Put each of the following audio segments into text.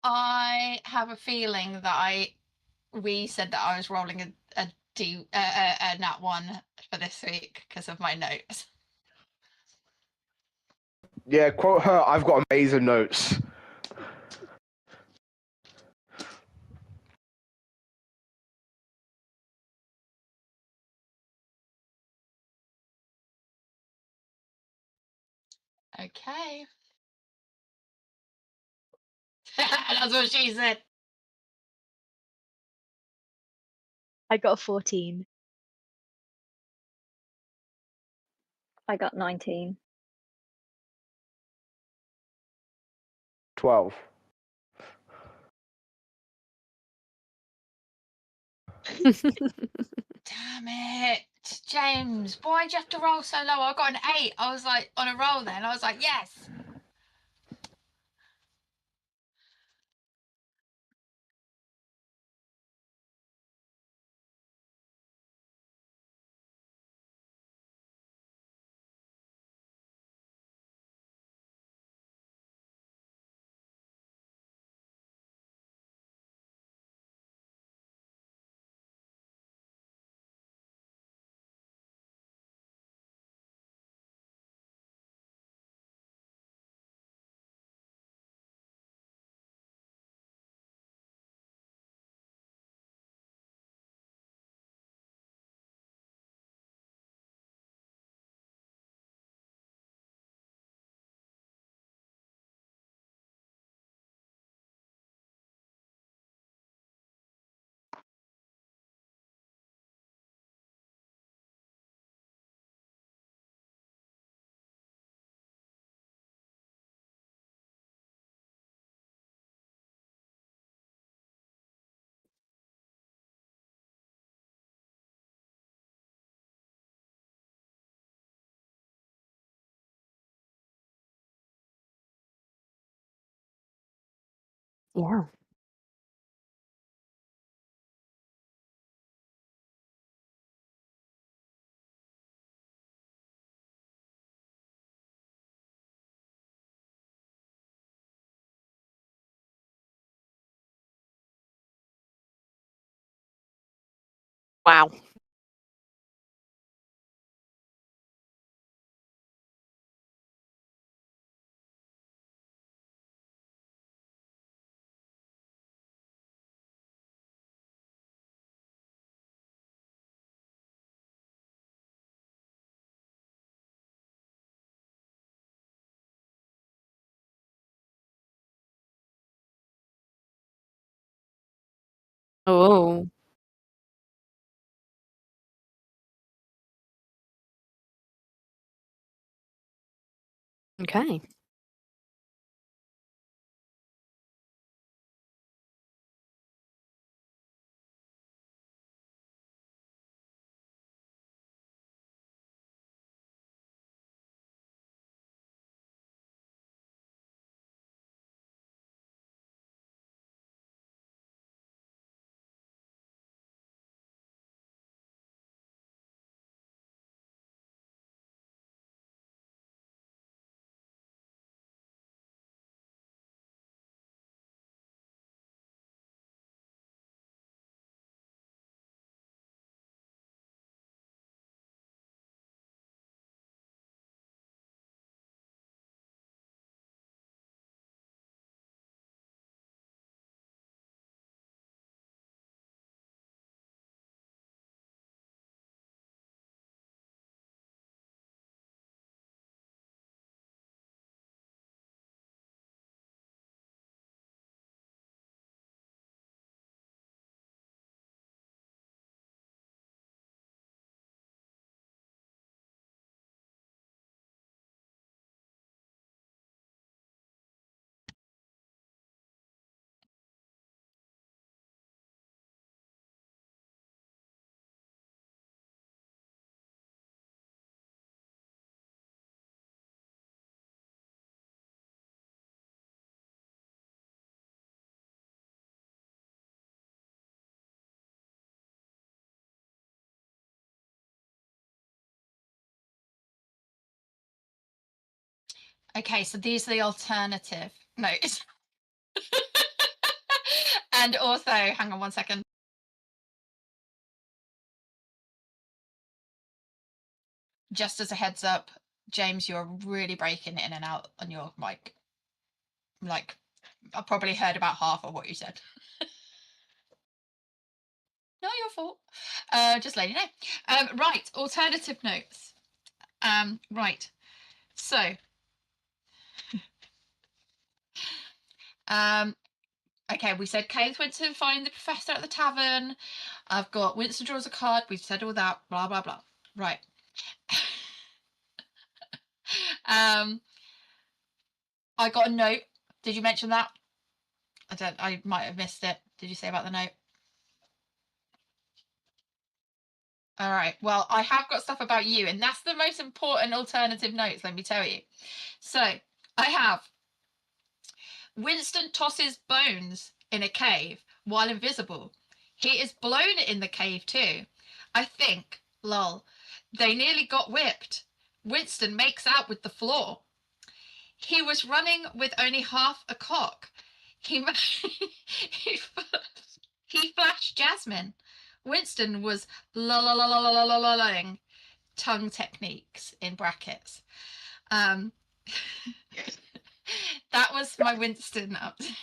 I have a feeling that we said that I was rolling a nat one for this week because of my notes. Yeah, quote her. I've got amazing notes. Okay. That's what she said. I got a 14. I got 19. 12. Damn it, James! Why'd you have to roll so low? I got an 8. I was like on a roll then. I was like, yes. Yeah. Wow. Oh. Okay. Okay, so these are the alternative notes. And also, hang on one second. Just as a heads up, James, you're really breaking in and out on your mic. Like, I probably heard about half of what you said. Not your fault. Just letting you know. Right, alternative notes. Right. So, okay, we said Kate went to find the professor at the tavern. I've got Winston draws a card. We've said all that. Blah blah blah. Right. I got a note. Did you mention that? I might have missed it. Did you say about the note? All right. Well, I have got stuff about you, and that's the most important alternative notes, let me tell you. So I have Winston tosses bones in a cave while invisible. He is blown in the cave too. I think, lol. They nearly got whipped. Winston makes out with the floor. He was running with only half a cock. He he flashed Jasmine. Winston was lolling tongue techniques in brackets. That was my Winston update.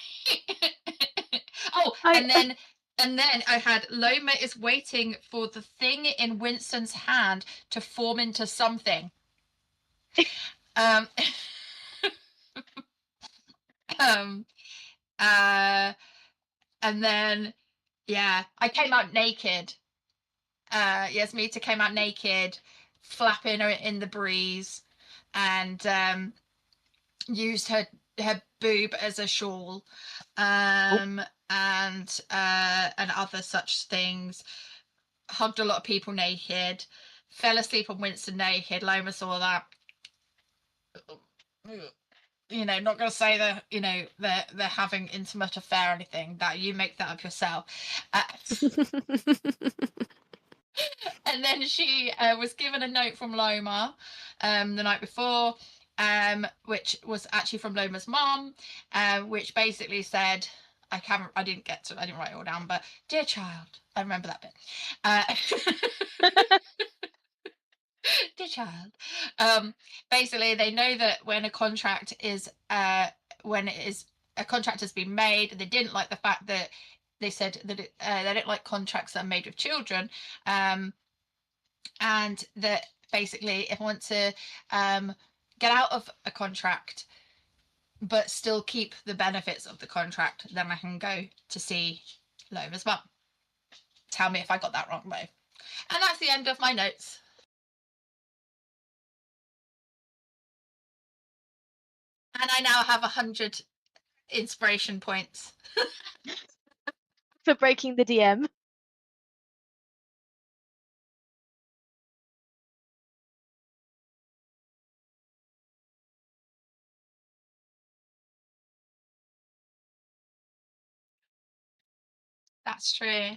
Oh, and then I had Loma is waiting for the thing in Winston's hand to form into something. And then, yeah, I came out naked. Yasmita came out naked, flapping in the breeze, and used her boob as a shawl, and other such things. Hugged a lot of people naked. Fell asleep on Winston naked. Loma saw that. You know, not going to say that, you know, they're having intimate affair or anything. That you make that up yourself. And then she was given a note from Loma the night before, which was actually from Loma's mom, which basically said, I didn't write it all down, but dear child, I remember that bit. Dear child. Basically, they know that when a contract is a contract has been made, they didn't like the fact that they said that they don't like contracts that are made with children, and that basically if I want to get out of a contract but still keep the benefits of the contract, then I can go to see Loma's mum. Tell me if I got that wrong, though. And that's the end of my notes. And I now have 100 inspiration points. For breaking the DM. That's true.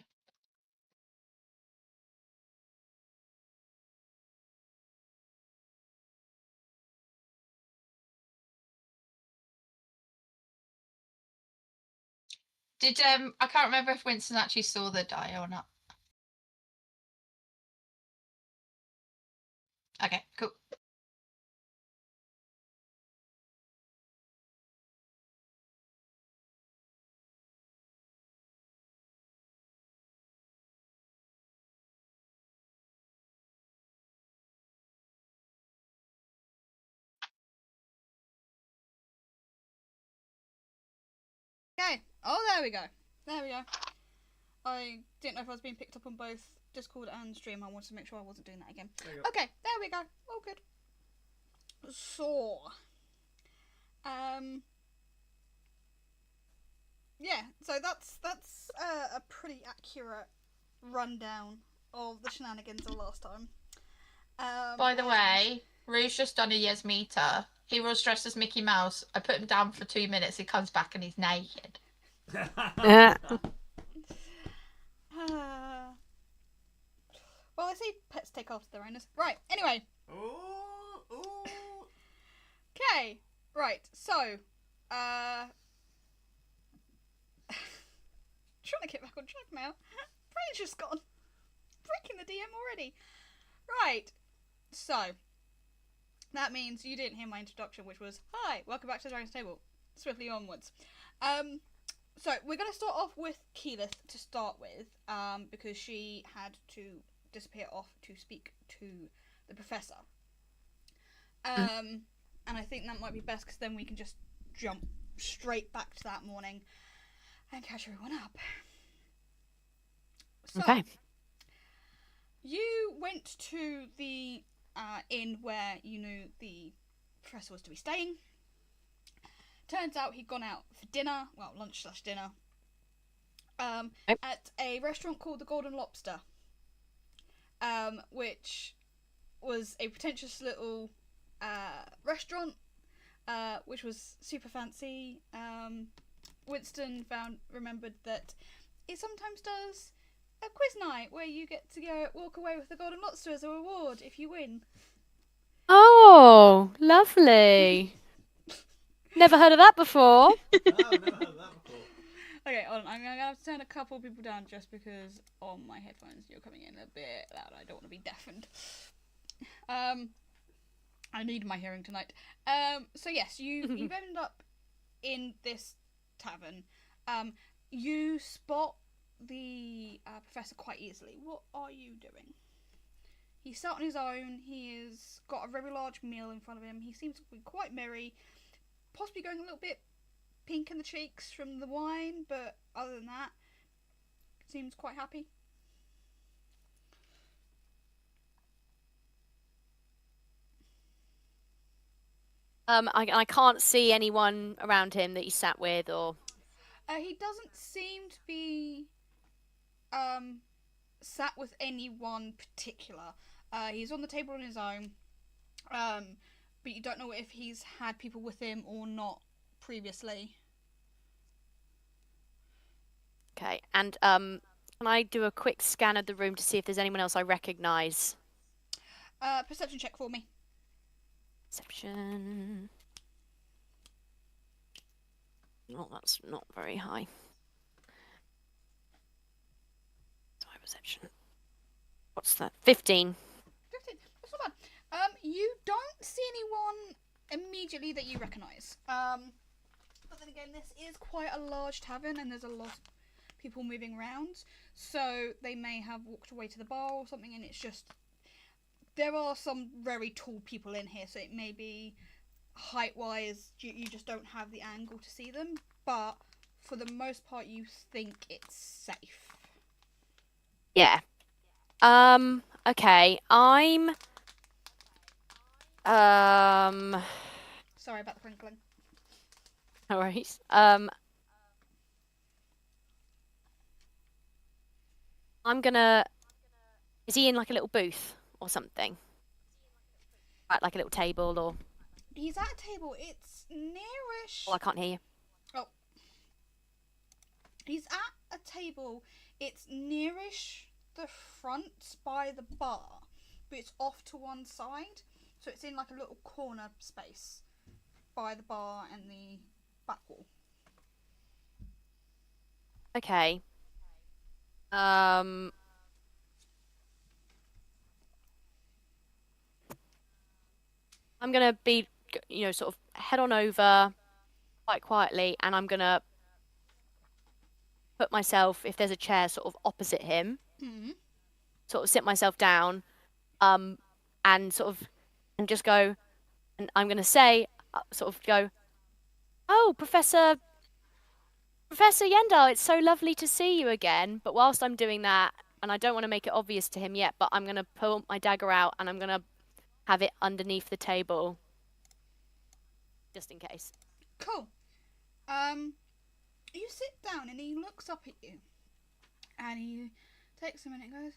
Did I can't remember if Winston actually saw the die or not. Okay, cool. Okay. Oh, there we go. There we go. I didn't know if I was being picked up on both Discord and stream. I wanted to make sure I wasn't doing that again. Okay, there we go. All good. So, yeah. So that's a pretty accurate rundown of the shenanigans of last time. By the way, Rue's just done a Yasmita. He was dressed as Mickey Mouse. I put him down for 2 minutes. He comes back and he's naked. Well, I see pets take after their owners. Right, anyway. Okay, right, so, trying to get back on track now. Brain's just gone. Breaking the DM already. Right. So, that means you didn't hear my introduction, which was, hi, welcome back to the Dragon's Table. Swiftly onwards. So, we're going to start off with Keyleth to start with, because she had to disappear off to speak to the professor. And I think that might be best, because then we can just jump straight back to that morning and catch everyone up. So, Okay. you went to the inn where you knew the professor was to be staying. Turns out he'd gone out for dinner, well, lunch/dinner, at a restaurant called the Golden Lobster, which was a pretentious little restaurant, which was super fancy. Winston remembered that it sometimes does a quiz night where you get to walk away with the Golden Lobster as a reward if you win. Oh, lovely. Never heard of that before. No, never heard of that before. Okay, hold on. I'm gonna have to turn a couple of people down just because on my headphones you're coming in a bit loud. I don't want to be deafened. I need my hearing tonight. So yes, you've ended up in this tavern. You spot the professor quite easily. What are you doing? He's sat on his own. He has got a very large meal in front of him. He seems to be quite merry, possibly going a little bit pink in the cheeks from the wine, but other than that, seems quite happy. I can't see anyone around him that he sat with, or He doesn't seem to be sat with anyone particular. He's on the table on his own, but you don't know if he's had people with him or not previously. okay. And can I do a quick scan of the room to see if there's anyone else I recognise? Perception check for me. Perception. Oh, that's not very high. Sorry, perception. What's that? 15. 15. That's not bad. You don't see anyone immediately that you recognise. But then again, this is quite a large tavern and there's a lot of people moving around. So they may have walked away to the bar or something, and it's just... There are some very tall people in here, so it may be height-wise, you just don't have the angle to see them. But for the most part, you think it's safe. Yeah. Okay. I'm Sorry about the crinkling. no worries. I'm gonna. Is he in like a little booth or something? Right, like a little table, or He's at a table. It's nearish. oh, I can't hear you. He's at a table. It's nearish the front by the bar, but it's off to one side. So it's in like a little corner space by the bar and the back wall. Okay. I'm gonna be, sort of head on over quite quietly, and I'm gonna put myself, if there's a chair, sort of opposite him, sort of sit myself down, and and just go, and I'm gonna say, sort of go, oh, Professor Yendal, it's so lovely to see you again. But whilst I'm doing that, and I don't want to make it obvious to him yet, but I'm gonna pull my dagger out and I'm gonna have it underneath the table, just in case. Cool. You sit down and he looks up at you, and he takes a minute and goes,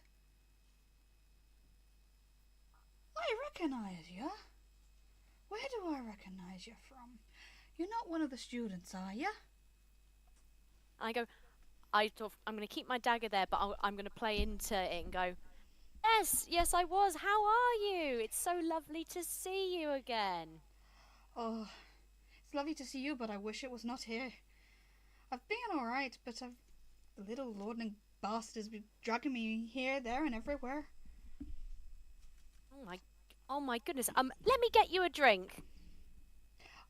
I recognise you. Where do I recognise you from? You're not one of the students, are you? I go, I'm going to keep my dagger there, but I'm going to play into it and go, yes, I was. How are you? It's so lovely to see you again. Oh, it's lovely to see you, but I wish it was not here. I've been alright, but I've The little lordling bastard has been dragging me here, there, and everywhere. Oh my goodness. Let me get you a drink.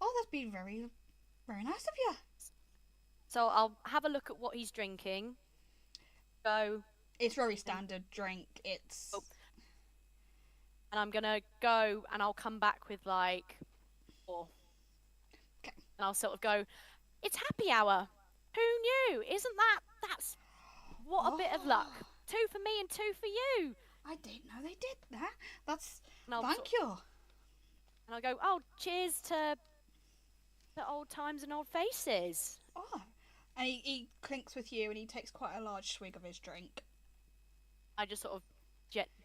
Oh, that's been very, very nice of you. So I'll have a look at what he's drinking. Go, It's very standard drink. It's... Oh. And I'm gonna go, and I'll come back with like 4. Okay. And I'll sort of go, it's happy hour. Who knew? Isn't that's what a bit of luck. 2 for me and 2 for you. I didn't know they did that. That's... And I'll Thank you. And I'll go, oh, cheers to the old times and old faces. Oh. And he clinks with you and he takes quite a large swig of his drink. I just sort of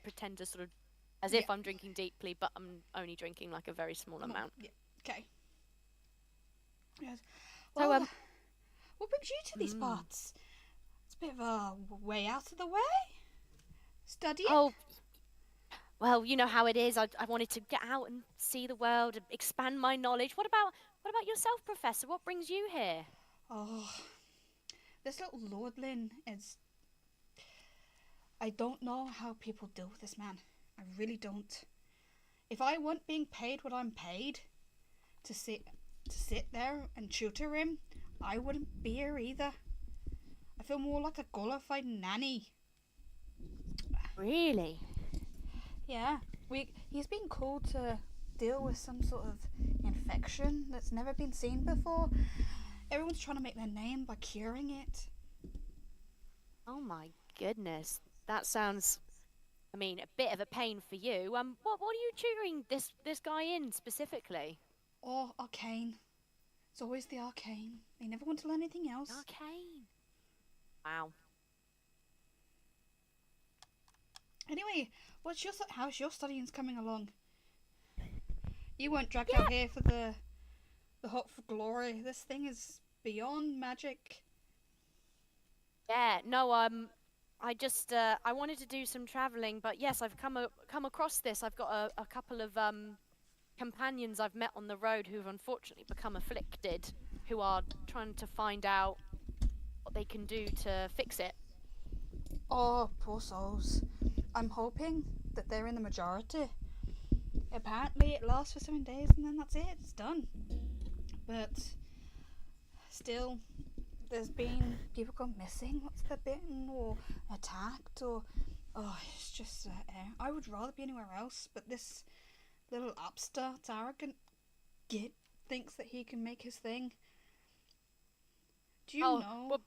pretend to sort of, as if I'm drinking deeply, but I'm only drinking like a very small amount. Yeah. Okay. Yes. So, Well, what brings you to these parts? It's a bit of a way out of the way. Studying? Oh, well, you know how it is. I wanted to get out and see the world, and expand my knowledge. What about yourself, Professor? What brings you here? Oh, this little lordling is... I don't know how people deal with this man. I really don't. If I weren't being paid what I'm paid to sit there and tutor him, I wouldn't be here either. I feel more like a glorified nanny. Really? Yeah, he's been called to deal with some sort of infection that's never been seen before. Everyone's trying to make their name by curing it. Oh my goodness, that sounds, I mean, a bit of a pain for you. What are you tutoring this guy in specifically? Oh, arcane. It's always the arcane. They never want to learn anything else. Arcane. Wow. Anyway, how's your studying's coming along? You weren't dragged out here for the hope for glory. This thing is beyond magic. Yeah, no, I just I wanted to do some traveling, but yes, I've come across this. I've got a couple of companions I've met on the road who've unfortunately become afflicted, who are trying to find out what they can do to fix it. Oh, poor souls. I'm hoping that they're in the majority. Apparently it lasts for 7 days and then that's it, it's done. But still, there's been people gone missing once they're bitten or attacked or... Oh, it's just... I would rather be anywhere else, but this little upstart, arrogant git thinks that he can make his thing. Do you know? Well,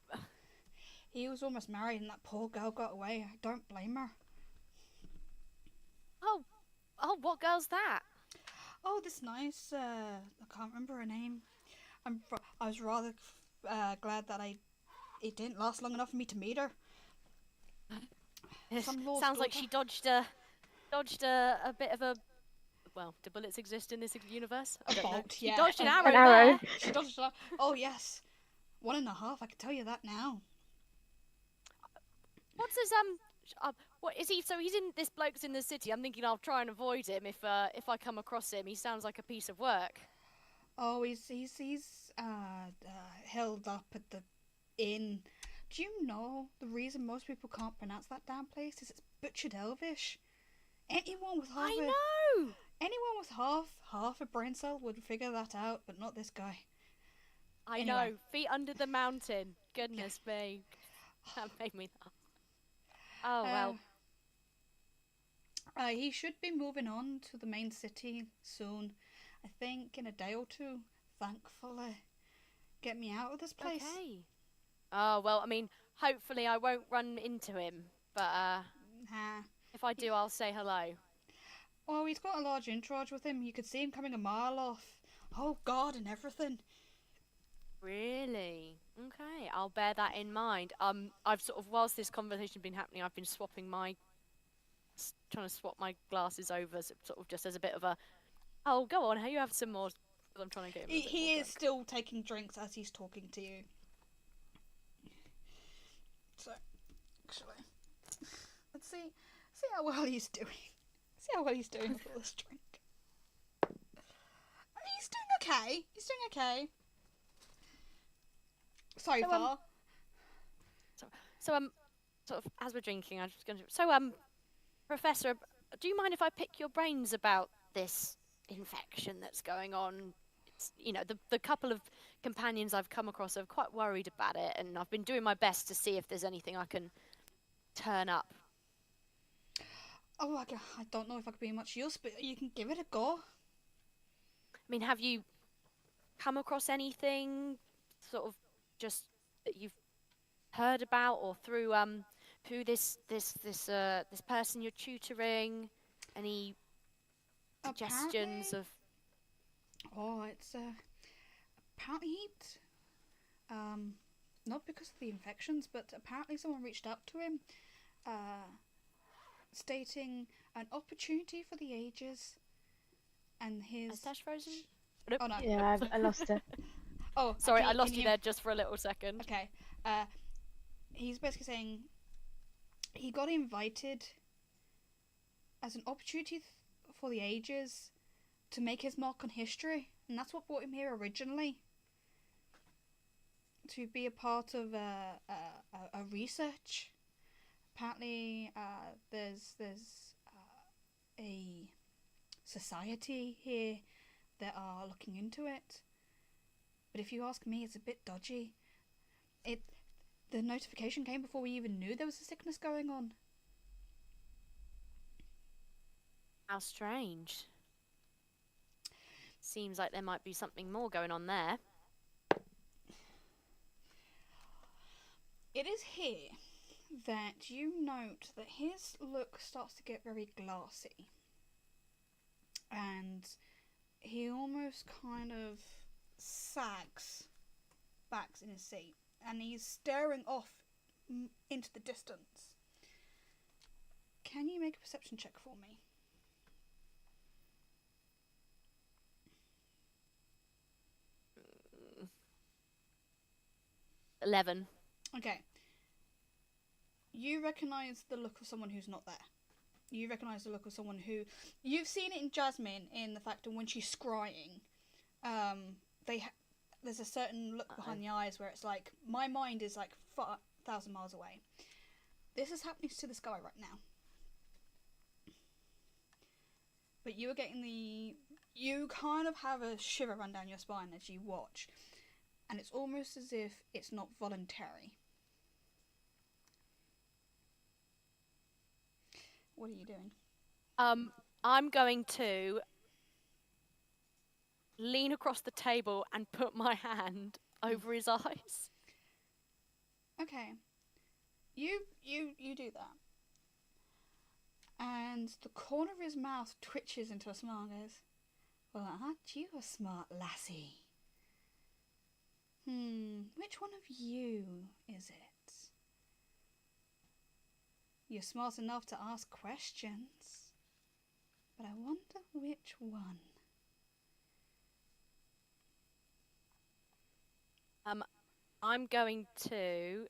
he was almost married and that poor girl got away. I don't blame her. oh, what girl's that? Oh, this nice, I can't remember her name. I was rather glad that it didn't last long enough for me to meet her. Sounds like she dodged a bit of a... Well, do bullets exist in this universe? I don't know. bolt, She yeah. dodged an arrow An arrow. there. She dodged it. Oh, yes. 1.5, I can tell you that now. What's his what is he? So he's in, this bloke's in the city. I'm thinking I'll try and avoid him if I come across him. He sounds like a piece of work. Oh, he's held up at the inn. Do you know the reason most people can't pronounce that damn place is it's butchered Elvish? Anyone with half anyone with half a brain cell would figure that out, but not this guy. I Anyway. know. Feet under the mountain. Goodness me. That made me laugh. Oh well. He should be moving on to the main city soon. I think in a day or two. Thankfully, get me out of this place. Okay. Oh well. I mean, hopefully I won't run into him. But if I do, I'll say hello. Oh, he's got a large entourage with him. You could see him coming a mile off. Oh, God, and everything. Really? Okay, I'll bear that in mind. I've sort of, whilst this conversation's been happening, I've been trying to swap my glasses over, sort of just as a bit of a, oh, go on, you have some more. I'm trying to get him a bit He more is drunk. still taking drinks as he's talking to you. So, actually, let's see how well he's doing. See how well he's doing with all this drink. He's doing okay. He's doing okay. So far. So sort of as we're drinking, I'm just going to. So Professor, do you mind if I pick your brains about this infection that's going on? It's, the couple of companions I've come across are quite worried about it, and I've been doing my best to see if there's anything I can turn up. Oh, I don't know if I could be much use, but you can give it a go. I mean, have you come across anything sort of just that you've heard about, or through who this person you're tutoring? Any suggestions Apparently, of? oh, it's apparently not because of the infections, but apparently someone reached out to him, stating an opportunity for the ages, and his. Is Tash frozen? Oh no. Yeah, I lost it. Oh, Sorry, actually, I lost can you there just for a little second. Okay. He's basically saying he got invited as an opportunity for the ages to make his mark on history, and that's what brought him here originally. To be a part of a research. Apparently, there's a society here that are looking into it. But if you ask me, it's a bit dodgy. The notification came before we even knew there was a sickness going on. How strange. Seems like there might be something more going on there. It is here that you note that his look starts to get very glassy. And he almost kind of sags back in his seat. And he's staring off into the distance. Can you make a perception check for me? Mm. 11. Okay. You recognise the look of someone who's not there. You recognise the look of someone who... You've seen it in Jasmine in the fact that when she's scrying, there's a certain look behind the eyes where it's like, my mind is like 1,000 miles away. This is happening to this guy right now. But you are getting you kind of have a shiver run down your spine as you watch. And it's almost as if it's not voluntary. What are you doing? I'm going to lean across the table and put my hand over his eyes. Okay. You do that. And the corner of his mouth twitches into a smile and goes, well, aren't you a smart lassie? Which one of you is it? You're smart enough to ask questions, but I wonder which one. I'm going to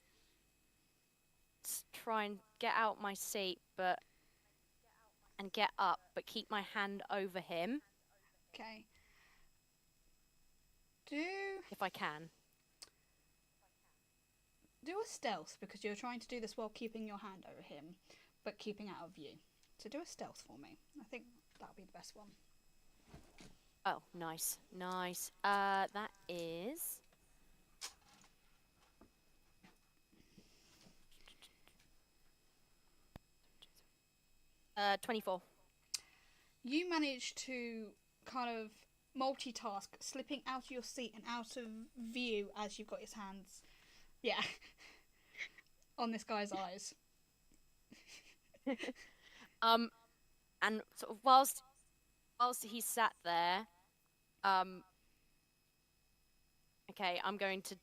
try and get out my seat, and get up, but keep my hand over him. Okay. If I can. Do a stealth, because you're trying to do this while keeping your hand over him, but keeping out of view. So do a stealth for me. I think that'll be the best one. Oh, nice. Nice. That is... 24. You manage to kind of multitask, slipping out of your seat and out of view as you've got his hands, on this guy's eyes. And sort of whilst he's sat there, okay, I'm going to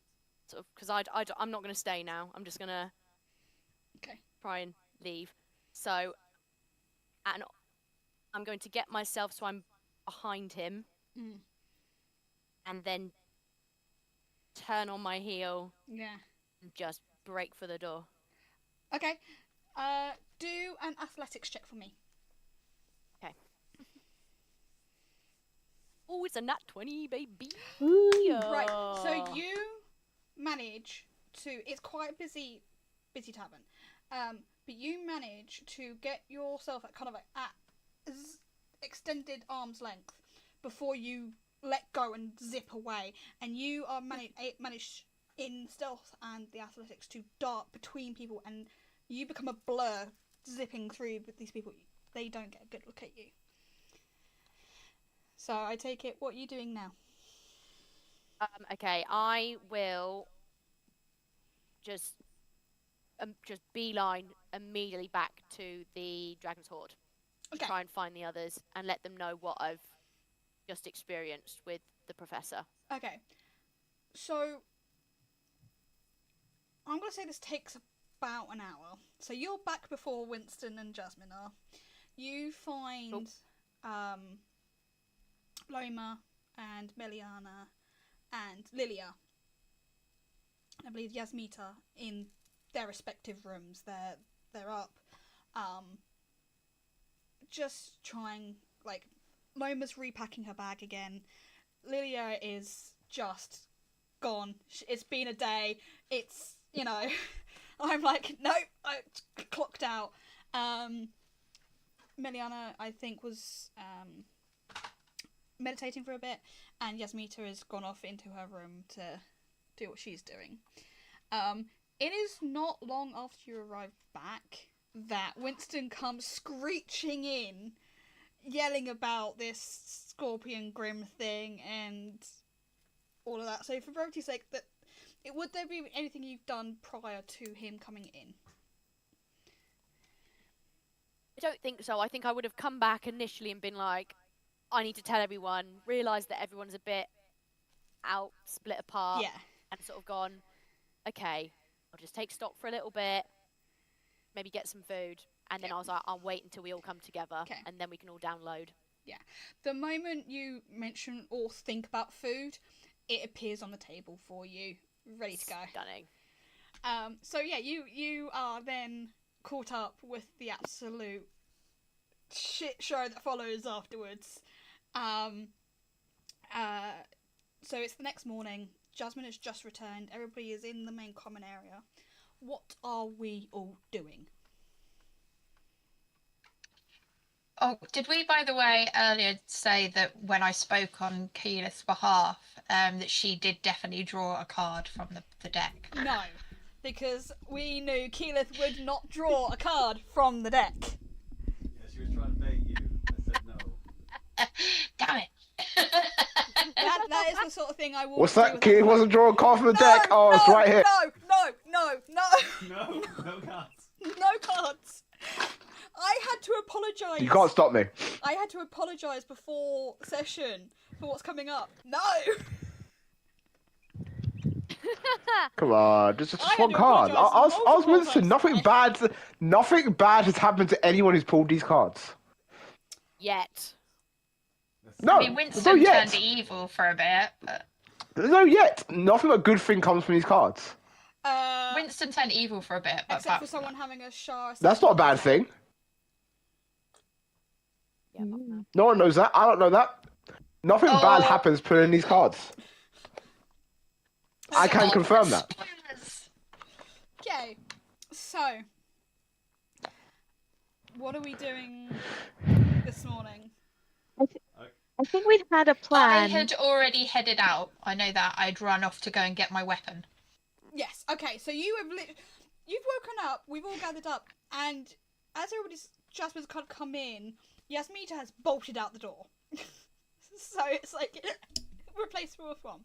sort of, because I'm not going to stay now. I'm just going to try and leave. So, and I'm going to get myself so I'm behind him, and then turn on my heel. Yeah. And just break for the door. Okay. Do an athletics check for me. Okay. Oh, it's a nat 20, baby. Right. So you manage to. It's quite busy busy tavern. But you manage to get yourself at kind of at extended arm's length before you let go and zip away, and you are managed in stealth and the athletics to dart between people, and you become a blur zipping through with these people. They don't get a good look at you. So I take it, what are you doing now? Okay, I will just beeline immediately back to the Dragon's Hoard. Okay. Try and find the others and let them know what I've just experienced with the professor. Okay. So I'm going to say this takes about an hour. So you're back before Winston and Jasmine are. You find Loma and Meliana and Lilia, I believe Yasmita, in their respective rooms. They're up, just trying, like, Loma's repacking her bag again. Lilia is just gone. It's been a day. It's, you know, I'm like, nope, I clocked out. Meliana, I think, was meditating for a bit, and Yasmita has gone off into her room to do what she's doing. It is not long after you arrive back that Winston comes screeching in, yelling about this Scorpion Grim thing and all of that. So for brevity's sake, would there be anything you've done prior to him coming in? I don't think so. I think I would have come back initially and been like, I need to tell everyone, realised that everyone's a bit out, split apart, Yeah. and sort of gone, okay, I'll just take stock for a little bit, maybe get some food, and then I was like, I'll wait until we all come together, and then we can all download. Yeah. The moment you mention or think about food, it appears on the table for you, ready to go. Stunning. So yeah, you are then caught up with the absolute shit show that follows afterwards. So it's the next morning. Jasmine has just returned. Everybody is in the main common area. What are we all doing? Oh, did we, by the way, earlier say that when I spoke on Keyleth's behalf, that she did definitely draw a card from the deck? No, because we knew Keyleth would not draw a card from the deck. Yeah, she was trying to bait you. I said no. Damn it. That is the sort of thing I will. What's that? Keyleth wasn't drawing a card from the deck? Oh, it's right here. No. No cards. No cards. I had to apologise. You can't stop me. I had to apologise before session for what's coming up. No. Come on, just I had one to card. apologise I was multiple Winston. times. Nothing bad has happened to anyone who's pulled these cards. Yet. No, I mean, no Winston yet. turned evil for a bit, but... No yet. Nothing but good thing comes from these cards. Winston turned evil for a bit, but Except for someone having a Shah. That's not a bad thing. Yeah, No one knows that. I don't know that. Nothing bad happens pulling these cards. I can confirm that. Okay, so what are we doing this morning? I think we'd had a plan. I had already headed out. I know that. I'd run off to go and get my weapon. Yes. Okay. So you've woken up. We've all gathered up, and as Jasmine's kind of come in, Yasmita has bolted out the door. So it's like replaceable with one.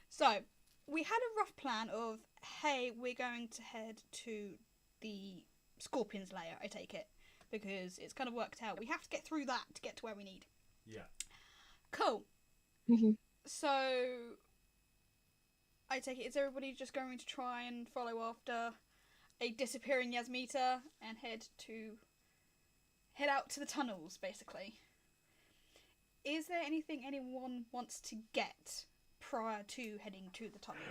So we had a rough plan of, hey, we're going to head to the Scorpion's lair. I take it because it's kind of worked out. We have to get through that to get to where we need. Yeah. Cool. Mhm. So I take it, is everybody just going to try and follow after a disappearing Yasmita and head out to the tunnels, basically? Is there anything anyone wants to get prior to heading to the tunnels?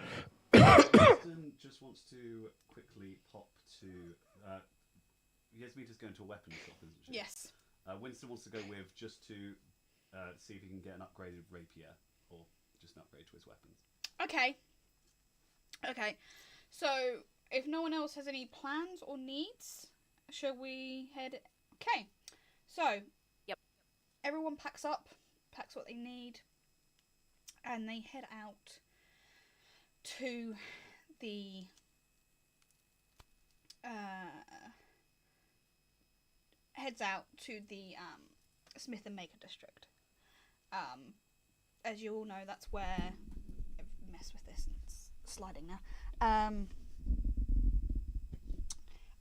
Winston just wants to quickly pop to. Yasmita's going to a weapons shop, isn't she? Yes. Winston wants to go with just to see if he can get an upgraded rapier or just an upgrade to his weapons. Okay. So if no one else has any plans or needs, shall we head? Okay, so Yep. everyone packs up, packs what they need, and they head out to the Smith and Maker district. As you all know, that's where mess with this. It's sliding now.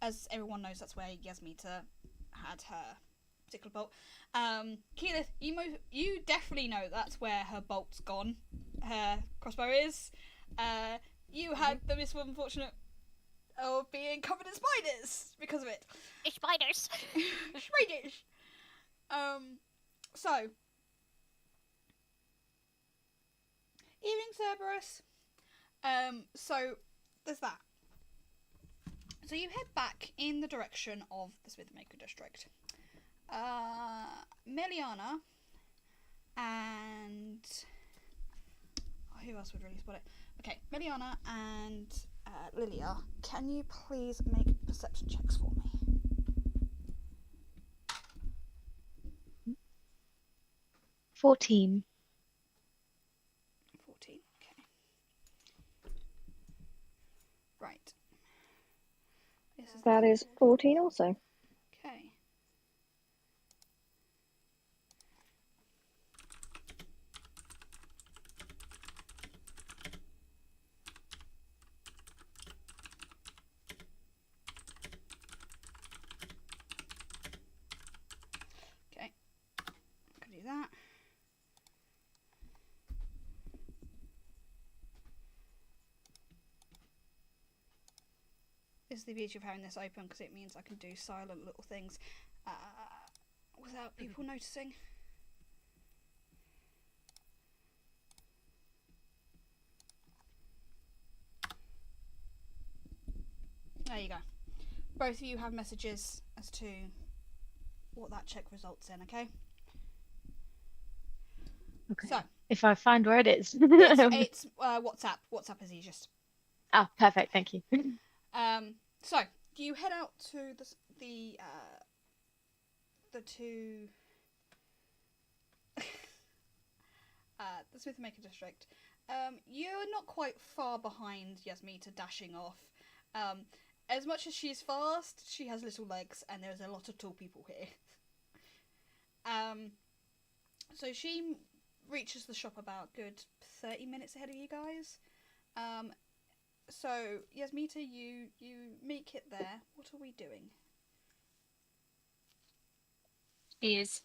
As everyone knows, that's where Yasmita had her particular bolt. Keyleth, you definitely know that's where her bolt's gone. Her crossbow is. You had the misfortunate of being covered in spiders because of it. Spiders. Spiders. So, evening, Cerberus. So there's that. So you head back in the direction of the Smithmaker district. Meliana and who else would really spot it? Okay, Meliana and Lilia, can you please make perception checks for me? 14. 14, okay. Right. That is 14 also. Okay. Okay. Can do that. This is the beauty of having this open because it means I can do silent little things without people noticing. There you go. Both of you have messages as to what that check results in, okay? Okay. So, If I find where it is. it's WhatsApp. WhatsApp is easiest. Oh, perfect. Thank you. So you head out to the Smithmaker district. You're not quite far behind Yasmita dashing off. As much as she's fast, she has little legs, and there's a lot of tall people here. So she reaches the shop about good 30 minutes ahead of you guys. So Yasmita, you make it there. What are we doing? She's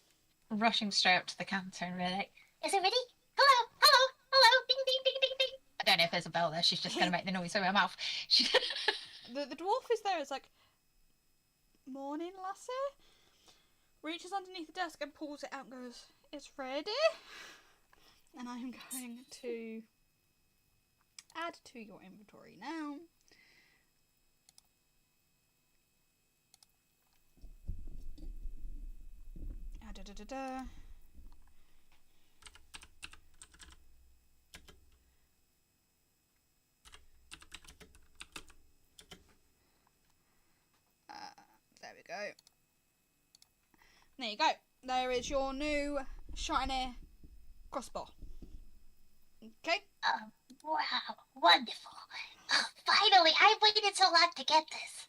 rushing straight up to the counter and really like, is it ready? Hello, hello, hello, ding, ding, ding, ding, ding. I don't know if there's a bell there. She's just going to make the noise with her mouth. The dwarf is there. It's like, morning, lassie. Reaches underneath the desk and pulls it out and goes, it's ready. And I'm going to add to your inventory now. There we go. There you go. There is your new shiny crossbow. Okay. Wow, wonderful. Finally, I waited so long to get this.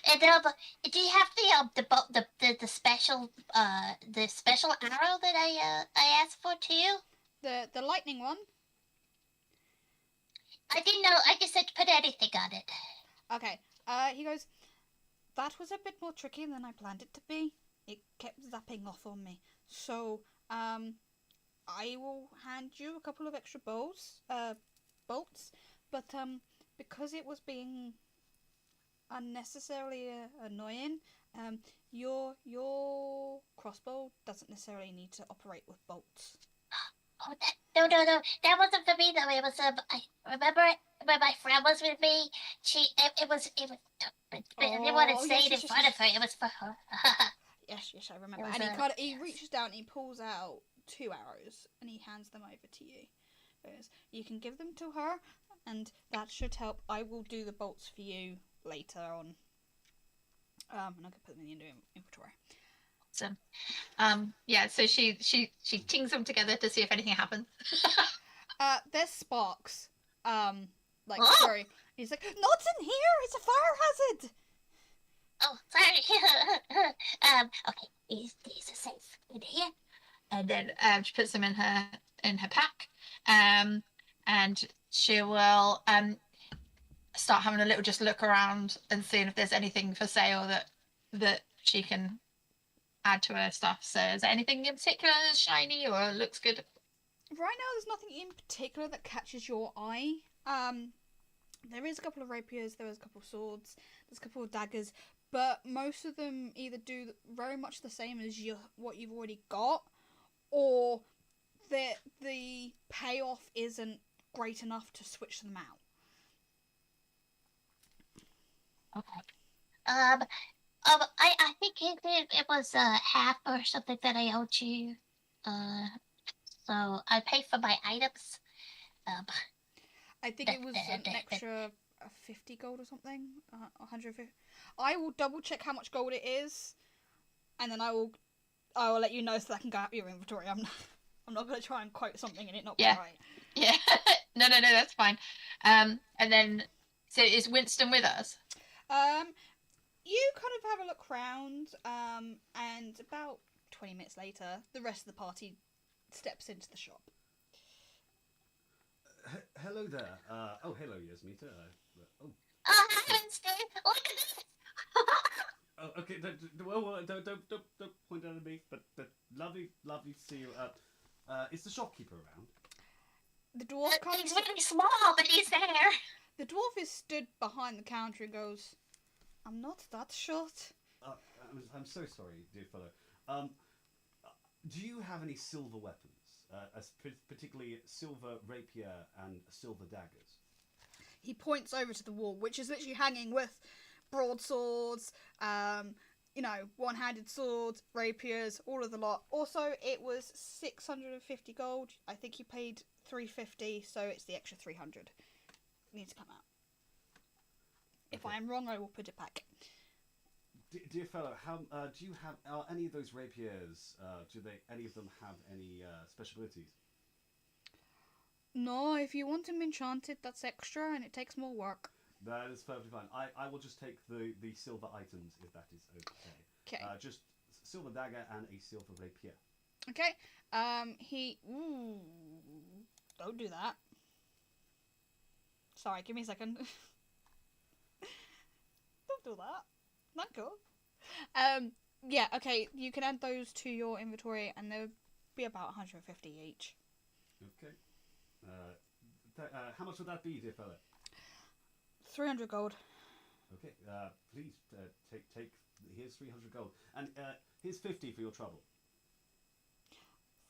And do you have the special arrow that I asked for too? The lightning one. I didn't know. I just said to put anything on it. Okay. He goes, that was a bit more tricky than I planned it to be. It kept zapping off on me. So, I will hand you a couple of extra bolts, but because it was being unnecessarily annoying, your crossbow doesn't necessarily need to operate with bolts. Oh, no, that wasn't for me though. It was I remember when my friend was with me. It was. I didn't want to say it in front of her. It was for her. Yes, I remember. And he reaches down and he pulls out 2 arrows and he hands them over to you. You can give them to her, and that should help. I will do the bolts for you later on. And I can put them in the inventory. So, yeah. So she tings them together to see if anything happens. There's sparks. Like Oh! sorry. He's like, not in here. It's a fire hazard. Oh, sorry. Okay. These are safe in here. And then she puts them in her pack, and she will start having a little just look around and seeing if there's anything for sale that she can add to her stuff. So is there anything in particular that's shiny or looks good? Right now, there's nothing in particular that catches your eye. There is a couple of rapiers, there is a couple of swords, there's a couple of daggers, but most of them either do very much the same as what you've already got, or the payoff isn't great enough to switch them out. Okay. I think it was half or something that I owed you. So I paid for my items. I think it was an extra 50 gold or something. 150. I will double check how much gold it is, and then I will let you know so that I can go out your inventory. I'm not going to try and quote something and it not be right. Yeah. No, that's fine. And then, so is Winston with us? You kind of have a look round, and about 20 minutes later, the rest of the party steps into the shop. Hello there. Oh, hello, Yasmita. Oh, Hi, Winston. Look at this. oh, okay. Don't point at me. But lovely to see you. Is the shopkeeper around? The dwarf comes. He's really small, but he's there. The dwarf is stood behind the counter and goes, "I'm not that short." I'm so sorry, dear fellow. Do you have any silver weapons? Particularly silver rapier and silver daggers? He points over to the wall, which is literally hanging with broadswords, one-handed swords, rapiers, all of the lot. Also, it was 650 gold. I think you paid 350, so it's the extra 300. It needs to come out. If I am wrong, I will put it back. Dear fellow, how do you have any of those rapiers? Any of them have any special abilities? No, if you want them enchanted, that's extra, and it takes more work. That is perfectly fine. I will just take the silver items if that is okay. Okay. Just silver dagger and a silver rapier. Okay. Ooh. Don't do that. Sorry, give me a second. Don't do that. Not cool. Yeah, okay, you can add those to your inventory and they'll be about 150 each. Okay. How much would that be, dear fellow? 300 gold. Okay, please take. Here's 300 gold, and here's 50 for your trouble.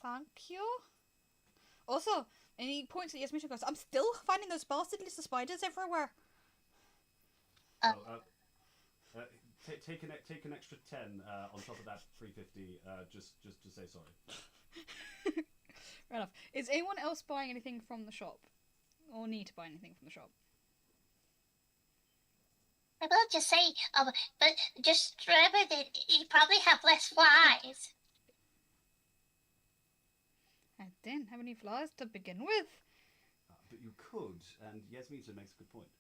Thank you. Also, and he points at Yasmita and goes, "I'm still finding those bastard little spiders everywhere." Take an extra 10 on top of that 350. Just to say sorry. Fair enough. Is anyone else buying anything from the shop, or need to buy anything from the shop? I will just say, but just remember that you probably have less flies. I didn't have any flies to begin with. But you could, and Yasmita makes a good point.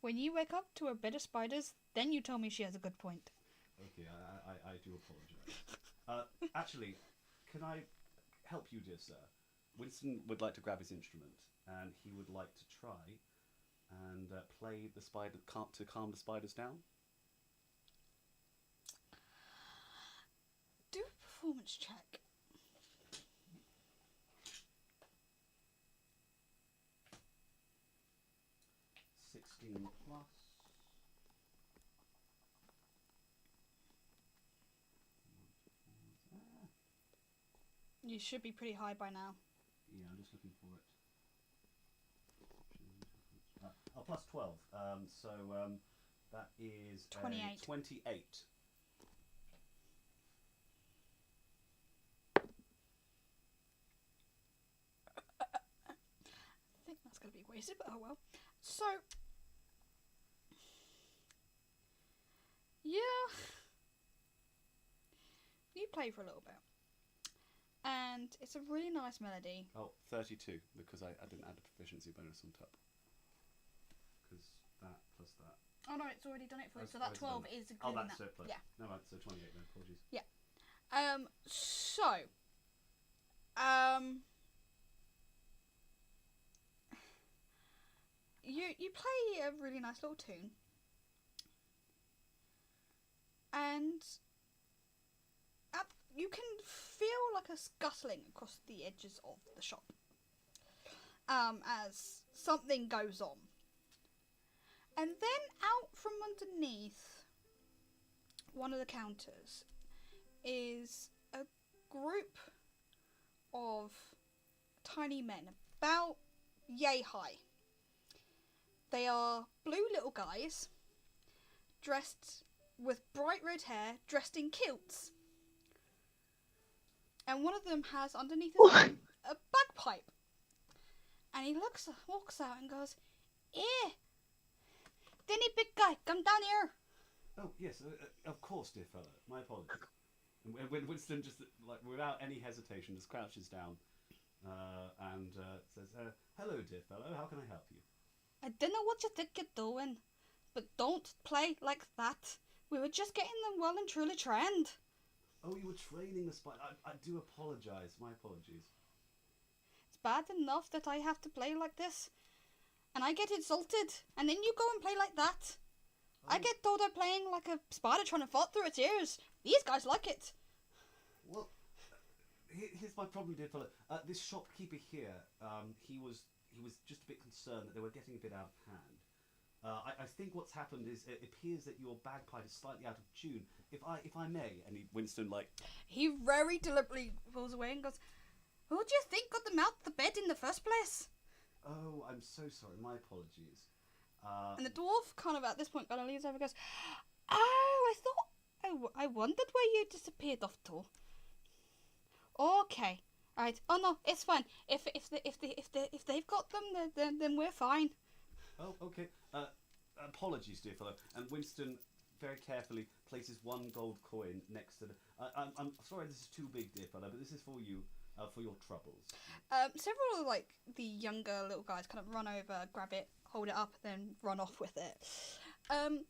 When you wake up to a bed of spiders, then you tell me she has a good point. Okay, I do apologise. Actually, can I help you, dear sir? Winston would like to grab his instrument, and he would like to try and play the spider to calm the spiders down. Do a performance check. 16 plus. You should be pretty high by now. Yeah, I'm just looking for it. Plus 12. So that is 28. 28. I think that's going to be way Oh well. So yeah, you play for a little bit, and it's a really nice melody. Oh, 32, because I didn't add a proficiency bonus on top. Because that plus that. Oh no, it's already done it for you. That's- So that that's 12 done. is Oh, including that's that. it. Plus. Yeah. No, right, so 28 then. Apologies. So you play a really nice little tune, and you can feel like a scuttling across the edges of the shop as something goes on. And then out from underneath one of the counters is a group of tiny men, about yay high. They are blue little guys, dressed with bright red hair, dressed in kilts. And one of them has underneath his arm a bagpipe. And he walks out and goes, "Eh, Denny, big guy, come down here." Oh, yes, of course, dear fellow. My apologies. And when Winston just, like, without any hesitation, just crouches down and says, "Hello, dear fellow, how can I help you?" "I don't know what you think you're doing, but don't play like that. We were just getting them well and truly trained." Oh, you were training the spy. I do apologise. My apologies. "It's bad enough that I have to play like this, and I get insulted, and then you go and play like that. I Oh, get told I'm playing like a spider trying to fight through its ears. These guys like it." Well, here's my problem, dear fellow. This shopkeeper here, he was just a bit concerned that they were getting a bit out of hand. I think what's happened is it appears that your bagpipe is slightly out of tune. If I may, and Winston, like, He very deliberately pulls away and goes, "Who do you think got them out the bed in the first place?" oh, I'm so sorry. My apologies. And the dwarf kind of at this point kind of leans over and goes, "Oh, I thought, I wondered where you disappeared off to." "Okay, right. Oh no, it's fine. If they've got them, then we're fine." Oh, okay. Apologies, dear fellow. And Winston very carefully places one gold coin next to the. I'm sorry, this is too big, dear fellow, but this is for you, for your troubles. Several of like the younger little guys kind of run over, grab it, hold it up, then run off with it. Roll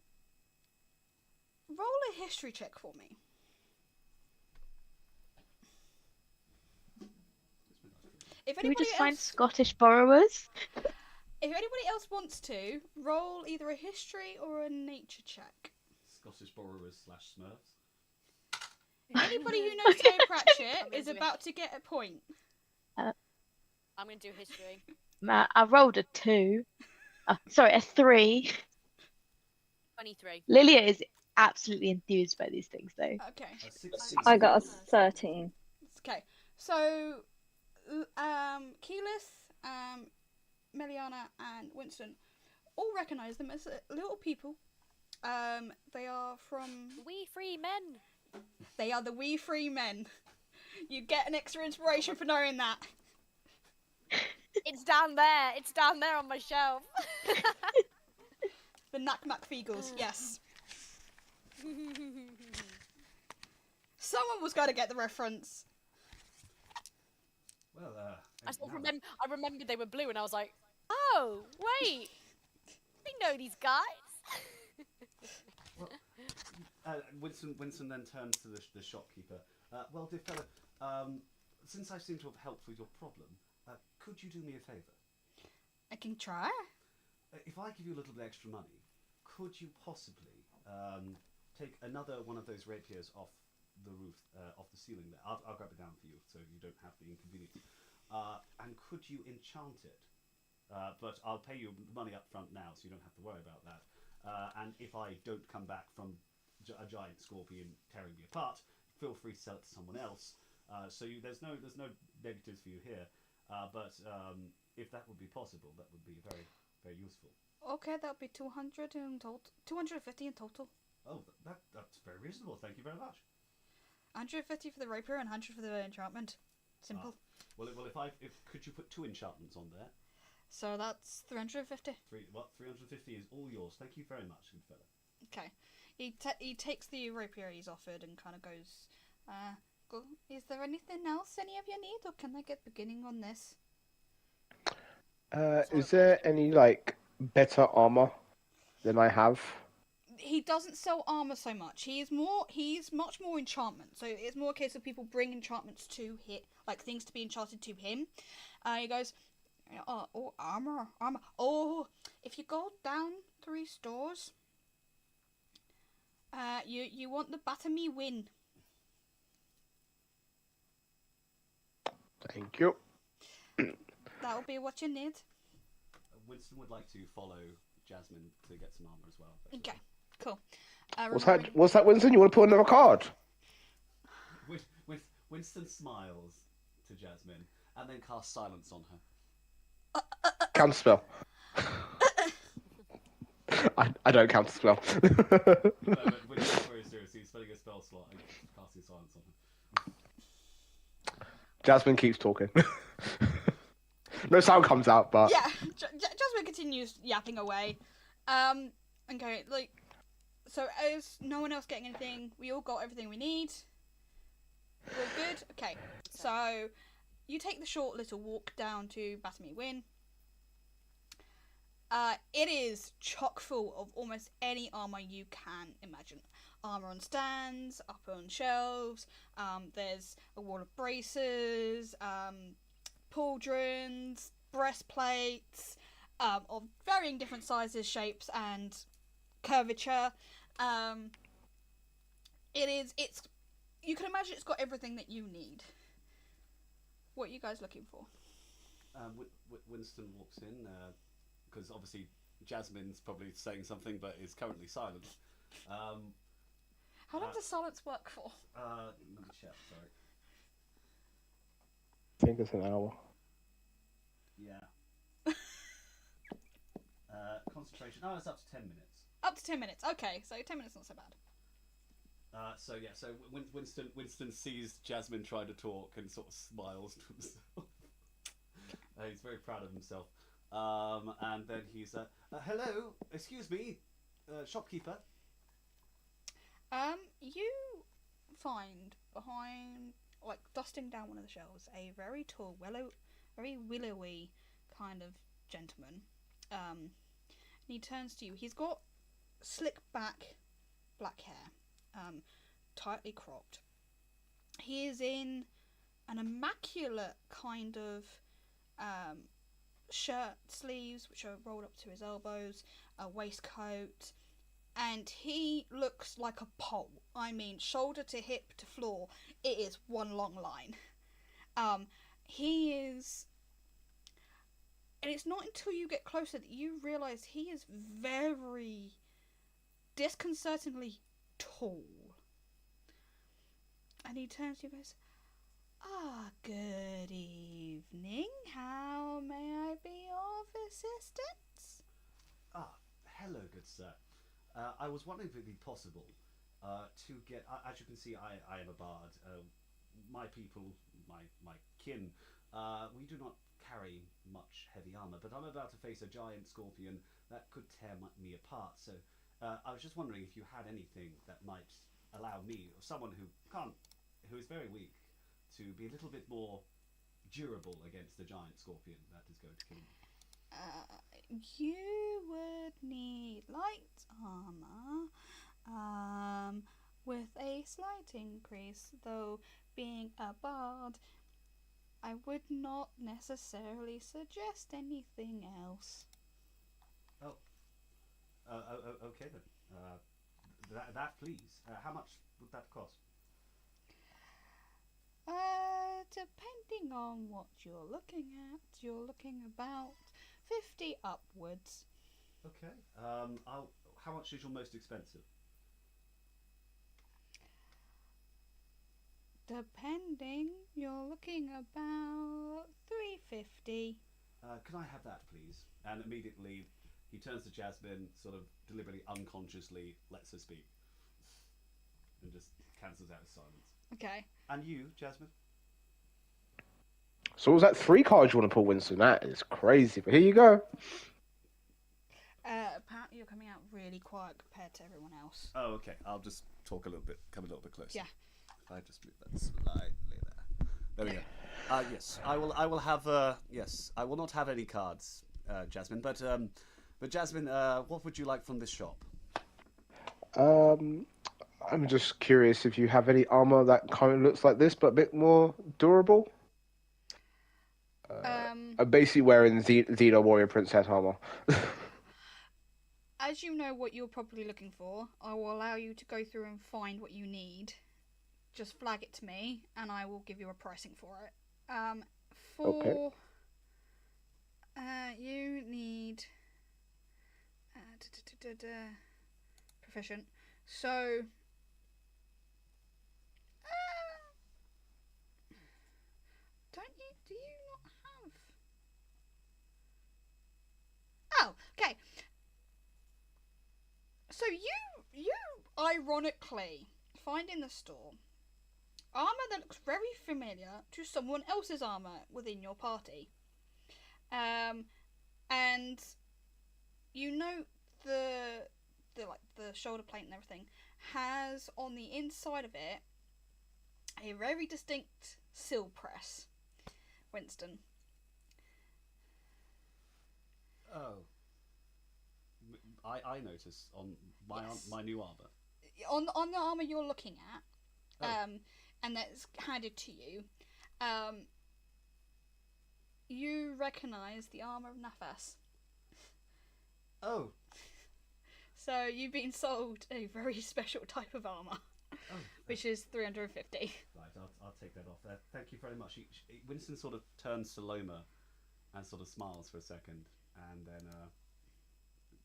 a history check for me. If Do we anybody just find else, Scottish borrowers? if anybody else wants to, roll either a history or a nature check. Scottish borrowers / Smurfs. Anybody who knows Terry Pratchett I'm is into it. about to get a point. I'm going to do history. I rolled a 2. Sorry, a 3. 23. Lilia is absolutely enthused by these things, though. Okay. 16. I got a 13. Okay. So, Keyleth, Meliana, and Winston all recognise them as little people. They are from. We free men. They are the Wee Free Men. You get an extra inspiration for knowing that. It's down there. It's down there on my shelf. The Knack Mac Feagles, yes. Someone was going to get the reference. Well, I sort of now- remembered they were blue, and I was like, oh wait, I know these guys. Winston then turns to the shopkeeper. Well, dear fellow, since I seem to have helped with your problem, could you do me a favour? I can try. If I give you a little bit extra money, could you possibly take another one of those rapiers off the roof, off the ceiling there? I'll grab it down for you so you don't have the inconvenience. And could you enchant it? But I'll pay you money up front now, so you don't have to worry about that. And if I don't come back from a giant scorpion tearing me apart, feel free to sell it to someone else. There's no negatives for you here. But if that would be possible, that would be very, very useful. Okay, that'll be 200 in total. 250 in total. Oh, that's very reasonable. Thank you very much. 150 for the rapier and 100 for the enchantment. Simple. Well, if could you put 2 enchantments on there? So that's 350. 350 is all yours. Thank you very much, good fella. Okay. He takes the rapier he's offered and kind of goes, is there anything else any of you need, or can I get beginning on this? Is there any like better armor than I have? He doesn't sell armor so much. He's much more enchantment. So it's more a case of people bring enchantments to hit, like things to be enchanted to him. He goes, oh, armor. Oh, if you go down 3 stores, you want the Batter Me Win. Thank you. That'll be what you need. Winston would like to follow Jasmine to get some armor as well. Okay, cool. What's that, Winston? You want to put another card? Winston smiles to Jasmine and then casts silence on her. Counterspell. I don't counterspell. No, but Winston's very serious. He's spending a spell slot and casting silence on her. Jasmine keeps talking. No sound comes out, but Yeah, Jasmine continues yapping away. Okay, like, so as no one else getting anything, we all got everything we need. We're all good? Okay, so you take the short little walk down to Batter Me Win. It is chock full of almost any armor you can imagine. Armor on stands, up on shelves, there's a wall of braces, pauldrons, breastplates, of varying different sizes, shapes, and curvature. You can imagine it's got everything that you need. What are you guys looking for? Winston walks in, because obviously Jasmine's probably saying something but is currently silent. How long does silence work for? Let me check, sorry. I think it's an hour. Yeah. Concentration. Oh, it's up to 10 minutes. Up to 10 minutes. Okay, so 10 minutes not so bad. So Winston sees Jasmine trying to talk and sort of smiles to himself. He's very proud of himself. And then he's hello, excuse me, shopkeeper. You find behind, like, dusting down one of the shelves, a very tall, very willowy kind of gentleman. And he turns to you. He's got slick back black hair, tightly cropped. He is in an immaculate kind of shirt sleeves, which are rolled up to his elbows, a waistcoat, and he looks like a pole. I mean, shoulder to hip to floor, it is one long line. He is... And it's not until you get closer that you realise he is very disconcertingly tall. And he turns to you and goes, good evening. How may I be of assistance? Hello, good sir. I was wondering if it would be possible to get, as you can see, I am a bard. My people, my kin, we do not carry much heavy armor, but I'm about to face a giant scorpion that could tear me apart. So I was just wondering if you had anything that might allow me, or someone who is very weak, to be a little bit more durable against the giant scorpion that is going to kill me. You would need light armor, with a slight increase, though being a bard, I would not necessarily suggest anything else. Okay then. That please. How much would that cost? Depending on what you're looking at, you're looking about 50 upwards. Okay. How much is your most expensive? Depending, you're looking about 350. Can I have that, please? And immediately he turns to Jasmine, sort of deliberately, unconsciously lets her speak, and just cancels out his silence. Okay. And you, Jasmine? So was that 3 cards you want to pull, Winston? That is crazy. But here you go. Apparently you're coming out really quiet compared to everyone else. Oh, okay. I'll just talk a little bit, come a little bit closer. Yeah. If I just move that slightly there. There we go. Yes, I will have. Yes, I will not have any cards, Jasmine. But Jasmine, what would you like from this shop? I'm just curious if you have any armor that kind of looks like this, but a bit more durable. I'm basically wearing Xeno Warrior Princess armor. As you know what you're probably looking for, I will allow you to go through and find what you need. Just flag it to me, and I will give you a pricing for it. Okay. You need proficient. So do you not have? Oh, okay. So you ironically find in the store armor that looks very familiar to someone else's armor within your party. And you know the shoulder plate and everything has on the inside of it a very distinct sill press. Winston. Oh. I notice on my new armor. On the armor you're looking at, Oh. and that's handed to you, you recognise the armor of Nafas. Oh. So you've been sold a very special type of armor, which is 350. Right, I'll take that off. Thank you very much. Winston sort of turns to Loma and sort of smiles for a second, and then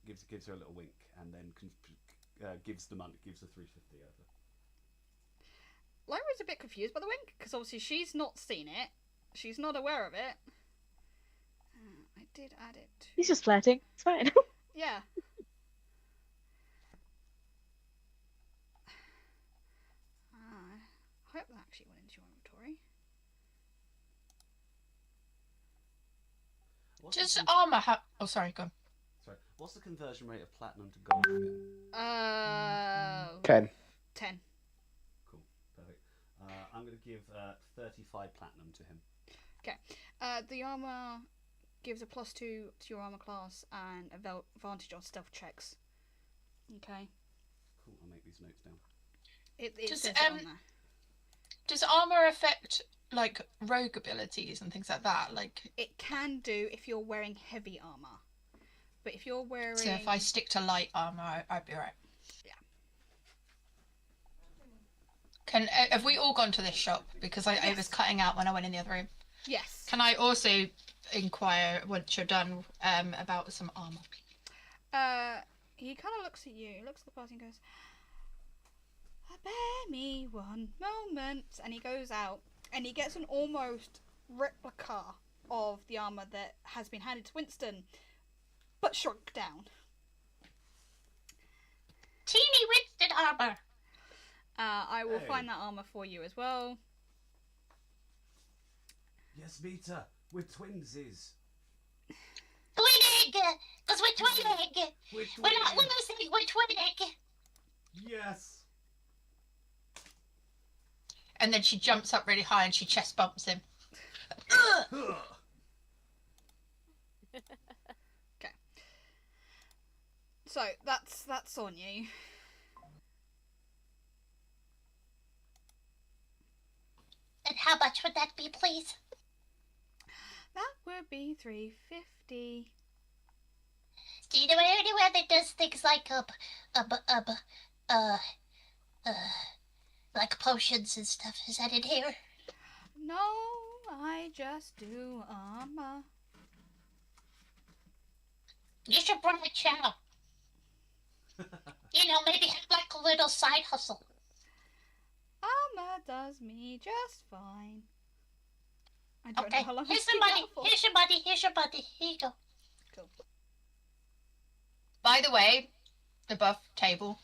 gives her a little wink, and then gives the 350 over. Loma's a bit confused by the wink because obviously she's not seen it, she's not aware of it. I did add it. He's just flirting. It's fine. Yeah. I hope that actually went into your inventory. Does armor have? Oh, sorry, go on. Sorry. What's the conversion rate of platinum to gold again? 10. 10. Cool. Perfect. I'm going to give 35 platinum to him. Okay. The armor gives a +2 to your armor class and advantage on stealth checks. Okay. Cool. I'll make these notes down. It Does, says it on there. Does armor affect like rogue abilities and things like that? Like, It can do if you're wearing heavy armor, but if you're wearing so if I stick to light armor, I'd be right. Yeah. Have we all gone to this shop? Because I was cutting out when I went in the other room. Yes. Can I also inquire once you're done about some armor? He kind of looks at you, looks at the party and goes, "Bear me one moment," and he goes out and he gets an almost replica of the armor that has been handed to Winston, but shrunk down. Teeny Winston armor. I will Hey. find that armor for you as well. Yes, Mita, we're twinsies. Twinning! Because we're twinning! We're We're not twinning. losing, we're twinning! Yes. And then she jumps up really high and she chest bumps him. Okay. So that's on you. And how much would that be, please? That would be 350. Do you know anywhere that does things like like potions and stuff? Is that in here? No, I just do armor. You should branch out. You know, maybe have like a little side hustle. Armor does me just fine. I don't Okay, know how long here's I've some been money. out for. Here's your money. Here's your money. Here you go. Cool. By the way, above table,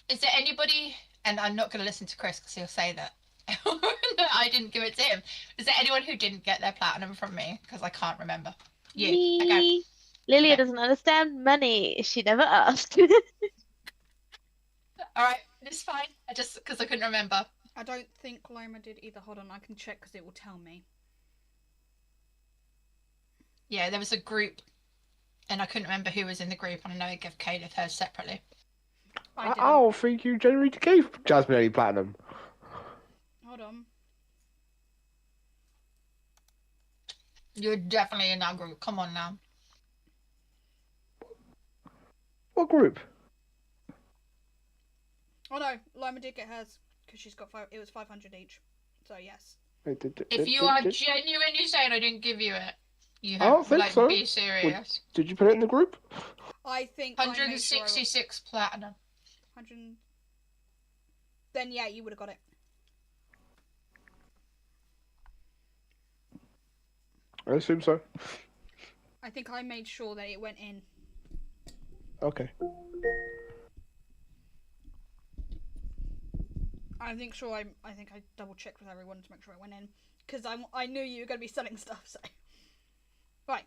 is there anybody? And I'm not going to listen to Chris because he'll say that I didn't give it to him. Is there anyone who didn't get their platinum from me? Because I can't remember. You. Okay. Me. Lilia Okay. doesn't understand money. She never asked. All right, it's fine. I just because I couldn't remember. I don't think Loma did either. Hold on, I can check because it will tell me. Yeah, there was a group, and I couldn't remember who was in the group, and I know I gave Kayla hers separately. I didn't. don't think you generally gave Jasmine any platinum. Hold on. You're definitely in that group. Come on now. What group? Oh no, Loma did get hers because she's got 5. It was 500 each. So yes. If you are genuinely saying I didn't give you it, you I don't have think like so. be serious. Did you put it in the group? I think I made sure 166 platinum. 100. Then yeah, you would have got it. I assume so. I think I made sure that it went in. Okay. I think I double checked with everyone to make sure it went in because I knew you were going to be selling stuff. So right,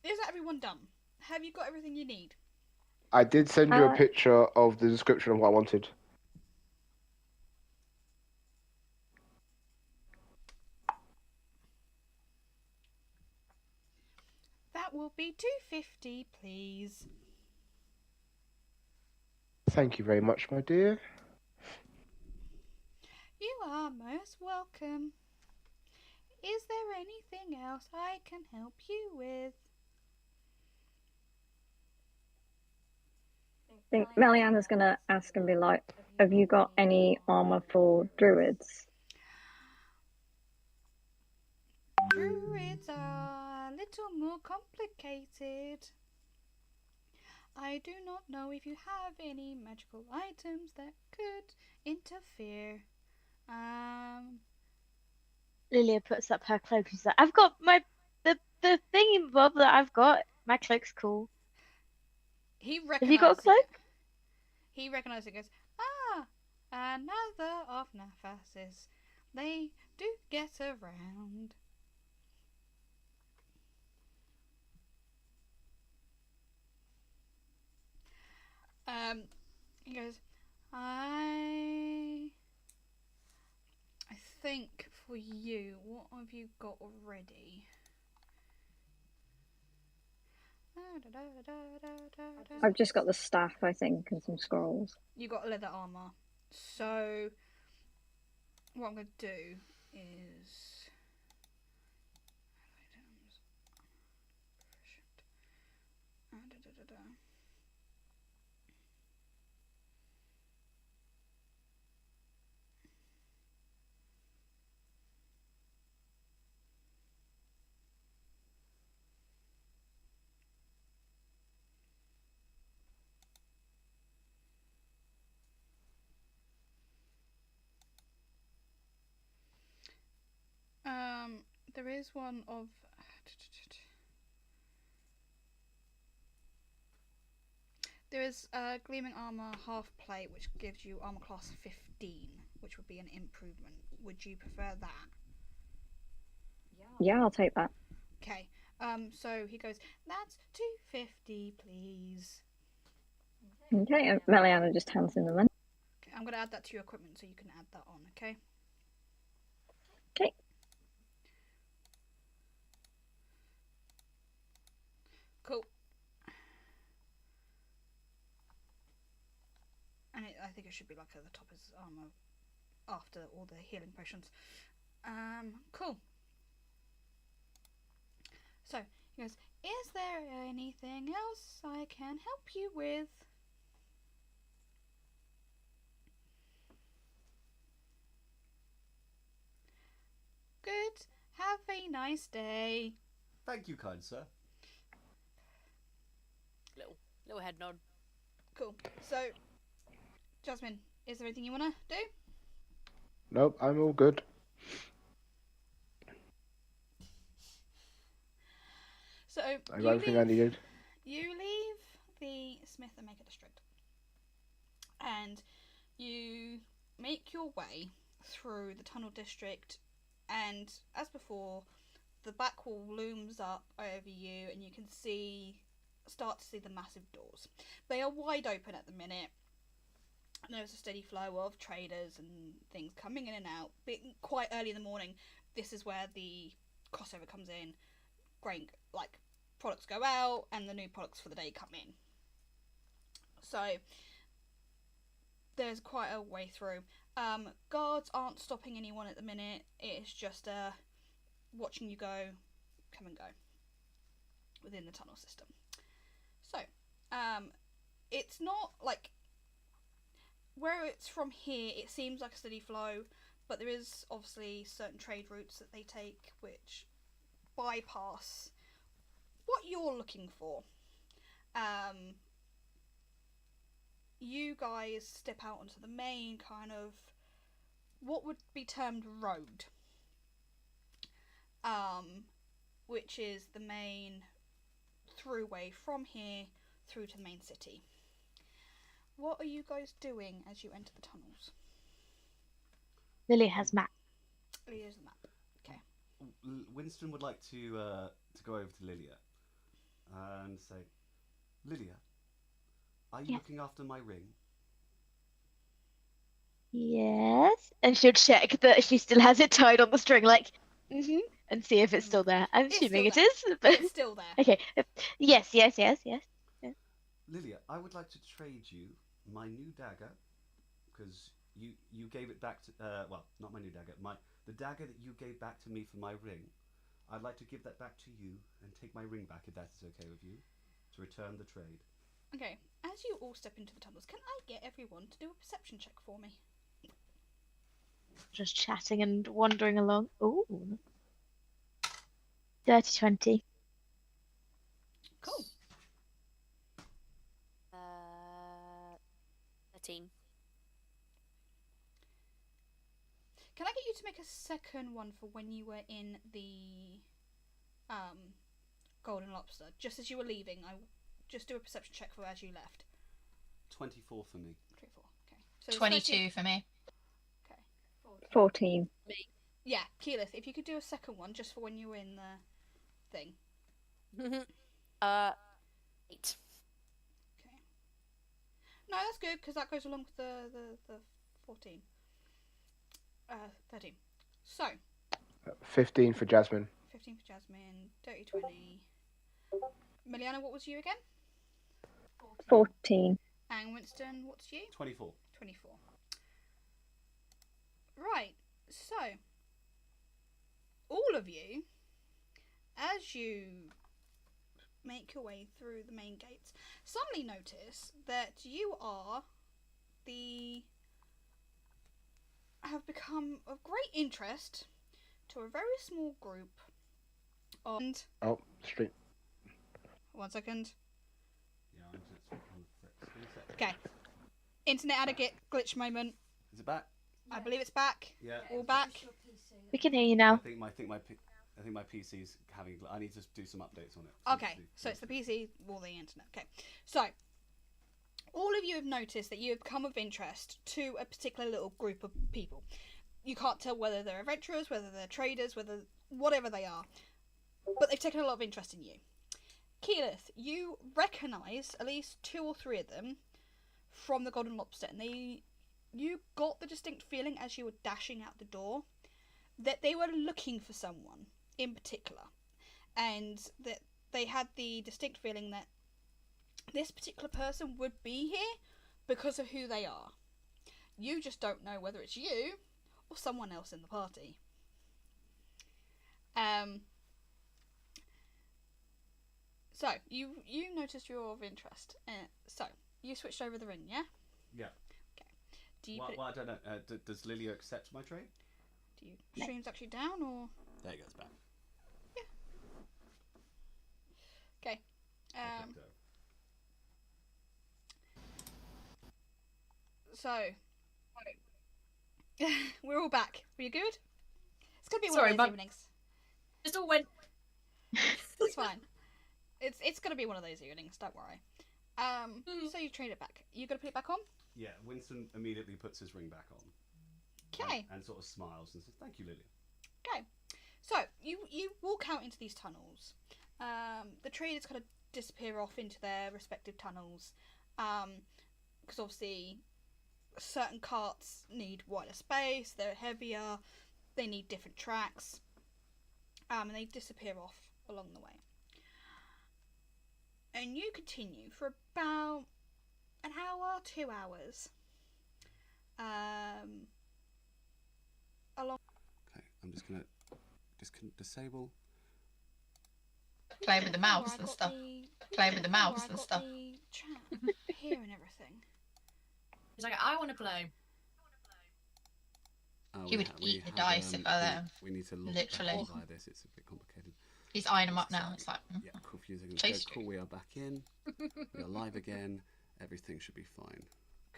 is everyone done? Have you got everything you need? I did send you a Uh, picture of the description of what I wanted. That will be 250, please. Thank you very much, my dear. You are most welcome. Is there anything else I can help you with? I think Meliana's going to ask and be like, have you got any armor for druids? Druids are a little more complicated. I do not know if you have any magical items that could interfere. Lilia puts up her cloak and she's like, I've got the thingy bob that I've got. My cloak's cool. He Have you got a recognizes cloak? it. He recognizes it and goes, another of Nafasis. They do get around. He goes, I think for you, what have you got already? I've just got the staff, I think, and some scrolls. You got leather armor. So what I'm going to do is there is one of there is gleaming armor half plate which gives you armor class 15, which would be an improvement. Would you prefer that? Yeah, I'll take that. Okay. So he goes, that's 250, please. Okay, and Meliana just hands in the money. Okay, I'm gonna add that to your equipment so you can add that on, okay? Okay. Cool. And I think it should be like at the top as armor after all the healing potions. Cool. So he goes, is there anything else I can help you with? Good. Have a nice day. Thank you, kind sir. Little head nod. Cool. So, Jasmine, is there anything you want to do? Nope, I'm all good. So, I got everything I needed. You leave the Smith and Maker District. and you make your way through the tunnel district, and as before, the back wall looms up over you, and you can start to see the massive doors. They are wide open at the minute. There's a steady flow of traders and things coming in and out. But quite early in the morning, this is where the crossover comes in. Grain, like, products go out, and the new products for the day come in. So there's quite a way through. Guards aren't stopping anyone at the minute. It's just watching you come and go within the tunnel system. So it's not like where it's from here. It seems like a steady flow, but there is obviously certain trade routes that they take which bypass what you're looking for. You guys step out onto the main kind of what would be termed road, which is the main throughway from here through to the main city. What are you guys doing as you enter the tunnels? Lily has map. Here's the map. Okay. Winston would like to go over to Lilia and say, Lilia, are you Yes. looking after my ring? Yes. And she'll check that she still has it tied on the string, like, and see if it's still there. I'm It's assuming still it is, but It's still there. okay. Yes. Lilia, I would like to trade you my new dagger, because you gave it back to well, not my new dagger, the dagger that you gave back to me for my ring. I'd like to give that back to you and take my ring back, if that is okay with you, to return the trade. Okay. As you all step into the tunnels, can I get everyone to do a perception check for me? Just chatting and wandering along. Ooh. Dirty 20. Cool. 13. Can I get you to make a second one for when you were in the Golden Lobster? Just as you were leaving, I just do a perception check for as you left. 24 for me. 24. Okay. So it's 22 for me. Okay. 14. Yeah, Keyleth, if you could do a second one just for when you were in the thing. 8. Okay. No, that's good because that goes along with the 14. 13. So 15 for Jasmine. 15 for Jasmine, dirty 20. Miliana, what was you again? 14. And Winston, what's you? 24. 24. Right, so all of you, as you make your way through the main gates, suddenly notice that you have become of great interest to a very small group of. Oh, street. 1 second. Yeah, I'm just on the Okay. Internet had a glitch moment. Is it back? I believe it's back. Yeah. All back. We can hear you I now. think my PC's having. I need to do some updates on it. Okay, so it's the PC or the internet. Okay, so all of you have noticed that you have become of interest to a particular little group of people. You can't tell whether they're adventurers, whether they're traders, whatever they are, but they've taken a lot of interest in you. Keyleth, you recognise at least 2 or 3 of them from the Golden Lobster, and you got the distinct feeling as you were dashing out the door that they were looking for someone in particular, and that they had the distinct feeling that this particular person would be here because of who they are. You just don't know whether it's you or someone else in the party. So you noticed you're of interest. So you switched over the ring, yeah? Yeah. Okay. Do you Well, I don't know. Does Lilia accept my trade? do you streams actually down or? There you go. It's back. Okay. So we're all back. Are you good? It's gonna be one Sorry, of those Mum. evenings. Just all went. It's fine. It's gonna be one of those evenings. Don't worry. So you trade it back. You gonna put it back on? Yeah, Winston immediately puts his ring back on. Okay. And sort of smiles and says, "Thank you, Lilia." Okay. So you walk out into these tunnels. The traders kind of disappear off into their respective tunnels, because obviously certain carts need wider space. They're heavier. They need different tracks. And they disappear off along the way. And you continue for about an hour, 2 hours. Along. Okay, I'm just gonna disable. Play with the mouse and stuff. Play with the mouse and stuff. The chat here and everything. He's like, I want to play. He would eat the dice if I let him. We need to Literally. via this. It's a bit complicated. He's eyeing them up now. It's like, Yeah, confusing. Chase Cool. We are back in. We are live again. Everything should be fine.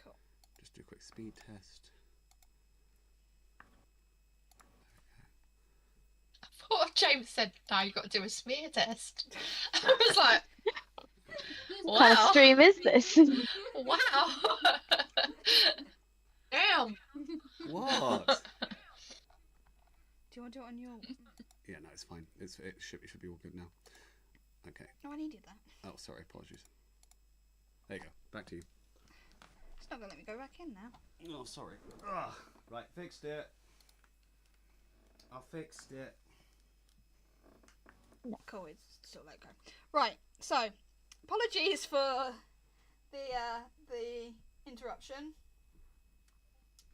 Cool. Just do a quick speed test. Poor James said, now you've got to do a smear test. I was like, What kind of wow. stream is this? Wow. Damn. What? Do you want to do it on your? Yeah, no, it's fine. It should be all good now. Okay. No, I needed that. Oh, sorry. Apologies. There you go. Back to you. It's not gonna let me go back in now. Oh, sorry. Ugh. Right, fixed it. I fixed it. Cool, it's still let go. Right, so apologies for the interruption.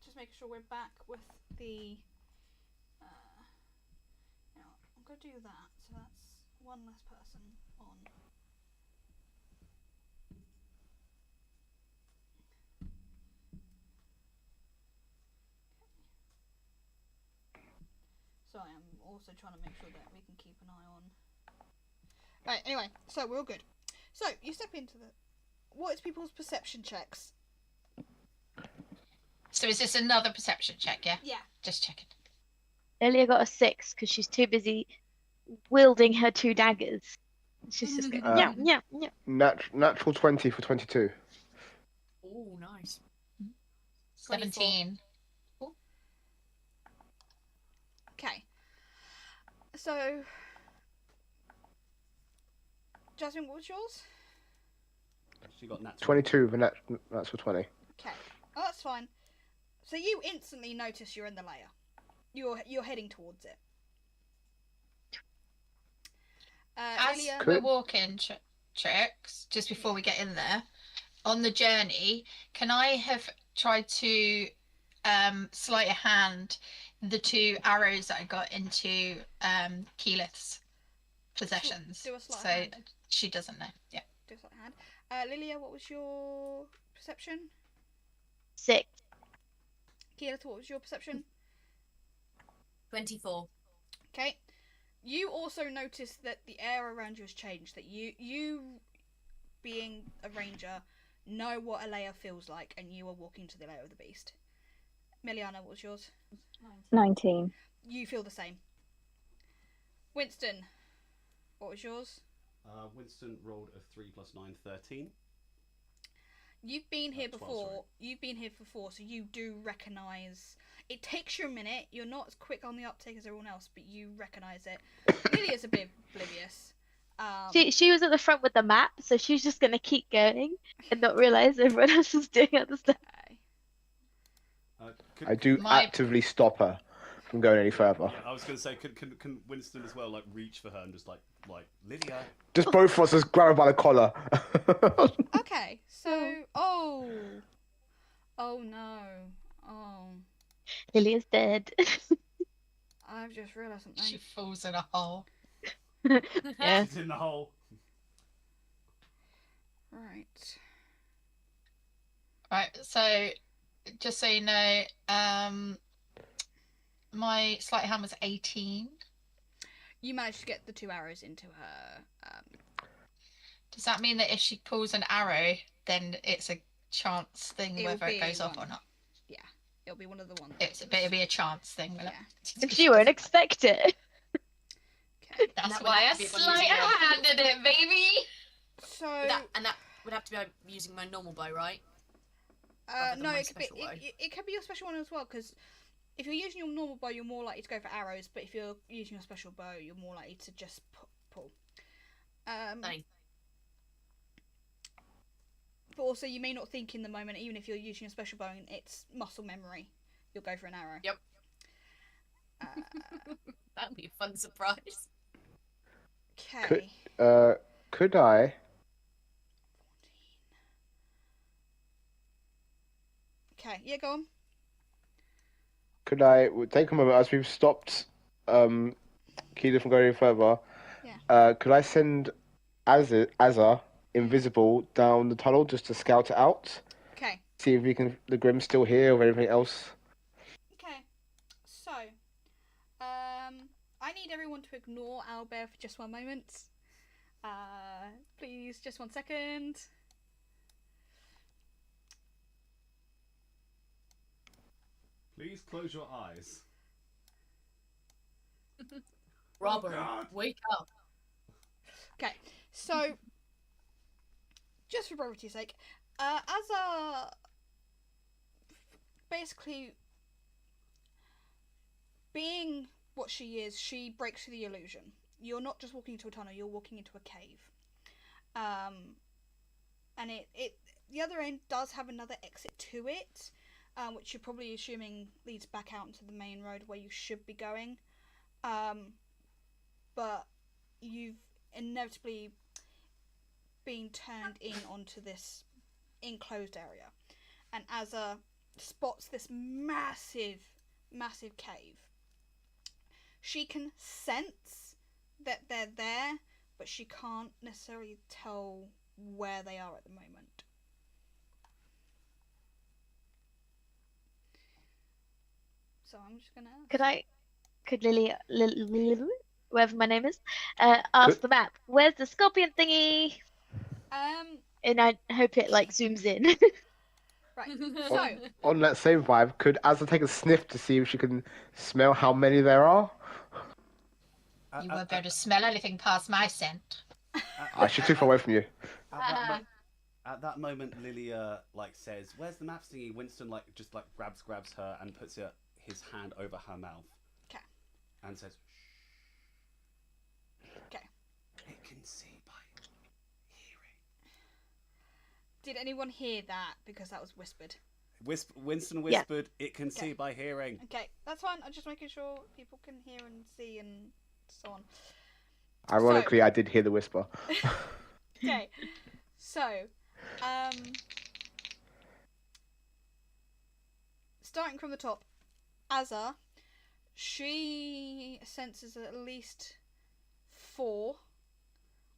Just making sure we're back with the. I'm gonna do that. So that's one less person on. So I am also trying to make sure that we can keep an eye on. Right, anyway, so we're all good. So you step into the. What is people's perception checks? So is this another perception check, yeah? Yeah. Just checking. Lilia got a 6 because she's too busy wielding her 2 daggers. She's just going, yeah, yeah, yeah. Natural 20 for 22. Oh, nice. 17. Okay. So, Jasmine, what was yours? She got natural. 22 for natural 20. Okay. Oh, that's fine. So you instantly notice you're in the layer. You're heading towards it. As Lilia, we're walking, Trix, just before we get in there, on the journey, can I have tried to sleight of hand the 2 arrows that I got into Keyleth's possessions? Do a sleight of so hand. she doesn't know. Yeah. Do a sleight of hand. Lilia, what was your perception? 6. Keyleth, what was your perception? 24. Okay. You also notice that the air around you has changed. That you being a ranger, know what a layer feels like, and you are walking to the layer of the beast. Miliana, what was yours? 19. You feel the same. Winston, what was yours? Winston rolled a 3 + 9, 13. You've been here 12, before. sorry. You've been here before, so you do recognise. It takes you a minute. You're not as quick on the uptake as everyone else, but you recognise it. Lilia's a bit oblivious. She was at the front with the map, so she's just going to keep going and not realise everyone else is doing other stuff. I do actively stop her from going any further. Yeah, I was going to say, can Winston as well, like, reach for her and just like Lydia? Just both of us just grab her by the collar. Okay, so oh no, Lilia's dead. I've just realised something. She falls in a hole. Yeah. She's in the hole. Right. Right, so just so you know, my sleight of hand was 18. You managed to get the 2 arrows into her. Does that mean that if she pulls an arrow, then it's a chance thing It'll whether it be goes off or one. not? Yeah, it'll be one of the ones. It'll be a chance thing, will Yeah. it? And she won't expect it. Okay. That's that would why I have to be if I'm sleight using of a- handed it, baby. So That would have to be using my normal bow, right? Rather than No, my it could be special bow. it could be your special one as well. Because if you're using your normal bow, you're more likely to go for arrows. But if you're using your special bow, you're more likely to just pull. Nice. But also, you may not think in the moment, even if you're using a special bow, and it's muscle memory. You'll go for an arrow. Yep. That would be a fun surprise. Okay. Could I? Okay. Yeah, go on. Could I take a moment as we've stopped Keelan from going any further? Yeah. Could I send Azza invisible down the tunnel just to scout it out? Okay. See if the Grim's still here or anything else. Okay. So, I need everyone to ignore Owlbear for just one moment. Please, just 1 second. Please close your eyes. Robert, God. wake up. Okay, so just for brevity's sake, Azza basically being what she is, she breaks through the illusion. You're not just walking into a tunnel; you're walking into a cave. And the other end does have another exit to it, which you're probably assuming leads back out into the main road where you should be going. But you've inevitably been turned in onto this enclosed area, and Azza spots this massive cave. She can sense that they're there, but she can't necessarily tell where they are at the moment. So I'm just gonna Could Lily, whatever my name is, ask the map, where's the scorpion thingy? And I hope it like zooms in. Right. So On that same vibe, could Azza take a sniff to see if she can smell how many there are? You won't be able to smell anything past my scent. She's too far away from you. At that moment, Lilia says, "Where's the maps thingy?" Winston just grabs her and puts his hand over her mouth. Okay. And says, "Shh." Okay. It can see by hearing. Did anyone hear that? Because that was whispered. Winston whispered, "It can see by hearing." Okay, that's fine. I'm just making sure people can hear and see and so on. Ironically, I did hear the whisper. Okay, so starting from the top, Azza, she senses at least 4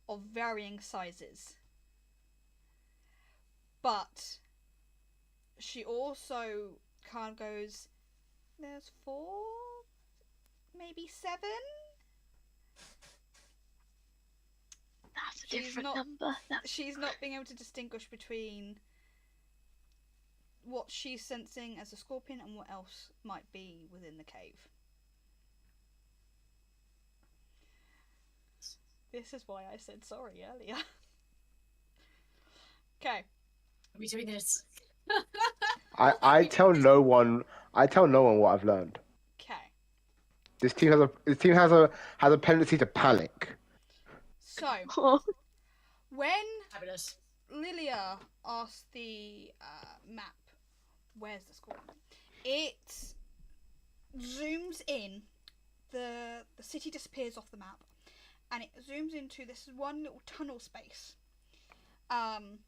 of varying sizes, but she also kind of goes, "There's 4, maybe 7." That's a different number. She's not being able to distinguish between what she's sensing as a scorpion and what else might be within the cave. This is why I said sorry earlier. Okay. Are we doing this? I tell no one. what I've learned. Okay. This team has a tendency to panic. So, when Fabulous. Lilia asked the map, "Where's the scorpion?" it zooms in. The city disappears off the map, and it zooms into this one little tunnel space. And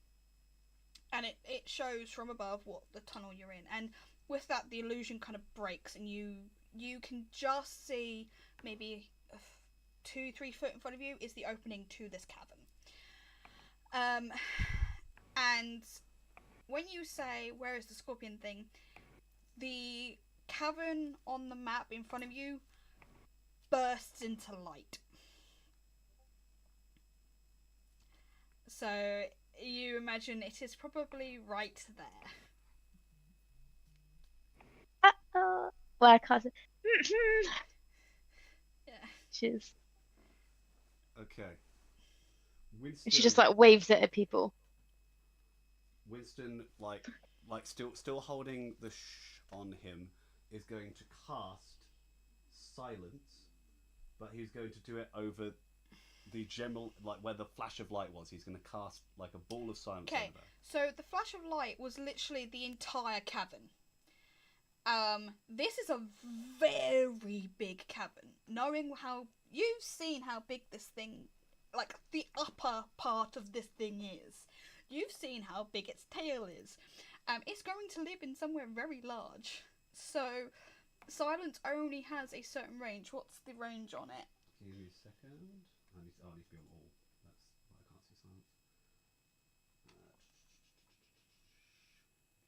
it shows from above what the tunnel you're in, and with that the illusion kind of breaks, and you can just see maybe 2-3 foot in front of you is the opening to this cavern. And when you say, "Where is the scorpion thing?" the cavern on the map in front of you bursts into light. So you imagine it is probably right there. Well, I can't say. Yeah. She's. Okay. Winston. She just waves it at people. Winston like still holding the on him, is going to cast silence, but he's going to do it over the general, like where the flash of light was. He's going to cast like a ball of silence over there. So the flash of light was literally the entire cavern. This is a very big cavern. Knowing how you've seen how big this thing, like the upper part of this thing is, you've seen how big its tail is. It's going to live in somewhere very large. So silence only has a certain range. What's the range on it? Give me a second. I need to be on all. That's why I can't see silence.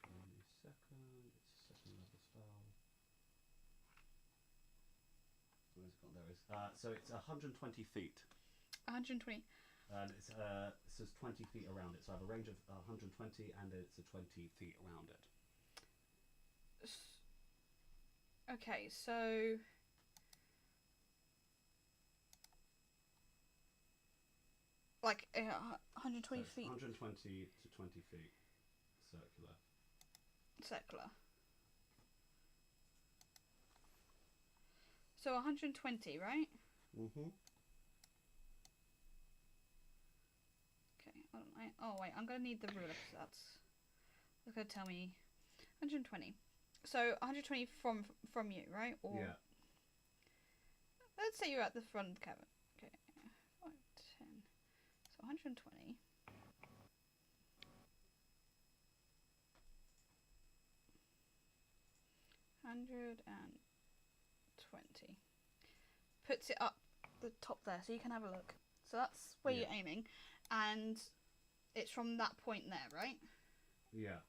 Give me a second. It's a second level spell. Where's it gone? There it is. So it's 120 feet. 120. And it says 20 feet around it. So I have a range of 120, and it's a 20 feet around it. Okay, so like 120 feet. 120 to 20 feet, circular. Circular. So 120, right? Mhm. Okay. Oh wait, I'm gonna need the ruler because that's gonna tell me 120. So 120 from you, right? Or Yeah. let's say you're at the front of the cavern. Okay. 5, 10. So 120. Puts it up the top there, so you can have a look. So that's where you're aiming, and it's from that point there, right? Yeah.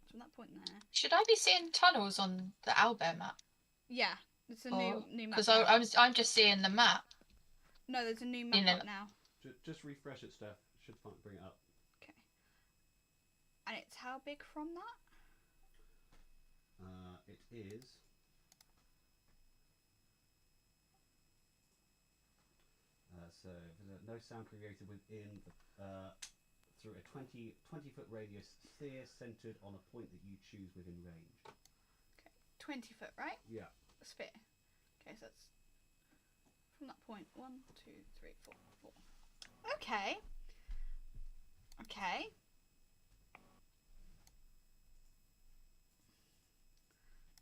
From that point there. Should I be seeing tunnels on the Owlbear map? Yeah, it's a new map. Because I'm just seeing the map. No, there's a new map up now. Just refresh it, Steph. Should bring it up. Okay. And it's how big from that? It is. So no sound created within through a 20 foot radius sphere centered on a point that you choose within range. Okay, 20 foot, right? Yeah. A sphere. Okay, so that's from that point. 1, 2, 3, 4, 4. Okay. Okay.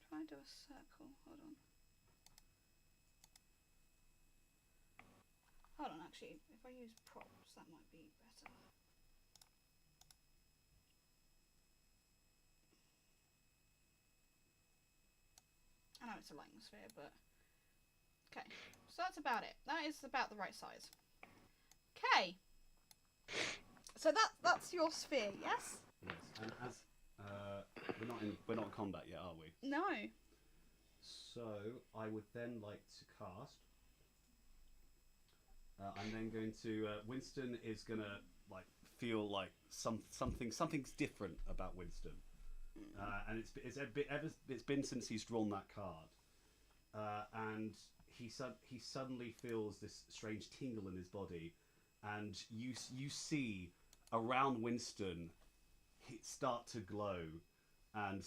Try and do a circle. Hold on. Hold on, actually, if I use props, that might be better. I know it's a lightning sphere, but... Okay, so that's about it. That is about the right size. Okay. So that's your sphere, yes? Yes, and as we're not in combat yet, are we? No. So I would then like to cast. I'm then going to. Winston is gonna like feel like something's different about Winston, and it's been since he's drawn that card, and he suddenly feels this strange tingle in his body, and you see around Winston start to glow, and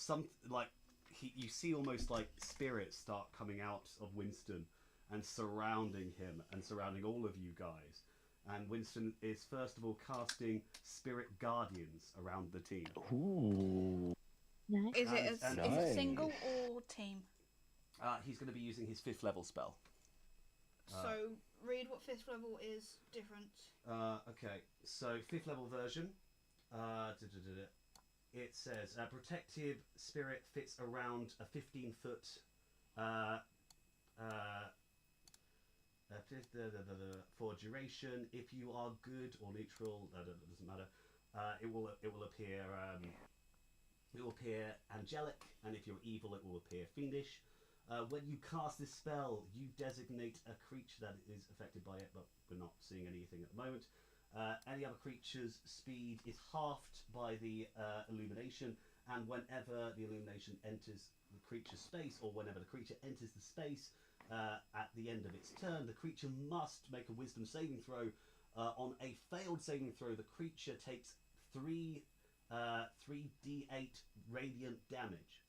you see almost like spirits start coming out of Winston and surrounding him and surrounding all of you guys. And Winston is first of all casting Spirit Guardians around the team. Ooh. Nice. Is it Nice. single or team? He's going to be using his 5th level spell. So read what 5th level is different. Okay, so 5th level version. It says protective spirit fits around a 15-foot for duration. If you are good or neutral, that doesn't matter. It will appear. It will appear angelic, and if you're evil, it will appear fiendish. When you cast this spell, you designate a creature that is affected by it, but we're not seeing anything at the moment. Any other creature's speed is halved by the illumination, and whenever the illumination enters the creature's space, or whenever the creature enters the space at the end of its turn, the creature must make a wisdom saving throw. On a failed saving throw, the creature takes 3 3d8 radiant damage.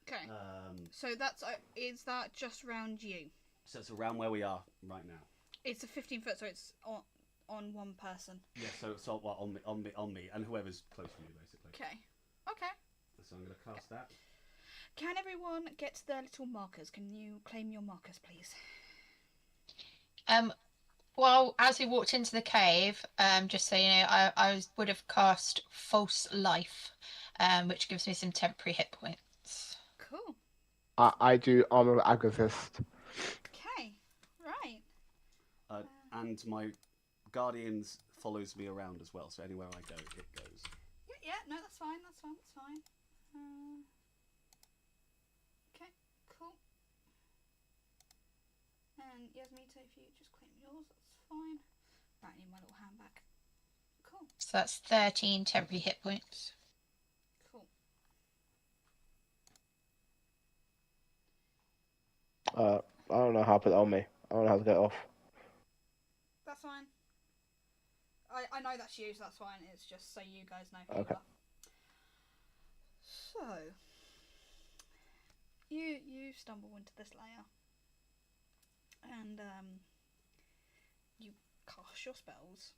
Okay. So that's is that just around you? So it's around where we are right now. It's a 15-foot, so it's on one person. Yeah. So well, on me, and whoever's close to me, basically. Okay. Okay. So I'm gonna cast that. Can everyone get to their little markers? Can you claim your markers, please? Well, as we walked into the cave, just so you know, I would have cast False Life, which gives me some temporary hit points. Cool. I do Armor of Amethyst. Okay. Right. And my guardians follows me around as well. So anywhere I go, it goes. Yeah. No, that's fine. That's fine. That's fine. Okay. Cool. And Yasmita, if you just claim yours, that's fine. Right, I need my little hand back. Cool. So that's 13 temporary hit points. Cool. I don't know how to put it on me. I don't know how to get it off. That's fine. I know that's you, so that's fine. It's just so you guys know who Okay. you are. So you stumble into this layer, and you cast your spells.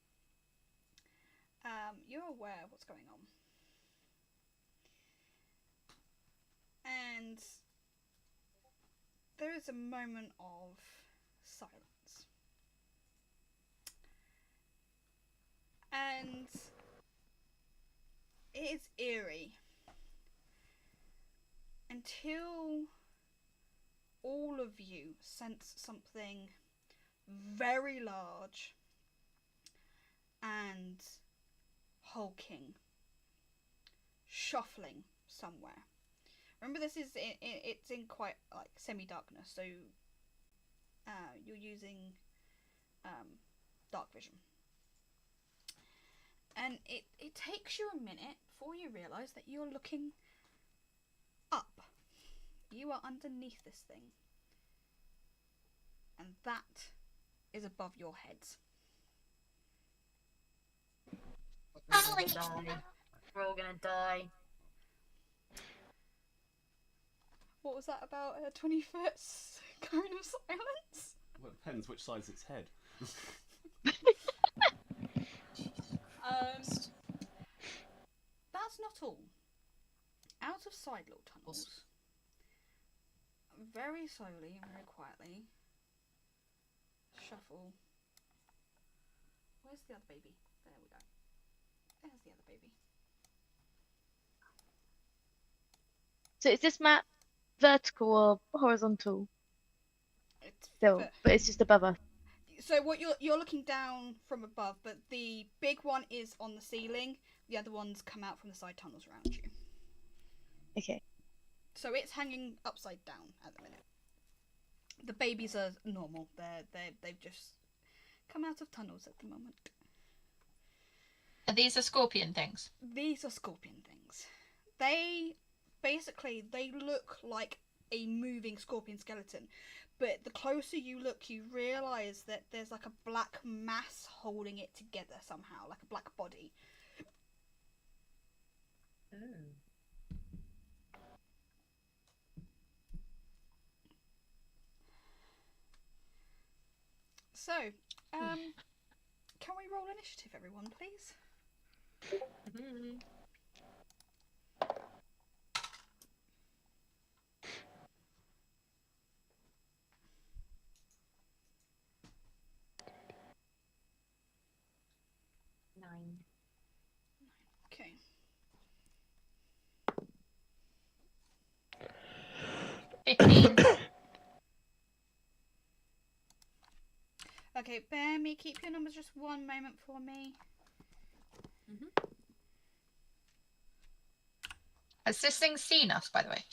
You're aware of what's going on, and there is a moment of silence. And it is eerie until all of you sense something very large and hulking, shuffling somewhere. Remember, this is it's in quite like semi-darkness, so you're using dark vision. And it takes you a minute before you realise that you're looking up. You are underneath this thing. And that is above your heads. We're all gonna die. We're all gonna die. What was that about a 20-foot cone of silence? Well, it depends which side's its head. That's not all. Out of side little tunnels, very slowly and very quietly, shuffle. Where's the other baby? There we go. There's the other baby. So is this map vertical or horizontal? It's Still, but it's just above us. So what you're looking down from above, but the big one is on the ceiling. The other ones come out from the side tunnels around you. Okay. So it's hanging upside down at the minute. The babies are normal. They've just come out of tunnels at the moment. Are these the scorpion things? These are scorpion things. They look like a moving scorpion skeleton, but the closer you look, you realise that there's like a black mass holding it together somehow, like a black body. So, can we roll initiative, everyone, please? Okay. Okay, bear me. Keep your numbers just one moment for me. Has this thing seen us, by the way?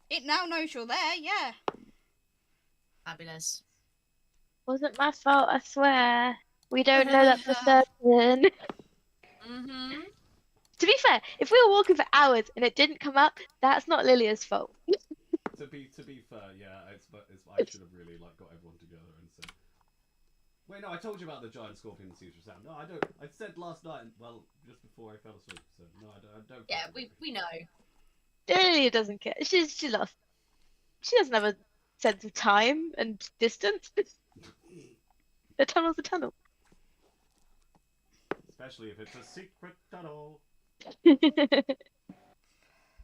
It now knows you're there, yeah. Fabulous. Wasn't my fault, I swear. We don't know that for certain. To be fair, if we were walking for hours and it didn't come up, that's not Lilia's fault. To be fair, yeah, I should have really like got everyone together and said, Wait, no, I told you about the giant scorpion in Caesar Sound. No, I don't. I said last night, well, just before I fell asleep. So no, I don't. Yeah, we know. Delia doesn't care. She's lost. She doesn't have a sense of time and distance. The tunnel's a tunnel. Especially if it's a secret tunnel. Through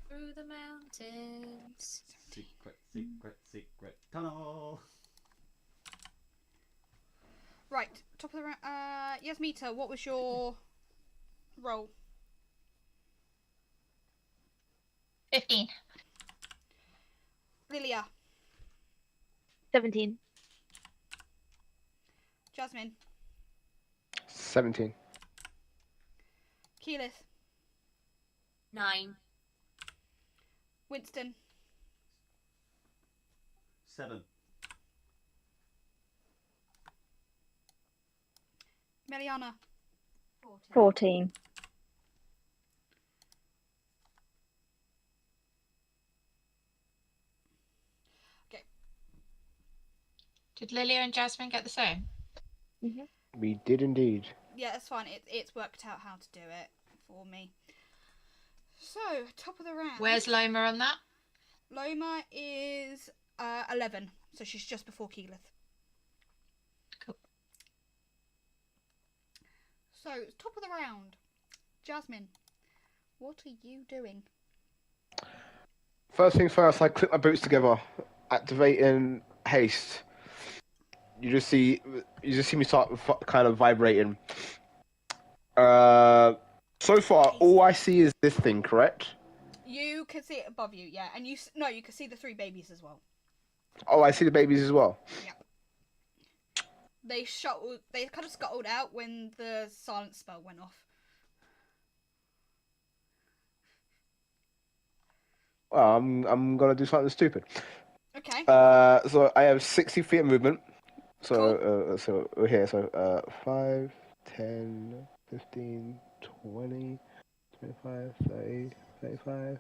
the mountains. Secret tunnel. Right, top of the round. Yasmita, what was your roll? 15. Lilia, 17. Jasmine, 17. Keyleth, 9. Winston, 7. Meliana, 14. Did Lilia and Jasmine get the same? We did indeed. Yeah, that's fine. It's worked out how to do it for me. So, top of the round. Where's Loma on that? Loma is 11, so she's just before Keyleth. Cool. So, top of the round. Jasmine, what are you doing? First things first, I click my boots together, activating haste. You just see me start kind of vibrating. So far, all I see is this thing, correct? You can see it above you, yeah, and you can see the 3 babies as well. Oh, I see the babies as well. Yeah. They kind of scuttled out when the silence spell went off. Well, I'm gonna do something stupid. Okay. So I have 60 feet of movement. So Cool. so we're here. So 5, 10, 15, 20, 25, 30, 35.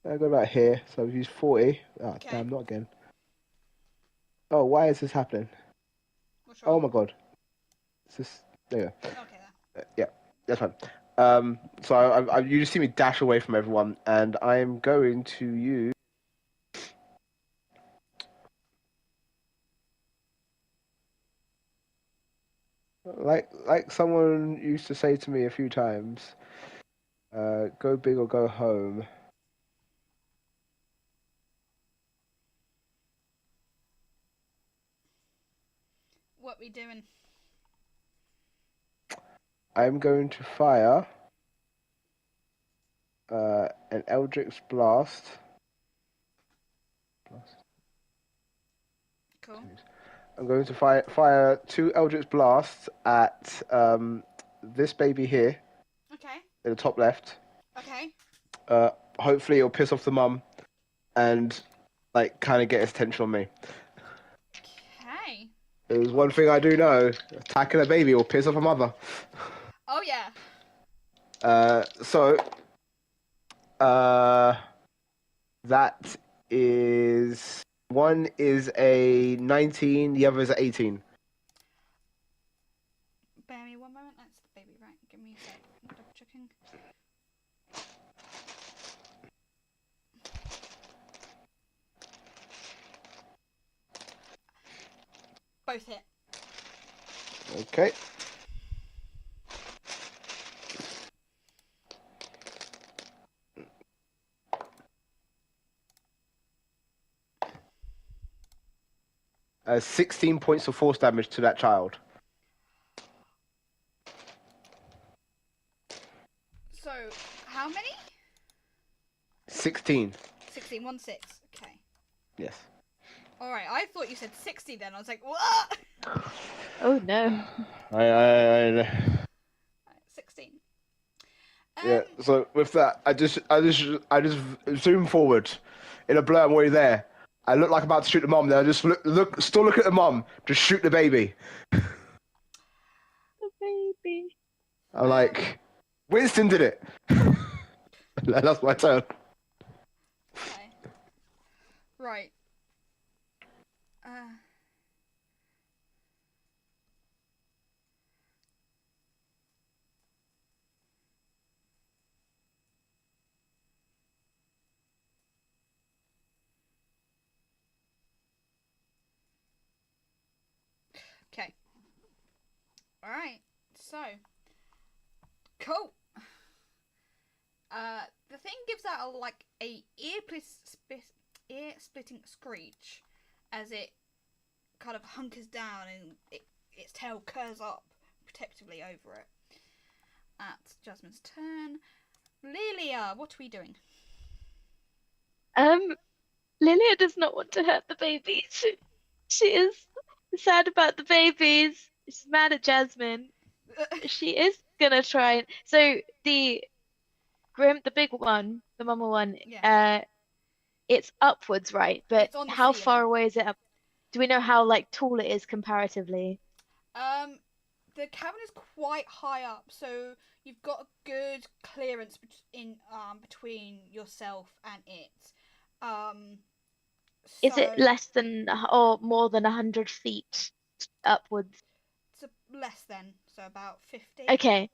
I go about here. So I've used 40. Oh, Okay. damn, not again. Oh, why is this happening? What's wrong? Oh my god. It's just there. You go. Okay, there. Yeah, that's fine. So you just see me dash away from everyone, and I am going to use. Like someone used to say to me a few times, go big or go home. What we doing? I'm going to fire an Eldritch Blast. Cool. I'm going to fire 2 Eldritch Blasts at this baby here Okay. in the top left. Okay. Hopefully it'll piss off the mum and like kind of get his attention on me. Okay. There's one thing I do know: attacking a baby will piss off a mother. Oh yeah. That is one is a 19, the other is a 18. Bear me one moment. That's the baby, right? Give me a sec. I'm double checking. Both hit. Okay. 16 points of force damage to that child. So, how many? 16. 16, 1, 6. Okay. Yes. Alright, I thought you said 60 then. I was like, what? Oh no. I 16. Yeah. So with that, I just zoom forward. In a blur, I'm already there. I look like I'm about to shoot the mom. Then I just still look at the mom. Just shoot the baby. The baby. I'm like, Winston did it. That's my turn. Okay. Right. Alright, so. Cool. The thing gives out a ear-splitting screech as it kind of hunkers down and its tail curls up protectively over it. At Jasmine's turn. Lilia, what are we doing? Lilia does not want to hurt the babies. She is sad about the babies. She's mad at Jasmine. She is gonna try. So the big one, the mama one, Yeah. it's upwards, right? But It's on the how ceiling. far away is it up? Do we know how tall it is comparatively? The cavern is quite high up, so you've got a good clearance between yourself and it. Is it less than or more than 100 feet upwards? It's less than, so about 50. Okay,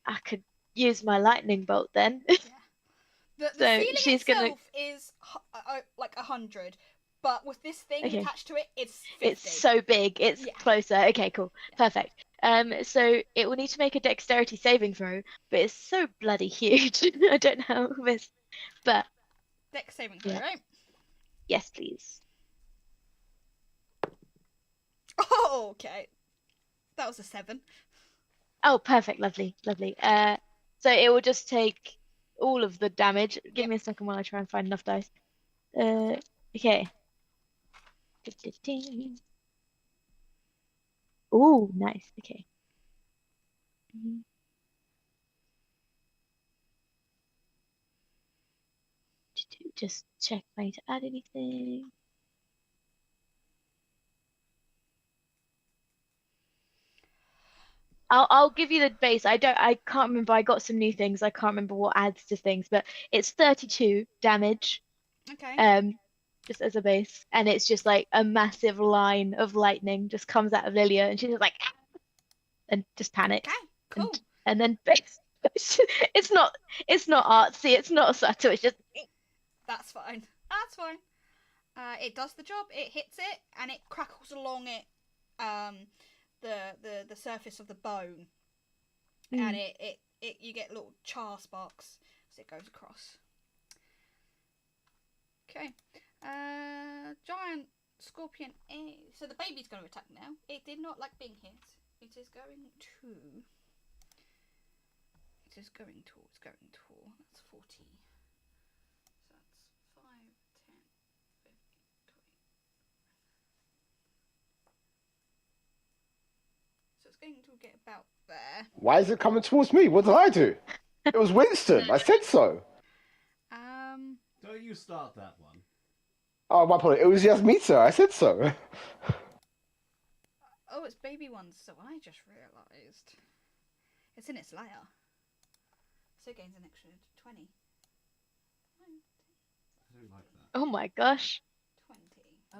I could use my lightning bolt then. Yeah. The So ceiling she's gonna. itself is like 100, but with this thing Okay. attached to it, it's 50. It's so big. It's Yeah. closer. Okay, cool. Perfect. So it will need to make a dexterity saving throw, but it's so bloody huge. I don't know this, but Dex saving throw, Yeah. right? yes, please. Oh, okay. That was a 7. Oh, perfect. Lovely, lovely. So it will just take all of the damage. Give Yep. me a second while I try and find enough dice. Okay. 15. Ooh, nice. Okay. Just check if I need to add anything. I'll give you the base. I can't remember. I got some new things. I can't remember what adds to things, but it's 32 damage. Okay. Just as a base, and it's just like a massive line of lightning just comes out of Lilia, and she's just like, and just panics, Okay, cool. and then it's not artsy. It's not subtle. It's just That's fine. That's fine. It does the job. It hits it, and it crackles along it. The surface of the bone, and it you get little char sparks as it goes across. Okay. Giant scorpion. So the baby's going to attack now. It did not like being hit. It is going to. It's going to. That's 40. So that's 5, 10, 15, 20. So it's going to get about there. Why is it coming towards me? What did I do? It was Winston. I said so. Don't you start that one. Oh, my apologies. It was Yasmita. I said so. Oh, it's baby ones, so I just realised. It's in its lair. So it gains an extra 20. I don't like that. oh my gosh, 20.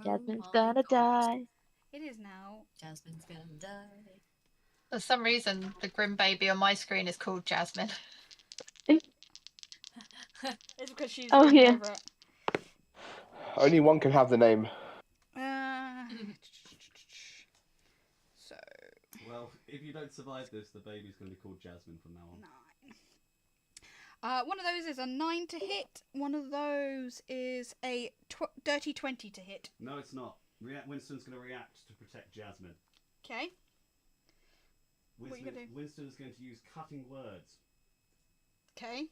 Jasmine's my gonna God. die. It is now. Jasmine's gonna die. For some reason, the grim baby on my screen is called Jasmine. It's because she's Oh, written yeah. over it. Only one can have the name. So, Well, if you don't survive this, the baby's going to be called Jasmine from now on. 9. One of those is a 9 to hit. One of those is a dirty 20 to hit. No, it's not. Winston's going to react to protect Jasmine. Okay. What are you gonna do? Winston's going to use cutting words. Okay.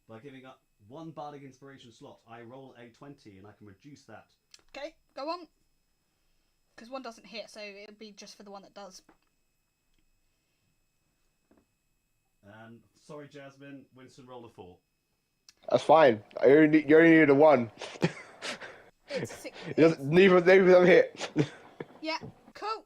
By giving up 1 bardic inspiration slot, I roll a 20 and I can reduce that. Okay, go on. Because 1 doesn't hit, so it'll be just for the one that does. And sorry, Jasmine, Winston rolled a 4. That's fine. You only need a 1. It's 6. Neither of them hit. Yeah, cool.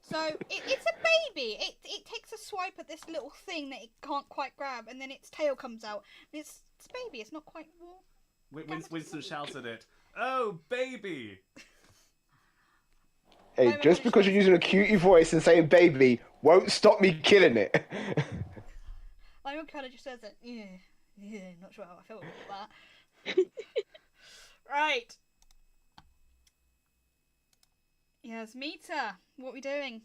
So it's a baby. It takes a swipe at this little thing that it can't quite grab, and then its tail comes out. And it's a baby. It's not quite warm. Winston shouts at it, "Oh, baby!" Hey, just because you're using a cutie voice and saying baby won't stop me killing it. Lyman kind of just says it. Yeah, not sure how I feel about that. Right. Yasmita, what are we doing?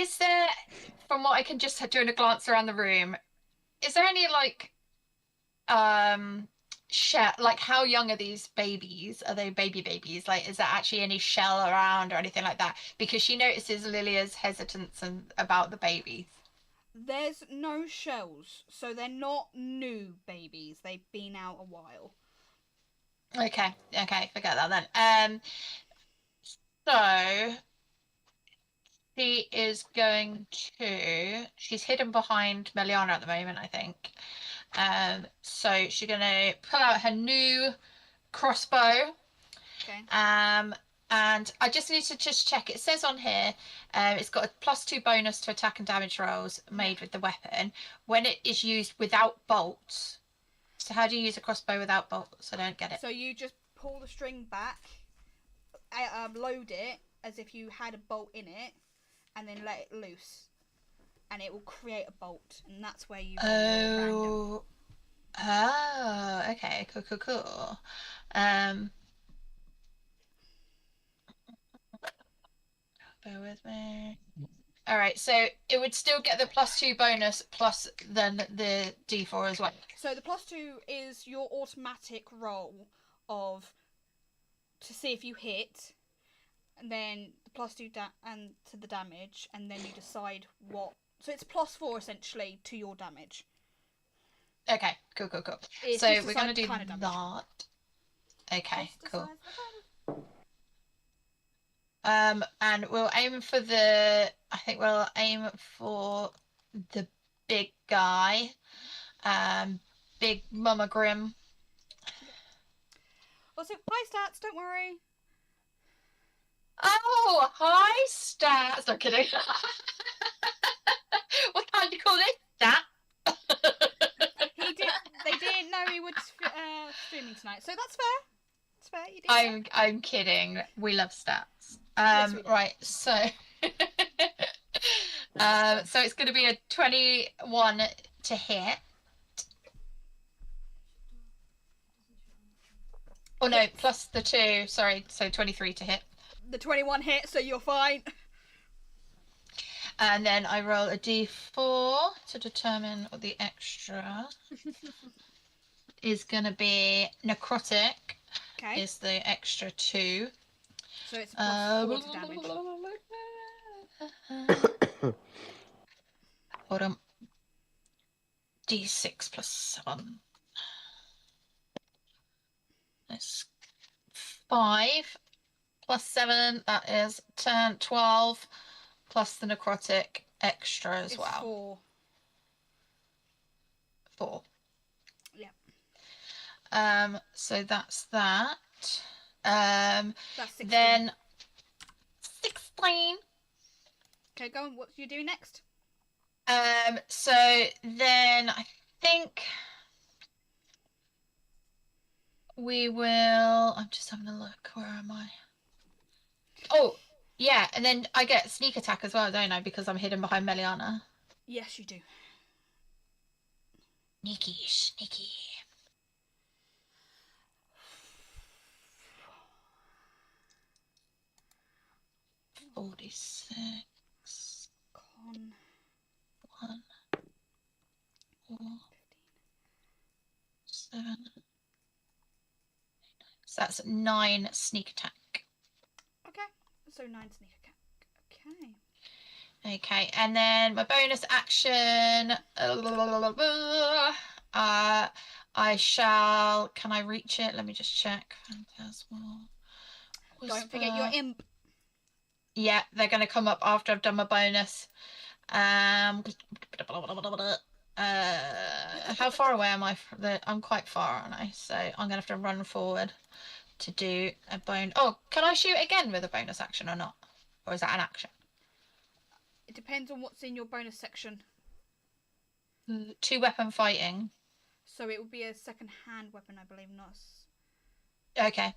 Is there, from what I can just doing a glance around the room, is there any like shell, like how young are these babies? Are they babies? Like, is there actually any shell around or anything like that? Because she notices Lilia's hesitance about the babies. There's no shells, so they're not new babies. They've been out a while. Okay, forget that then. So she is going to. She's hidden behind Meliana at the moment, I think. So she's gonna pull out her new crossbow. Okay. And I just need to just check. It says on here, it's got a +2 bonus to attack and damage rolls made with the weapon when it is used without bolts. So how do you use a crossbow without bolts? I don't get it. So you just pull the string back, load it as if you had a bolt in it, and then let it loose, and it will create a bolt, and that's where you roll your random. Oh, okay, cool. Bear with me. All right, so it would still get the +2 bonus plus then the D4 as well. So the +2 is your automatic roll to see if you hit, and then the +2 and to the damage, and then you decide what. So it's +4 essentially to your damage. Okay, cool. It's So just we're gonna do kind of that. Okay, cool. Decides the kind of- And we'll aim for the. I think we'll aim for the big guy. Big Mama Grim. Also, high stats. Don't worry. Oh, high stats. No kidding. What kind do you call it? Stat. They didn't know he would streaming tonight, so that's fair. It's fair. You did. I'm kidding. We love stats. Yes, we do. Right. So, so it's going to be a 21 to hit. Oh no, plus the 2. Sorry, so 23 to hit. The 21 hit, so you're fine. And then I roll a d4 to determine what the extra is going to be. Necrotic is the extra 2. So it's +4 to damage. Hold on. D6 plus 7. That's 5 plus 7. That is 10, 12. Plus the necrotic extra as well. 4. Yeah. So that's that. That's 16. Then 16. Okay, go on. What do you do next? So then I think we will. I'm just having a look. Where am I? Oh, yeah, and then I get sneak attack as well, don't I? Because I'm hidden behind Meliana. Yes, you do. Sneaky. 46. Con. 1, 4, 7. So that's 9 sneak attack. Okay, so 9 sneak attack. Okay. Okay, and then my bonus action. I shall. Can I reach it? Let me just check. Phantasmal. Don't forget your imp. Yeah, they're going to come up after I've done my bonus. How far away am I from I'm quite far, aren't I? So I'm going to have to run forward to do a bone. Oh, can I shoot again with a bonus action or not? Or is that an action? It depends on what's in your bonus section. 2 weapon fighting. So it would be a second-hand weapon, I believe, not. Okay.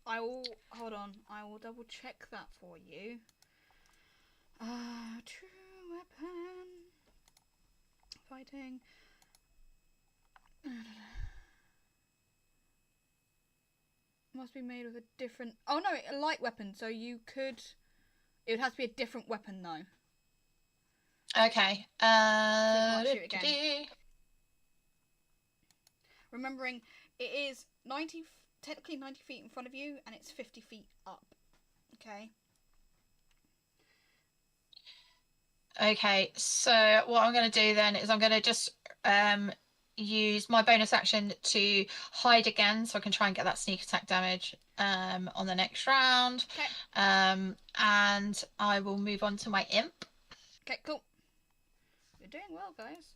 Hold on. I will double check that for you. True weapon fighting. Must be made with a different. Oh no, a light weapon. So you could It would have to be a different weapon though. Okay. can't shoot again. Remembering, it is technically 90 feet in front of you, and it's 50 feet up. Okay. Okay, so what I'm going to do then is I'm going to just use my bonus action to hide again, so I can try and get that sneak attack damage on the next round. Okay. And I will move on to my imp. Okay, cool. You're doing well, guys.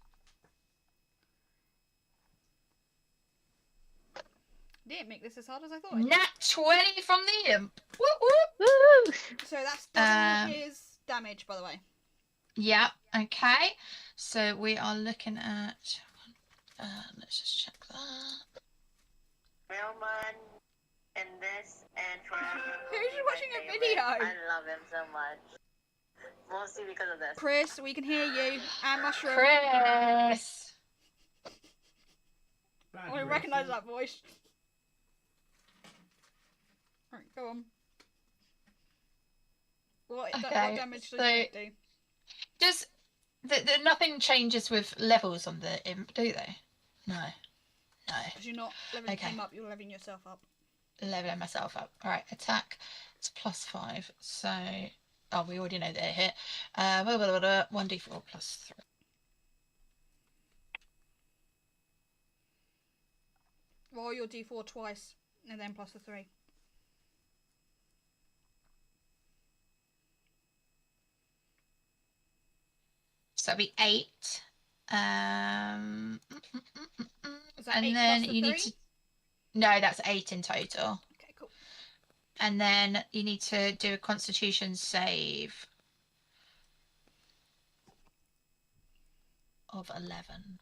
Didn't make this as hard as I thought. Nat 20 from the imp. Woo woo. Woo! So that's double his damage, by the way. Yeah. Okay. So we are looking at. Let's just check that. Mailman in this and for Who's watching a video? I love him so much. Mostly because of this. Chris, we can hear you. And Mushroom. Chris. I recognise that voice. Right, go on. What damage does it do? Does nothing changes with levels on the imp, do they? No. Because you're not leveling him up, you're leveling yourself up. Leveling myself up. Alright, attack. It's +5. So, we already know they're hit. 1d4 plus 3. Roll your d4 twice, and then plus the 3. So that'd be 8. Is that and 8 then plus you the need 3? to. No, that's 8 in total. Okay, cool. And then you need to do a Constitution save of 11.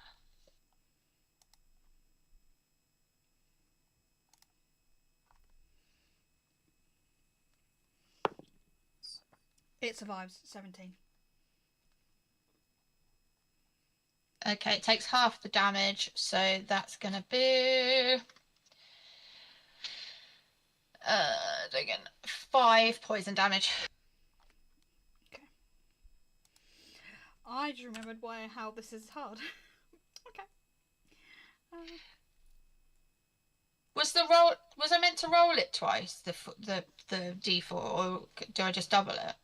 It survives 17. Okay, it takes half the damage, so that's gonna be again 5 poison damage. Okay. I just remembered how this is hard. Okay. Was I meant to roll it twice, the d4, or do I just double it?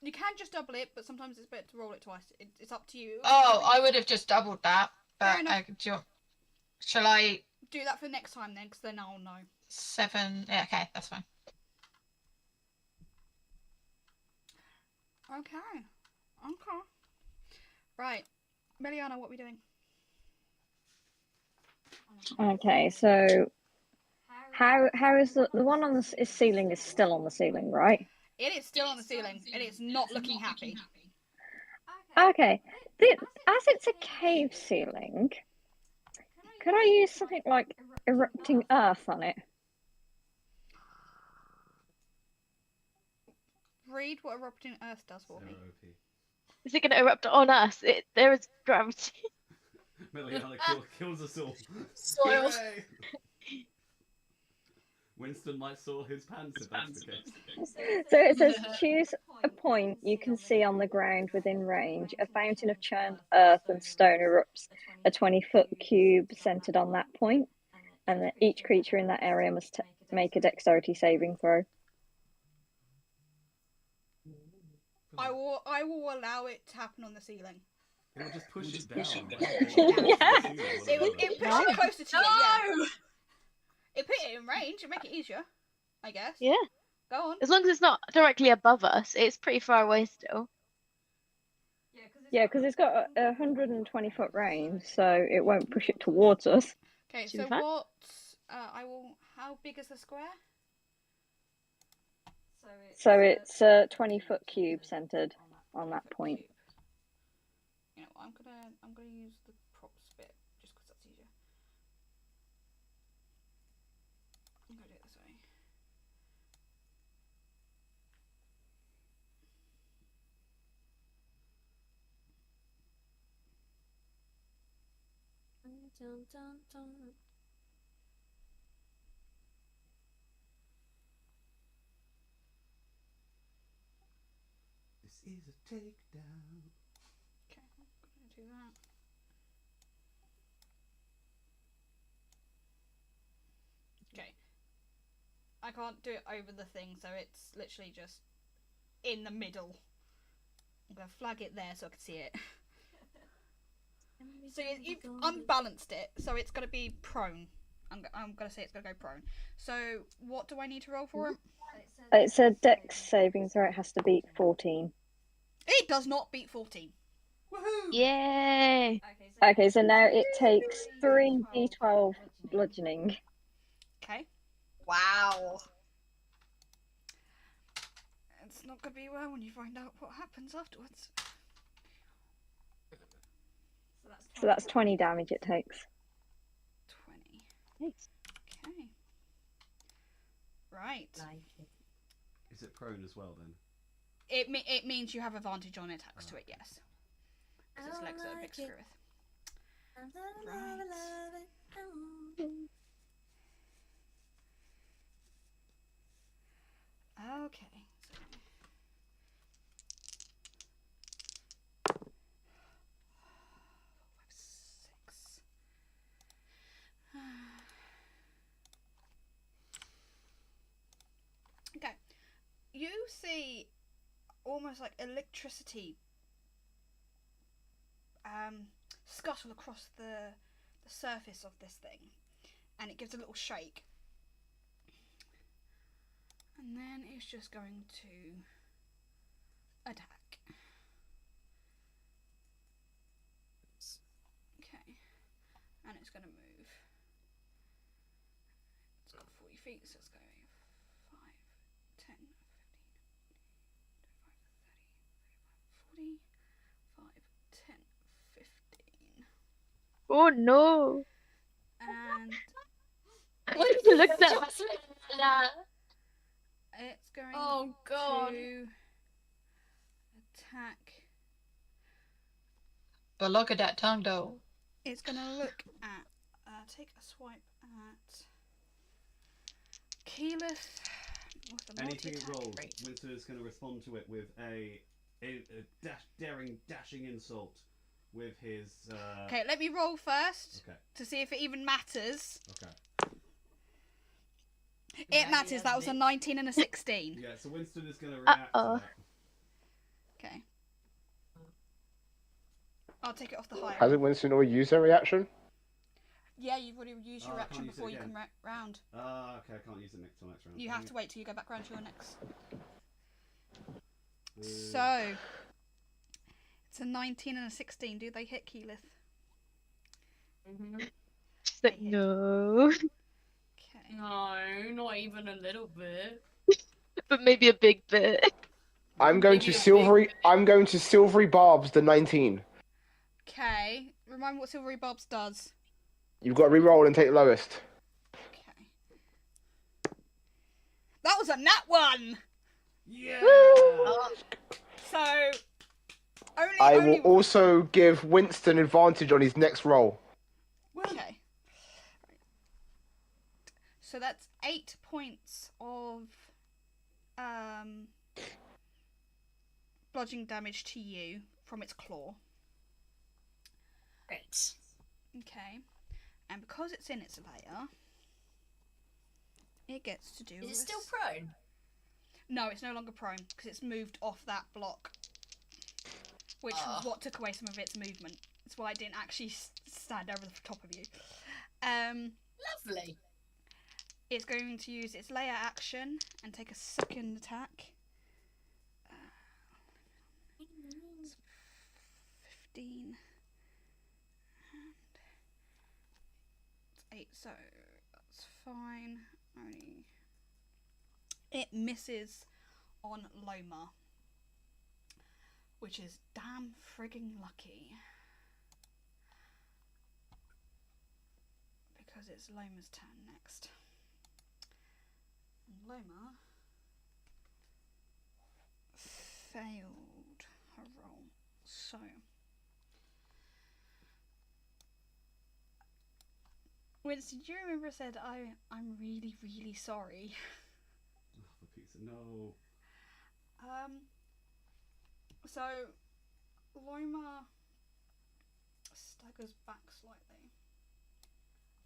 You can just double it, but sometimes it's better to roll it twice. It's up to you. Oh, I would have just doubled that. Fair But enough. shall I do that for next time then? Because then I'll know. 7? Yeah, okay, that's fine. Okay. Right, Meliana, what are we doing? Okay, so how is the one on the ceiling is still on the ceiling, right? It is still on the ceiling, and it's not looking happy. Okay, as it's a cave ceiling, could I use something like erupting earth on it? Read what erupting earth does for me. Is it going to erupt on us? There is gravity. Meliana kills us all. Soil. Hooray! Winston might soil his pants if that's the case. So it says, choose a point you can see on the ground within range. A fountain of churned earth and stone erupts a 20-foot cube centered on that point, and each creature in that area must make a dexterity saving throw. I will allow it to happen on the ceiling. It will just push it down. It push it closer to you, yeah. It put it in range, it'll make it easier, I guess. Yeah. Go on. As long as it's not directly above us, it's pretty far away still. Yeah, because it's got a 120-foot range, so it won't push it towards us. Okay, Should so be fine. what? How big is the square? So it's a 20-foot cube centered on that point. You know, I'm gonna use the props bit just because that's easier. I'm gonna do it this way. Dun, dun, dun. is a takedown. Okay, I'm gonna do that. Okay. I can't do it over the thing, so it's literally just in the middle. I'm gonna flag it there so I can see it. So you've unbalanced it, so it's gonna be prone. I'm gonna say it's gonna go prone. So what do I need to roll for it? It said Dex saving throw. It has to beat 14. It does not beat 14. Woohoo! Yay! Okay, so now it takes 3d12 bludgeoning. Okay. Wow. It's not gonna be well when you find out what happens afterwards. So that's 20 damage it takes. 20. Nice. Okay. Right. Is it prone as well then? It means you have advantage on attacks to it, yes. Because its legs are a big screw. Right. Okay. Six. Okay. You see almost like electricity scuttle across the surface of this thing, and it gives a little shake, and then it's just going to attack. Okay, and it's going to move. It's got 40 feet, so it's going 5, 10, 15, 25, 30, 35, 40, 5, 10, 15. Oh no! And Why did you look that? it's going Oh God! to attack. But look at that tongue, though. It's going to look at, take a swipe at Keyleth. With a Anything it multi-attack. rolls, Winston is going to respond to it with a daring, dashing insult with his. Okay, let me roll first Okay. to see if it even matters. Okay. It matters. That was a 19 and a 16. Yeah, so Winston is going to react to that. Okay. I'll take it off the higher. Hasn't Winston already used their reaction? Yeah, you've already used your I reaction can't use it before you again. come round. Okay, I can't use it till next round. You have to wait till you go back round to your next. Uh, So, it's a 19 and a 16. Do they hit Keyleth? But no. Okay. No, not even a little bit. But maybe a big bit. I'm going to silvery barbs the 19. Okay. Remind me what Silvery Bobs does. You've got to re-roll and take the lowest. Okay. That was a nat 1! Yeah! So, I will also give Winston advantage on his next roll. Okay. So that's 8 points of bludgeoning damage to you from its claw. Great. Okay. And because it's in its lair, it gets to do. Is it still prone? No, it's no longer prone because it's moved off that block, which was what took away some of its movement. That's why it didn't actually stand over the top of you. Lovely. It's going to use its layer action and take a second attack. 15 and 8, so that's fine. Only it misses on Loma, which is damn frigging lucky because it's Loma's turn next. And Loma failed her roll, so Winston, do you remember I said I'm really, really sorry? Oh, for Pete's sake, no. So, Loma staggers back slightly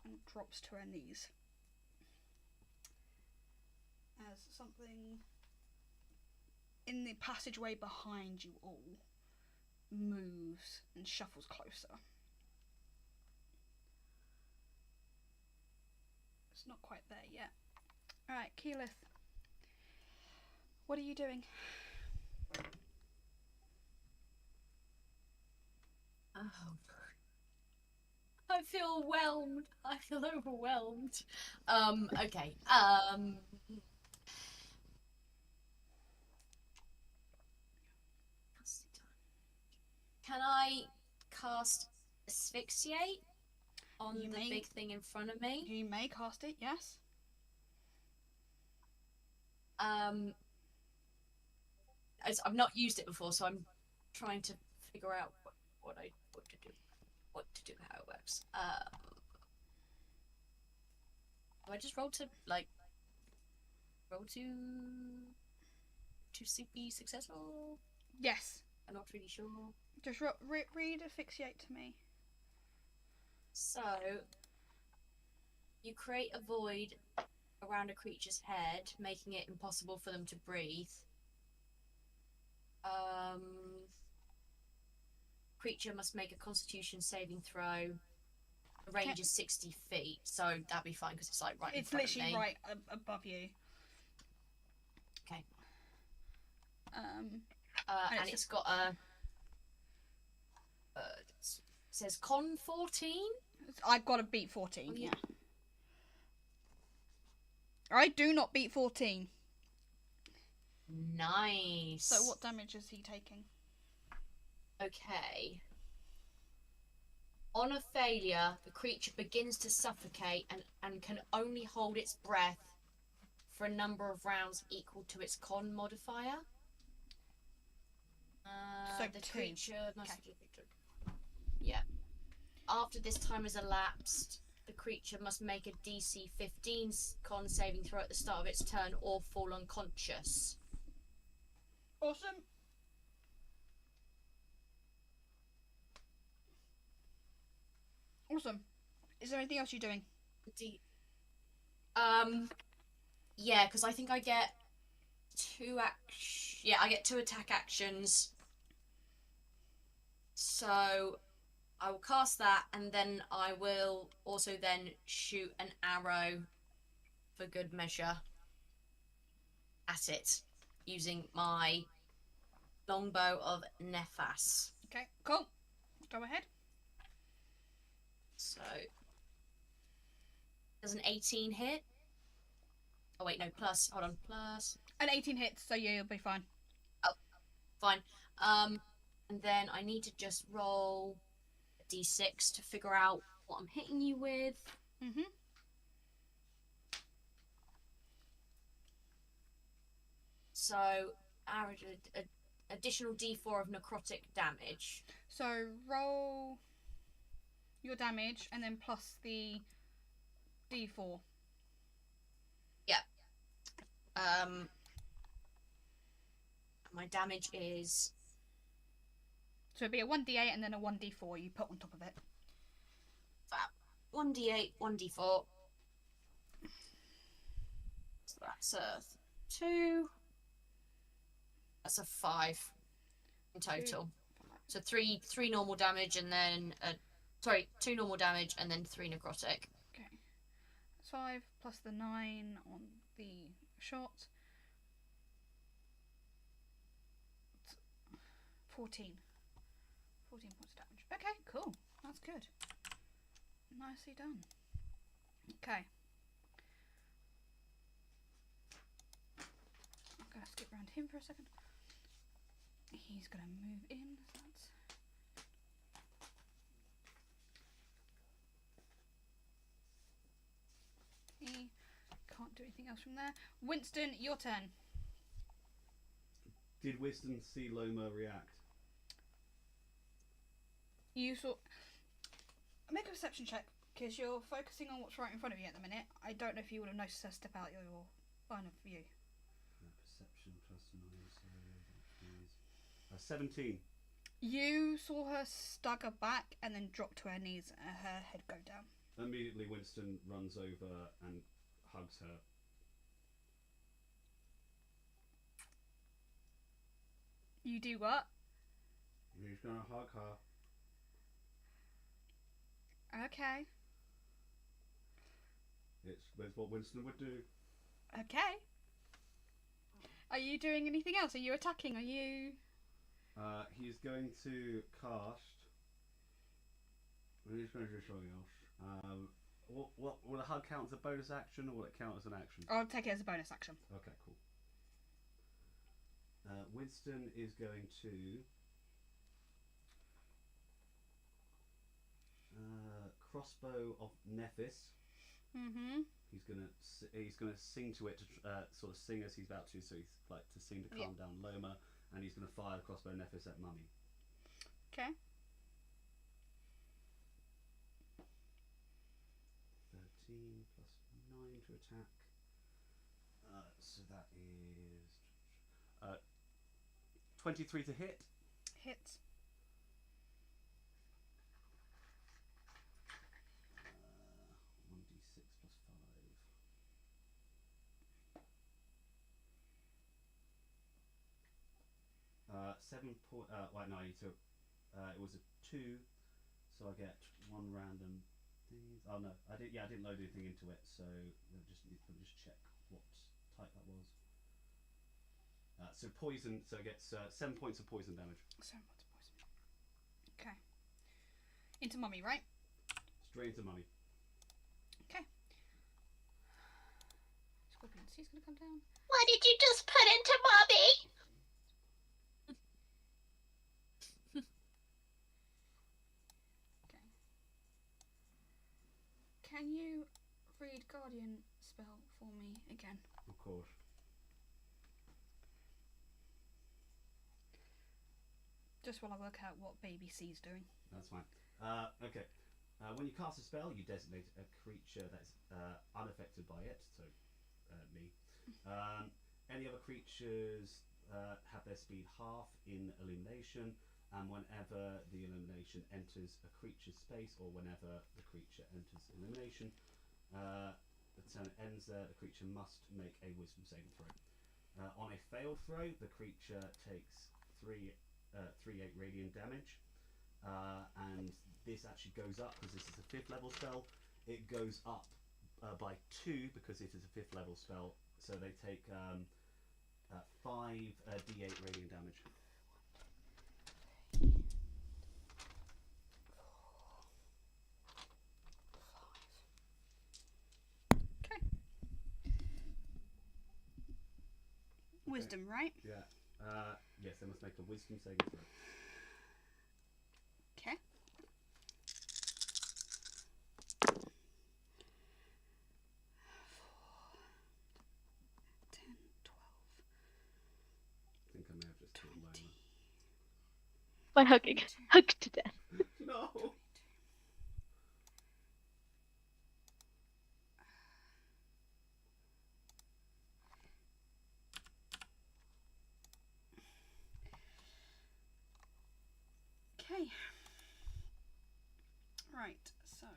and drops to her knees as something in the passageway behind you all moves and shuffles closer. It's not quite there yet. Alright, Keyleth, what are you doing? Oh. I feel overwhelmed. I feel overwhelmed. Okay. Can I cast Asphyxiate on the big thing in front of me? You may cast it, yes. I've not used it before, so I'm trying to figure out what to do, how it works. Do I just roll to be successful? Yes. I'm not really sure. Just read Asphyxiate to me. So, you create a void around a creature's head, making it impossible for them to breathe. Creature must make a Constitution saving throw. The range is 60 feet, so that'd be fine because it's like right in front of me. It's literally right above you. Okay. And it's got a. It says Con 14. I've got to beat 14. Yeah. I do not beat 14. Nice. So what damage is he taking? Okay. On a failure, the creature begins to suffocate and can only hold its breath for a number of rounds equal to its con modifier. So the 2. Creature must... Yeah. After this time has elapsed, the creature must make a DC 15 con saving throw at the start of its turn or fall unconscious. Awesome. Awesome. Is there anything else you're doing? Yeah, because I think I get I get 2 attack actions. So I will cast that, and then I will also then shoot an arrow for good measure at it using my longbow of Nephas. Okay, cool. Go ahead. So, does an 18 hit? Oh wait, no, plus. Hold on, plus. An 18 hits, so yeah, you'll be fine. Oh, fine. And then I need to just roll a d6 to figure out what I'm hitting you with. Mhm. So, additional d4 of necrotic damage. So roll your damage and then plus the d4. Yeah. My damage is... So it'd be a 1d8 and then a 1d4 you put on top of it. Fab. 1d8, 1d4. So that's a 2. That's a 5 in total. So 3 normal damage and then... 2 normal damage and then 3 necrotic. Okay. 5 plus the 9 on the shot. 14. 14 points of damage. Okay, cool. That's good. Nicely done. Okay. I'm going to skip around him for a second. He's going to move in. That's... He can't do anything else from there. Winston, your turn. Did Winston see Loma react? You saw... Make a perception check, because you're focusing on what's right in front of you at the minute. I don't know if you would have noticed her step out your line of view. Perception plus 9, so that is... A 17. You saw her stagger back and then drop to her knees and her head go down. Immediately, Winston runs over and hugs her. You do what? He's gonna hug her. Okay. It's what Winston would do. Okay. Are you doing anything else? Are you attacking? Are you... He's going to cast... He's going to do something else. What will a hug count as a bonus action, or will it count as an action? I'll take it as a bonus action. Okay, cool. Winston is going to... crossbow of Nephis. Mm-hmm. He's gonna sing to it to sort of sing as he's about to, so he's like to sing to calm down Loma, and he's gonna fire the crossbow Nephis at Mummy. Okay. 13 plus 9 to attack. So that is 23 to hit. Hit. 1d6 plus 5. 7 point. Wait, no, I need to. It was a 2, so I get 1 random thing. Oh no, I did. Yeah, I didn't load anything into it, so let me just check what type that was. So poison. So it gets 7 points of poison damage. 7 points of poison. Okay. Into Mummy, right? Straight into Mummy. Okay. Scorpion, he's gonna come down. What did you just put into Mommy? Okay. Can you read Guardian spell for me again? Of course. Just while I work out what Baby C's doing. That's fine. Okay. When you cast a spell, you designate a creature that's unaffected by it, so me. Any other creatures have their speed half in illumination, and whenever the illumination enters a creature's space, or whenever the creature enters illumination, the turn ends there, the creature must make a wisdom saving throw. On a failed throw, the creature takes 3d8 radiant damage, and this actually goes up because this is a 5th level spell. It goes up by 2 because it is a 5th level spell, so they take 5d8 radiant damage. Okay. Wisdom, right? Yeah. Yes, they must make a wisdom saving throw. Okay. 10, 12. I think I may have just killed Loma. By hugged to death. No! Okay. Right, so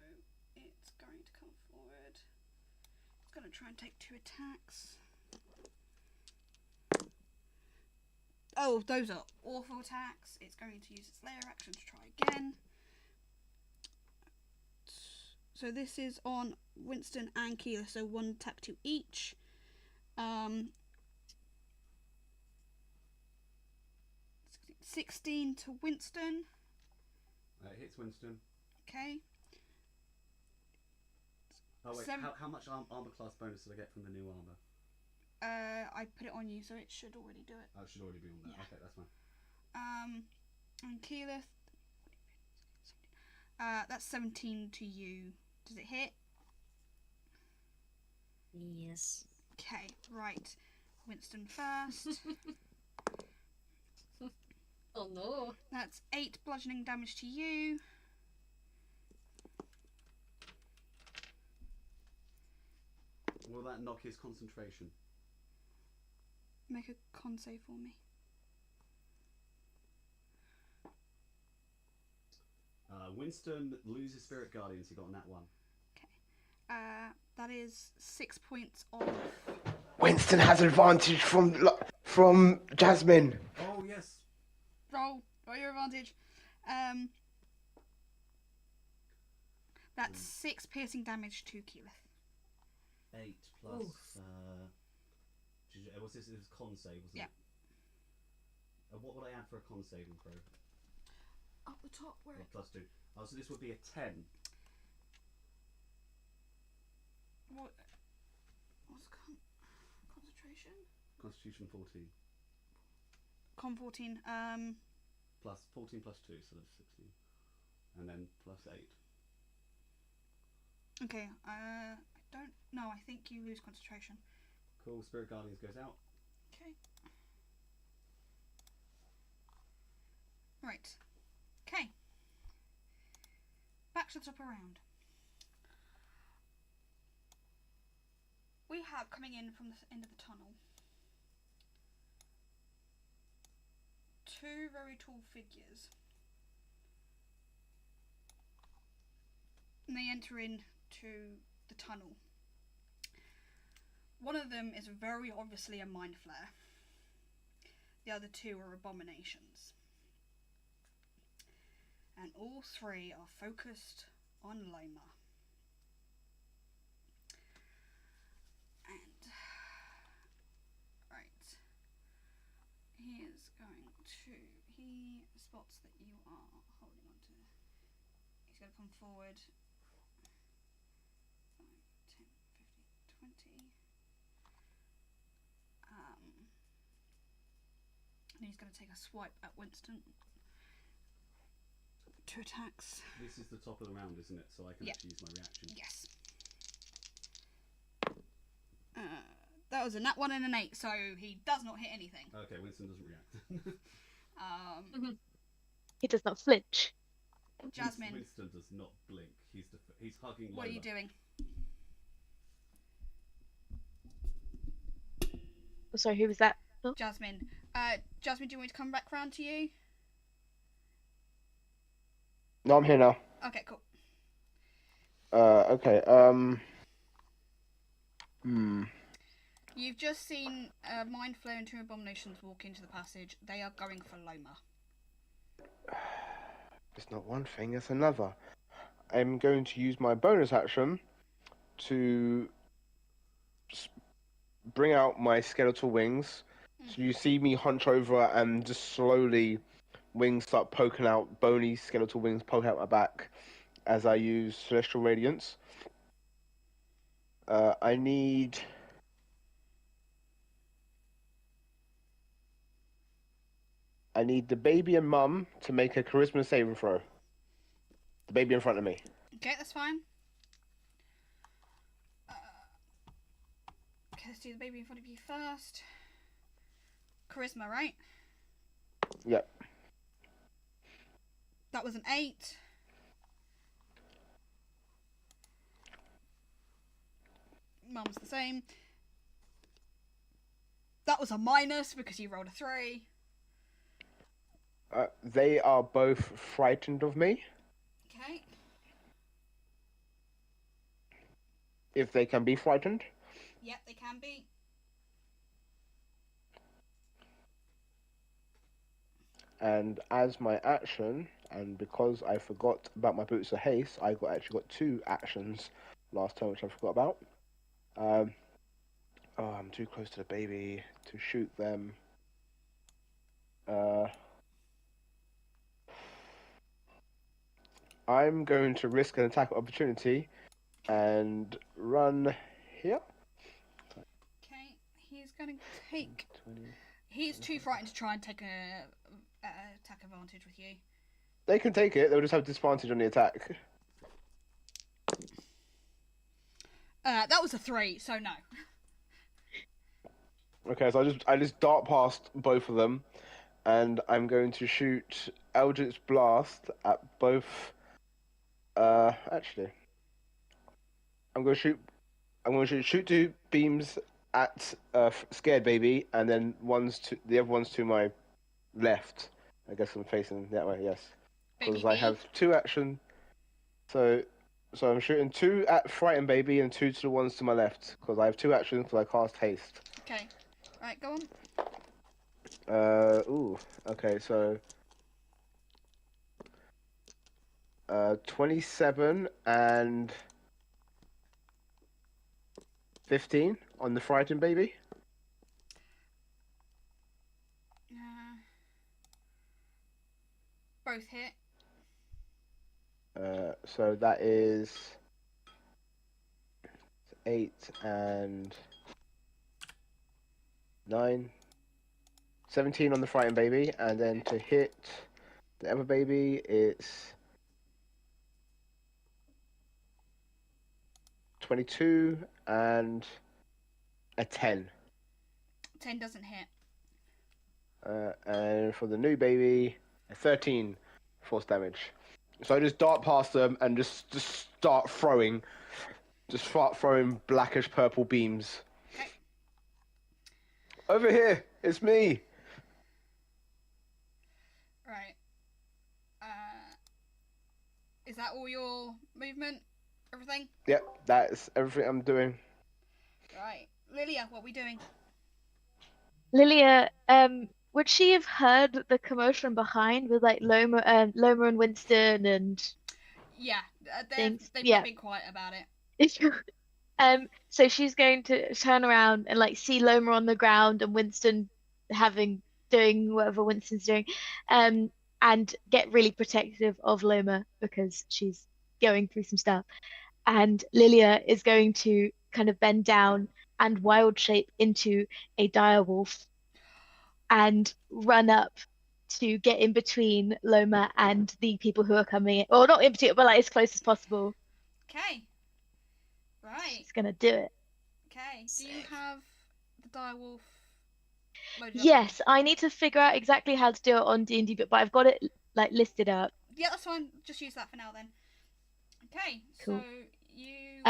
it's going to come forward. It's going to try and take 2 attacks. Oh, those are awful attacks. It's going to use its layer action to try again. So this is on Winston and Keela, so 1 attack to each. 16 to Winston. It hits Winston. Okay. Oh wait, 7. how much armor class bonus did I get from the new armor? I put it on you, so it should already do it. Oh, it should already be on there. Yeah. Okay, that's fine. And Keyleth, that's 17 to you. Does it hit? Yes. Okay, right. Winston first. Oh no. That's 8 bludgeoning damage to you. Will that knock his concentration? Make a con save for me. Winston loses Spirit Guardians. He got on that one. That is 6 points of. Winston has advantage from Jasmine. Oh yes. Roll your advantage. That's 6 piercing damage to Keyleth. 8 plus. Was this con save? Wasn't Yeah. it? What would I add for a con saving throw? Up the top, where? +2. Oh, so this would be a 10. What's concentration? Constitution 14. Con 14. Plus 14 plus 2, so that's 16. And then +8. Okay. I don't know. I think you lose concentration. Cool. Spirit Guardians goes out. Okay. Right. Okay. Back to the top of round. We have coming in from the end of the tunnel 2 very tall figures. And they enter into the tunnel. One of them is very obviously a mind flare. The other 2 are abominations. And all 3 are focused on Loma. And right, he is going to. He spots that you are holding on to. He's going to come forward. 5, 10, 15, 20. And he's going to take a swipe at Winston. 2 attacks. This is the top of the round, isn't it? So I can actually use my reaction. Yes. That was a nat 1 and an 8, so he does not hit anything. Okay, Winston doesn't react. He does not flinch. Jasmine. Winston does not blink. He's hugging Lola. What are you doing? Oh, sorry, who was that? Oh. Jasmine. Jasmine, do you want me to come back round to you? No, I'm here now. Okay, cool. Okay. You've just seen Mind Flare and 2 abominations walk into the passage. They are going for Loma. It's not one thing, it's another. I'm going to use my bonus action to bring out my skeletal wings. So you see me hunch over and just slowly wings start poking out, bony skeletal wings poke out my back as I use Celestial Radiance. I need the baby and mum to make a charisma saving throw. The baby in front of me. Okay, that's fine. Okay, let's do the baby in front of you first. Charisma, right? Yep. That was an 8. Mum's the same. That was a minus because you rolled a 3. They are both frightened of me. Okay. If they can be frightened. Yep, they can be. And as my action, and because I forgot about my boots of haste, I actually got 2 actions last turn, which I forgot about. I'm too close to the baby to shoot them. I'm going to risk an attack opportunity and run here. Okay, he's going to take. 20. He's too frightened to try and take a attack advantage with you. They can take it. They'll just have disadvantage on the attack. That was a 3, so no. Okay, so I just dart past both of them, and I'm going to shoot Eldritch Blast at both. Actually, I'm going to shoot 2 beams at Scared Baby, and then the other one's to my left. I guess I'm facing that way. Yes, because I have 2 action. So, so I'm shooting 2 at Frightened Baby and 2 to the ones to my left because I have 2 actions because I cast haste. Okay. Right, go on. Ooh. Okay, so 27 and 15 on the Frightened Baby. Both hit. So that is 8 and 9. 17 on the Frightened Baby, and then to hit the other baby, it's 22 and a 10. 10 doesn't hit. And for the new baby, a 13 force damage. So I just dart past them and just start throwing blackish purple beams. Okay. Over here, it's me. Right. Is that all your movement? Everything? Yep, that's everything I'm doing. Right. Lilia, what are we doing? Lilia, would she have heard the commotion behind with like Loma and Winston and Yeah, things? they've Yeah. not been quiet about it. So she's going to turn around and like see Loma on the ground and Winston doing whatever Winston's doing, and get really protective of Loma because she's going through some stuff. And Lilia is going to kind of bend down and wild shape into a dire wolf and run up to get in between Loma and the people who are coming in. Or not in between, but like as close as possible. Okay. Right. She's gonna do it. Okay. Do you have the direwolf loaded up? Yes, I need to figure out exactly how to do it on D&D, but I've got it like listed up. Yeah, that's fine. Just use that for now then. Okay. Cool. So you.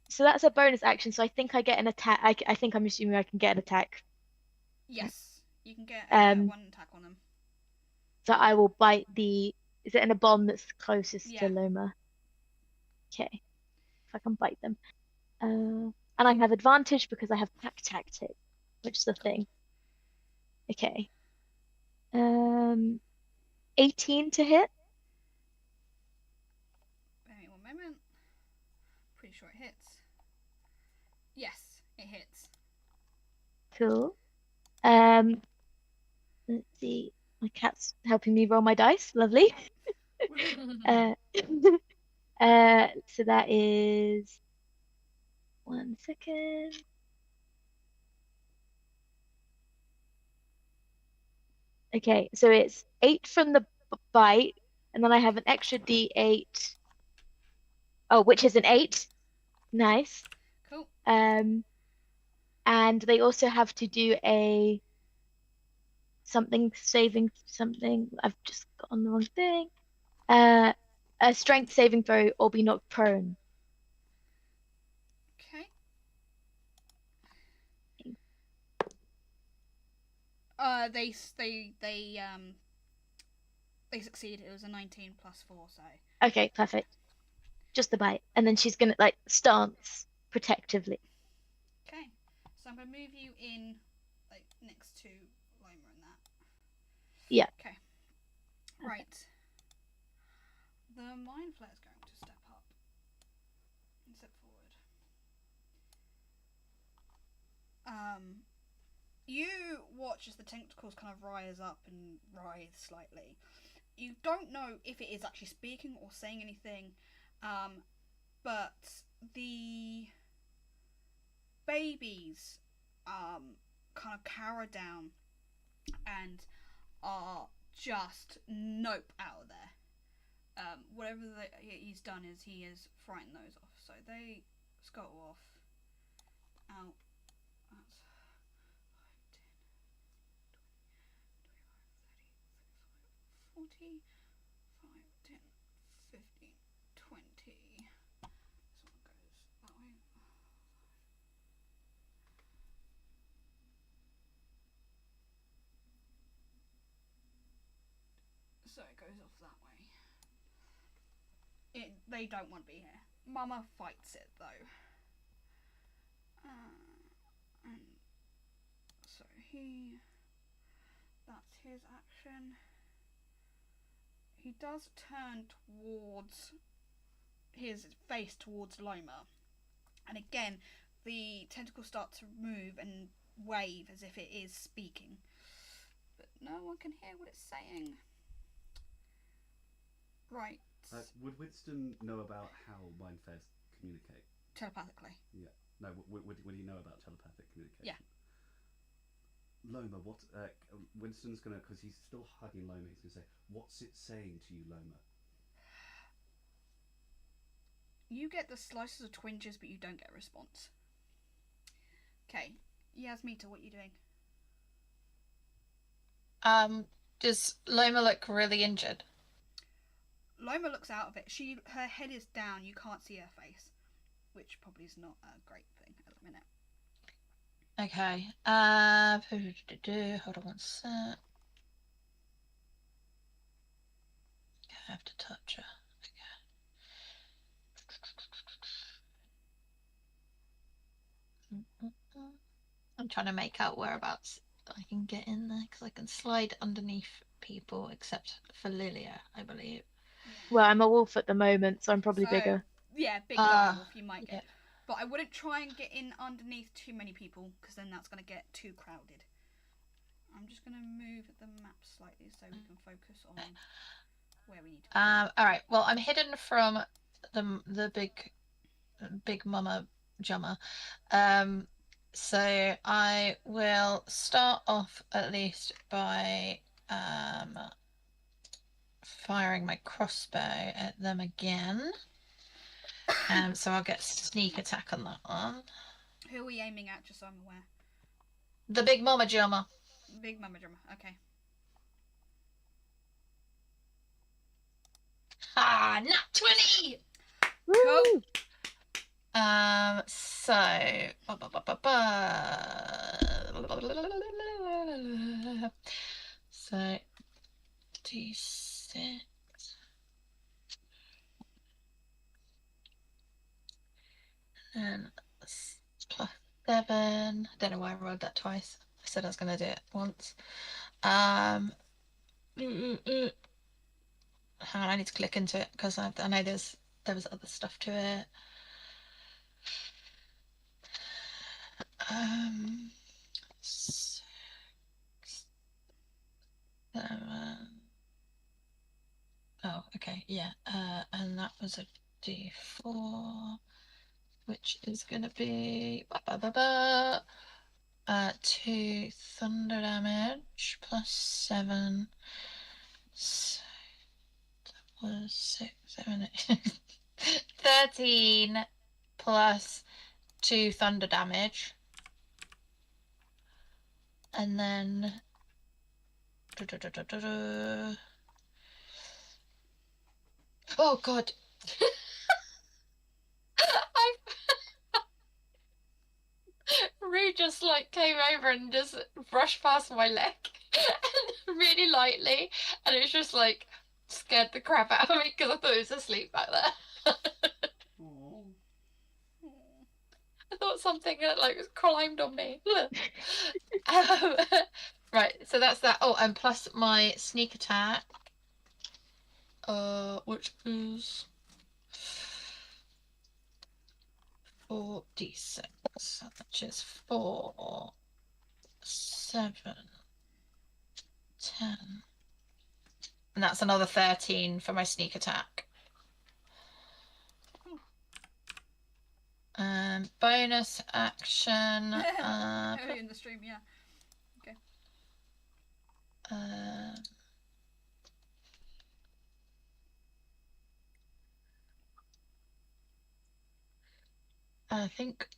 So that's a bonus action. So I think I get an attack. I think I'm assuming I can get an attack. Yes, you can get one attack on them. So I will bite the. Is it in a bomb that's closest Yeah. to Loma? Okay. If I can bite them. And I have advantage because I have pack tactic, which is the thing. Okay. 18 to hit. Bear me one moment. Pretty sure it hits. Yes, it hits. Cool. Let's see. My cat's helping me roll my dice. Lovely. So that is 1 second. Okay, so it's 8 from the bite, and then I have an extra D8. Oh, which is an 8. Nice. Cool. And they also have to do a saving something. I've just got on the wrong thing. A strength saving throw or be knocked prone. Okay. They succeed. It was a 19 plus 4, so. Okay, perfect. Just the bite, and then she's gonna like stance protectively. Okay, so I'm gonna move you in, like next to Loma and that. Yeah. Okay. Right. The mind flare is going to step up and step forward. You watch as the tentacles kind of rise up and writhe slightly. You don't know if it is actually speaking or saying anything, but the babies kind of cower down and are just nope out of there. Whatever he's done is he has frightened those off, so they scuttle off out. That's 5, 10, 20, 25, 30, 35, 40, 5, 10, 15, 20. This one goes that way. So it goes off that way. They don't want to be here. Mama fights it though. And so that's his action. He does turn towards his face towards Loma, and again the tentacles start to move and wave as if it is speaking, but no one can hear what it's saying. Right. Would Winston know about how mind fairs communicate? Telepathically. Yeah. No. Would he know about telepathic communication? Yeah. Loma, what? Winston's gonna, because he's still hugging Loma. He's gonna say, "What's it saying to you, Loma?" You get the slices of twinges, but you don't get a response. Okay, Yasmita, what are you doing? Does Loma look really injured? Loma looks out of it. Her head is down. You can't see her face, which probably is not a great thing at the minute. Okay. Hold on one sec. Okay, I have to touch her. Okay. I'm trying to make out whereabouts I can get in there because I can slide underneath people except for Lilia, I believe. Well, I'm a wolf at the moment, so I'm probably bigger. Yeah, big dire wolf you might yeah. get. But I wouldn't try and get in underneath too many people because then that's going to get too crowded. I'm just going to move the map slightly so we can focus on where we need to go. All right. Well, I'm hidden from the big mama jummer. So I will start off at least by firing my crossbow at them again. So I'll get sneak attack on that one. Who are we aiming at, just so I'm aware? The big mama jummer. Big mama drummer, okay. Ah, nat 20! Cool. So so D6 and +7. I don't know why I rolled that twice. I said I was going to do it once. Hang on, I need to click into it because I know there was other stuff to it. Oh, okay, yeah. And that was a D4, which is gonna be 2 thunder damage +7. So that was 6, 7, 8. 13 plus 2 thunder damage. And then oh god. Rue just like came over and just brushed past my leg really lightly, and it was just like scared the crap out of me because I thought he was asleep back there. I thought something like climbed on me. Right, so that's that. Oh, and plus my sneak attack, which is 4d6, which is 4, 7, 10, and that's another 13 for my sneak attack. Bonus action. Early in the stream, yeah. Okay. I think.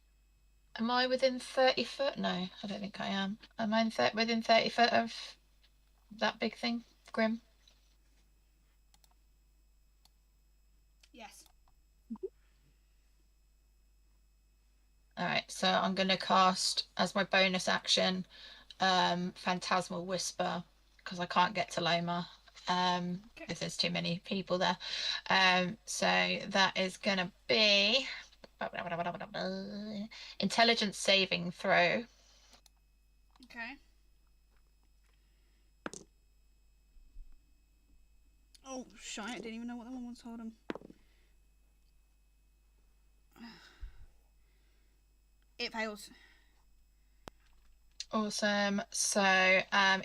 Am I within 30 foot? No, I don't think I am. Am I within 30 foot of that big thing, Grim? Yes. Alright, so I'm going to cast, as my bonus action, Phantasmal Whisper, because I can't get to Loma if there's too many people there. So that is going to be intelligence saving throw. Okay. Oh, shite, I didn't even know what that one was. Hold on. It fails. Awesome. So on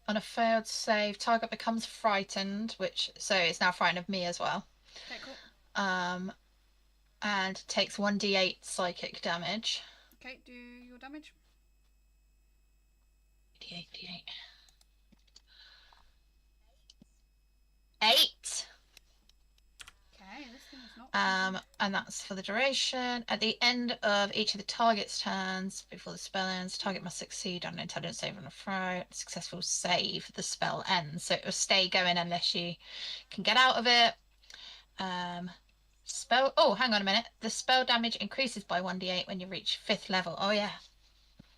a failed save, target becomes frightened, so it's now frightened of me as well. Okay, cool. And takes 1d8 psychic damage. Okay, do your damage. D8, D8. 8. Okay, this thing is not. And that's for the duration. At the end of each of the target's turns, before the spell ends, target must succeed on an intelligence save on a throw. Successful save, the spell ends. So it will stay going unless you can get out of it. Spell. Oh, hang on a minute. The spell damage increases by 1d8 when you reach 5th level. Oh yeah.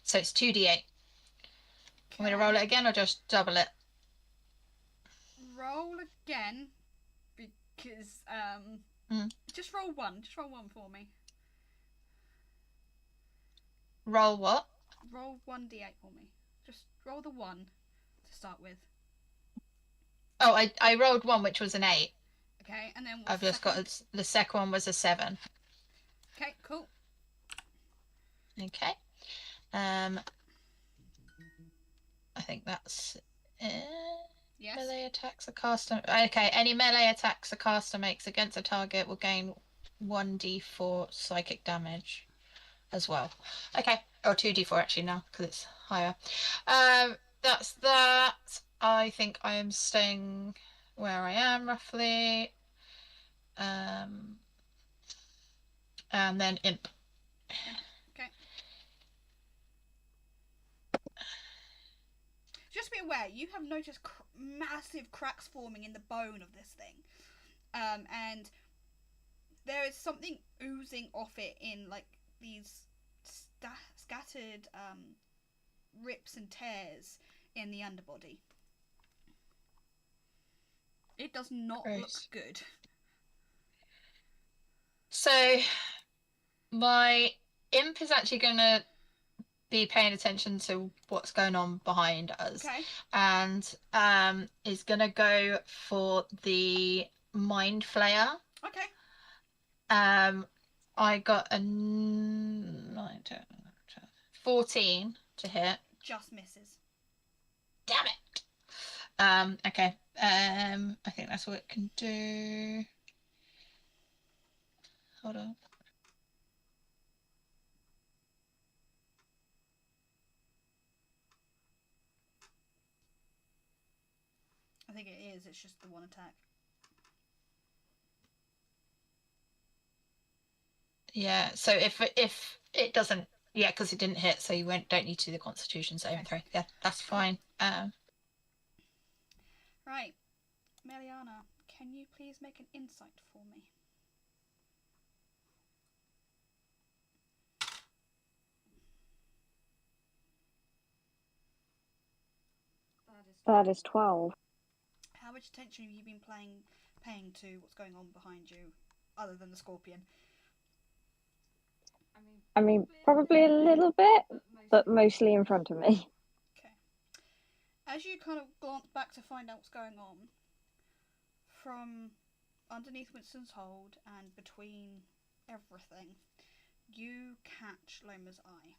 So it's 2d8. Okay. Want me to roll it again or just double it? Roll again, because just roll one. Just roll one for me. Roll what? Roll 1d8 for me. Just roll the 1 to start with. Oh, I rolled 1, which was an 8. Okay, and then what's I've the just second? got the second one was a 7. Okay, cool. Okay. I think that's it. Yes. Melee attacks a caster. Okay, any melee attacks a caster makes against a target will gain 1d4 psychic damage as well. Okay, or 2d4 actually now because it's higher. That's that. I think I am staying where I am roughly. And then imp. Okay. Just be aware, you have noticed massive cracks forming in the bone of this thing. And there is something oozing off it in like these scattered rips and tears in the underbody. It does not look good. So my imp is actually going to be paying attention to what's going on behind us. Okay. And is going to go for the mind flayer. Okay. I got a 14 to hit. Just misses. Damn it. Okay. I think that's what it can do. Hold on. I think it is. It's just the one attack. Yeah. So if it doesn't, yeah, because it didn't hit, so you don't need to do the Constitution saving throw. Yeah, that's fine. Right, Meliana, can you please make an insight for me? That is 12. How much attention have you been paying to what's going on behind you, other than the scorpion? I mean, probably a little bit, but mostly in front of me. Okay. As you kind of glance back to find out what's going on, from underneath Winston's hold and between everything, you catch Loma's eye.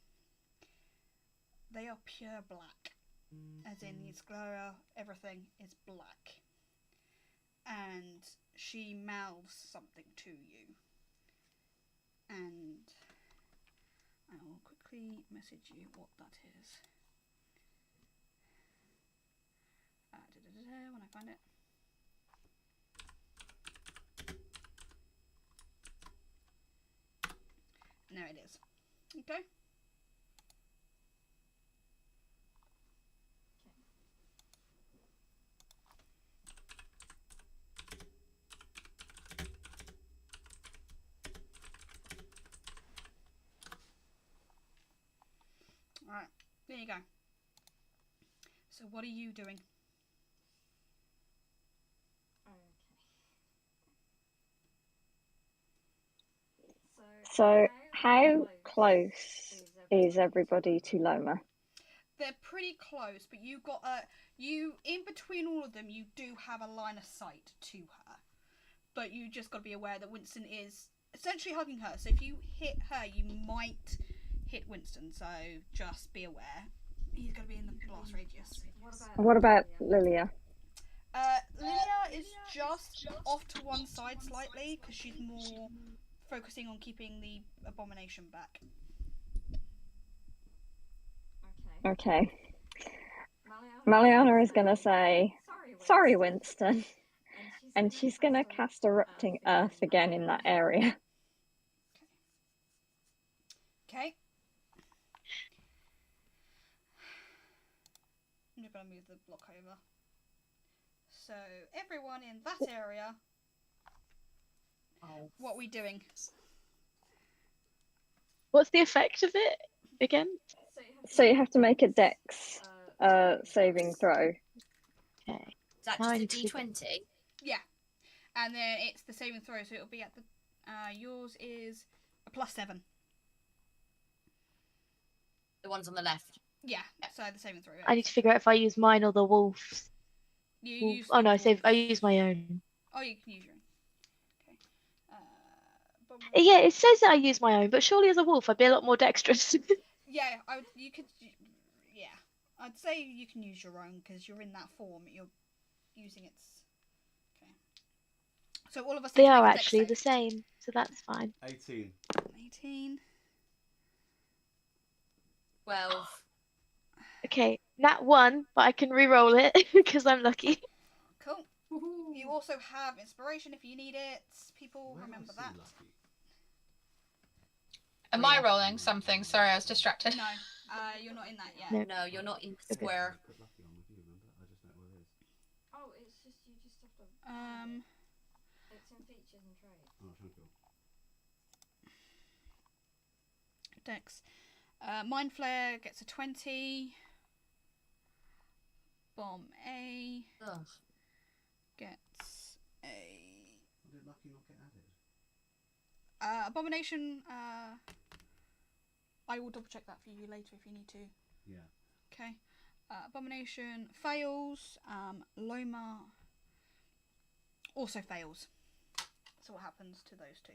They are pure black. As in, the sclera, everything is black. And she mouths something to you. And I will quickly message you what that is. When I find it. And there it is. Okay. Alright, there you go. So what are you doing? So, how close is everybody to Loma? They're pretty close, but you got in between all of them. You do have a line of sight to her, but you just got to be aware that Winston is essentially hugging her. So if you hit her, you might hit Winston. So just be aware. He's going to be in the blast radius. What about Lilia? Lilia is just off to one side slightly because she's more focusing on keeping the abomination back. Okay. Maliana is going to say, sorry, Winston. And she's going to cast Erupting Earth again in that area. Okay. I'm just going to move the block over. So, everyone in that area, what are we doing? What's the effect of it again? So you have to make a dex saving throw. Okay. Is that Now I just a need to do- D20? Yeah. And then it's the saving throw, so it'll be at the... yours is a +7. The ones on the left. Yeah, so the saving throw. I need to figure out if I use mine or the wolf's. You Wolf. use Oh no, the I wolf. use my own. Oh, you can use your own. Okay. Yeah, it says that I use my own, but surely as a wolf I'd be a lot more dexterous. Yeah, you could... Yeah. I'd say you can use your own, because you're in that form. You're using its... Okay. So all of us... They need to are make a dex actually save. the same, so that's fine. 18. 18. 12. Okay, nat 1, but I can re-roll it because I'm lucky. Cool. You also have inspiration if you need it. People Where do I remember see that. lucky? Am I rolling something? Sorry, I was distracted. No, you're not in that yet. No. No, you're not in the Okay. square. I put lucky on with you, remember? I just know what it is. Oh, it's just you just have to. It's in features and traits. Oh, tranquil. Dex. Mind Flare gets a 20. Bomb A Ugh. gets a... Why did lucky not get added? Abomination, I will double check that for you later if you need to. Yeah. Okay. Abomination fails. Loma also fails. So what happens to those two?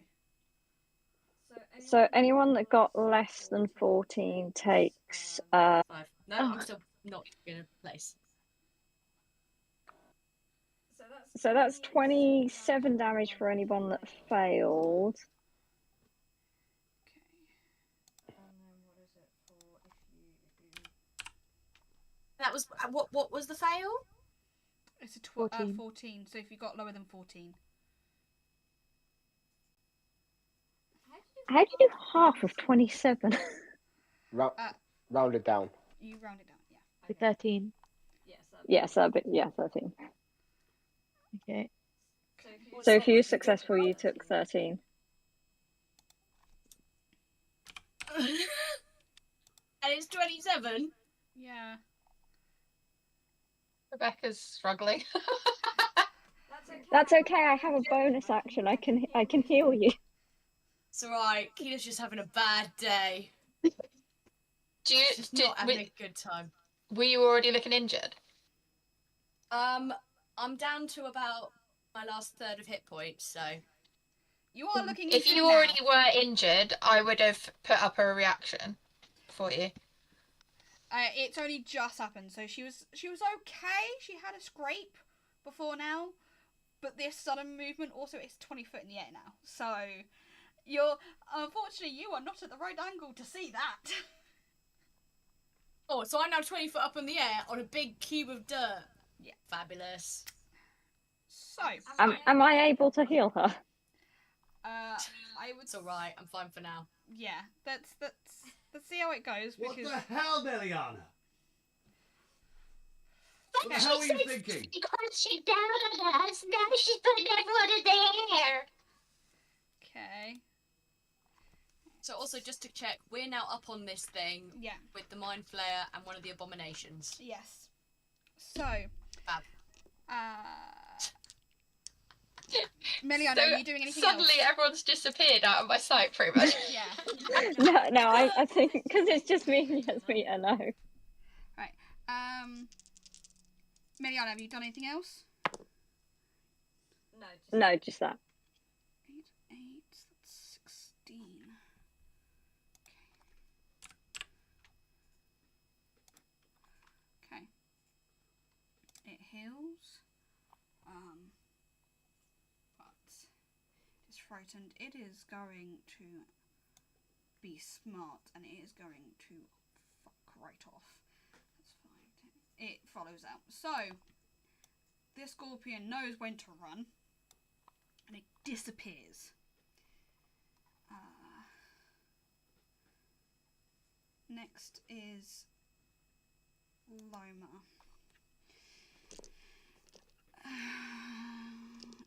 So anyone that got less than 14 takes 5. No, Oh. I'm still not in a place. so that's 27 damage for anyone that failed. Okay. And then what is it for if you... That was what was the fail? It's a 14. 14, so if you got lower than 14. How do you do half of 27? Rounded down. You round it down, yeah. With 13. Yes. Yes, 13. Okay. So if you were successful, you took 13. And it's 27. Yeah. Rebecca's struggling. That's okay. I have a bonus action. I can heal you. It's alright. Kina's just having a bad day. Do you, She's not having a good time. were you already looking injured? I'm down to about my last third of hit points, so You are looking If injured you now. already were injured, I would have put up a reaction for you. It's only just happened, so she was okay. She had a scrape before now, but this sudden movement also is 20 foot in the air now. So unfortunately you are not at the right angle to see that. oh, so I'm now 20 foot up in the air on a big cube of dirt. Yeah. Fabulous. So Am I able to heal her? I would. It's alright. I'm fine for now. Yeah, let's see how it goes What because the hell, Liliana? What the hell were you thinking? She crushed you down on us. Now she's putting everyone in the air. okay. So also just to check, we're now up on this thing Yeah. with the mind flare and one of the abominations. Yes. So, Fab. Meliana, So are you doing anything suddenly else? everyone's disappeared out of my sight, pretty much. Yeah. No, I think because it's just me and Yasmina, no. Right. Meliana, have you done anything else? No, just No, just that. 8, 8, that's 16. Okay. It heals. But it's frightened. It is going to be smart and it is going to fuck right off. That's 5, 10. It follows out. So, this scorpion knows when to run and it disappears. Next is Loma.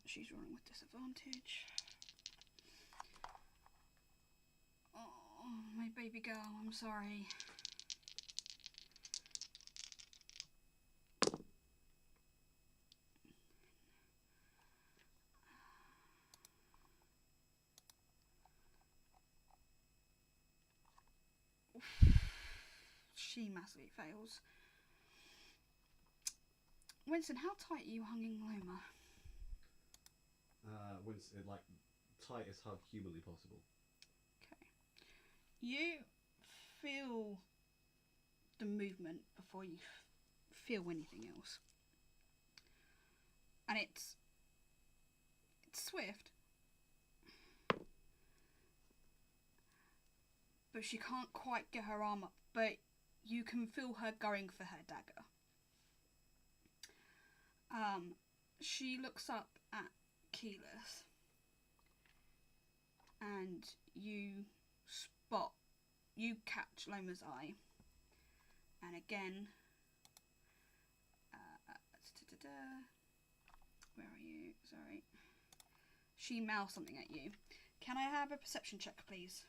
She's running with disadvantage. Oh, my baby girl, I'm sorry. She massively fails. Winston, how tight are you hanging Loma? Winston, like tight as humanly possible. Okay. You feel the movement before you feel anything else. And it's swift. But she can't quite get her arm up, but you can feel her going for her dagger. She looks up at Keyleth and you catch Loma's eye, and again, where are you? Sorry. She mouths something at you. Can I have a perception check, please?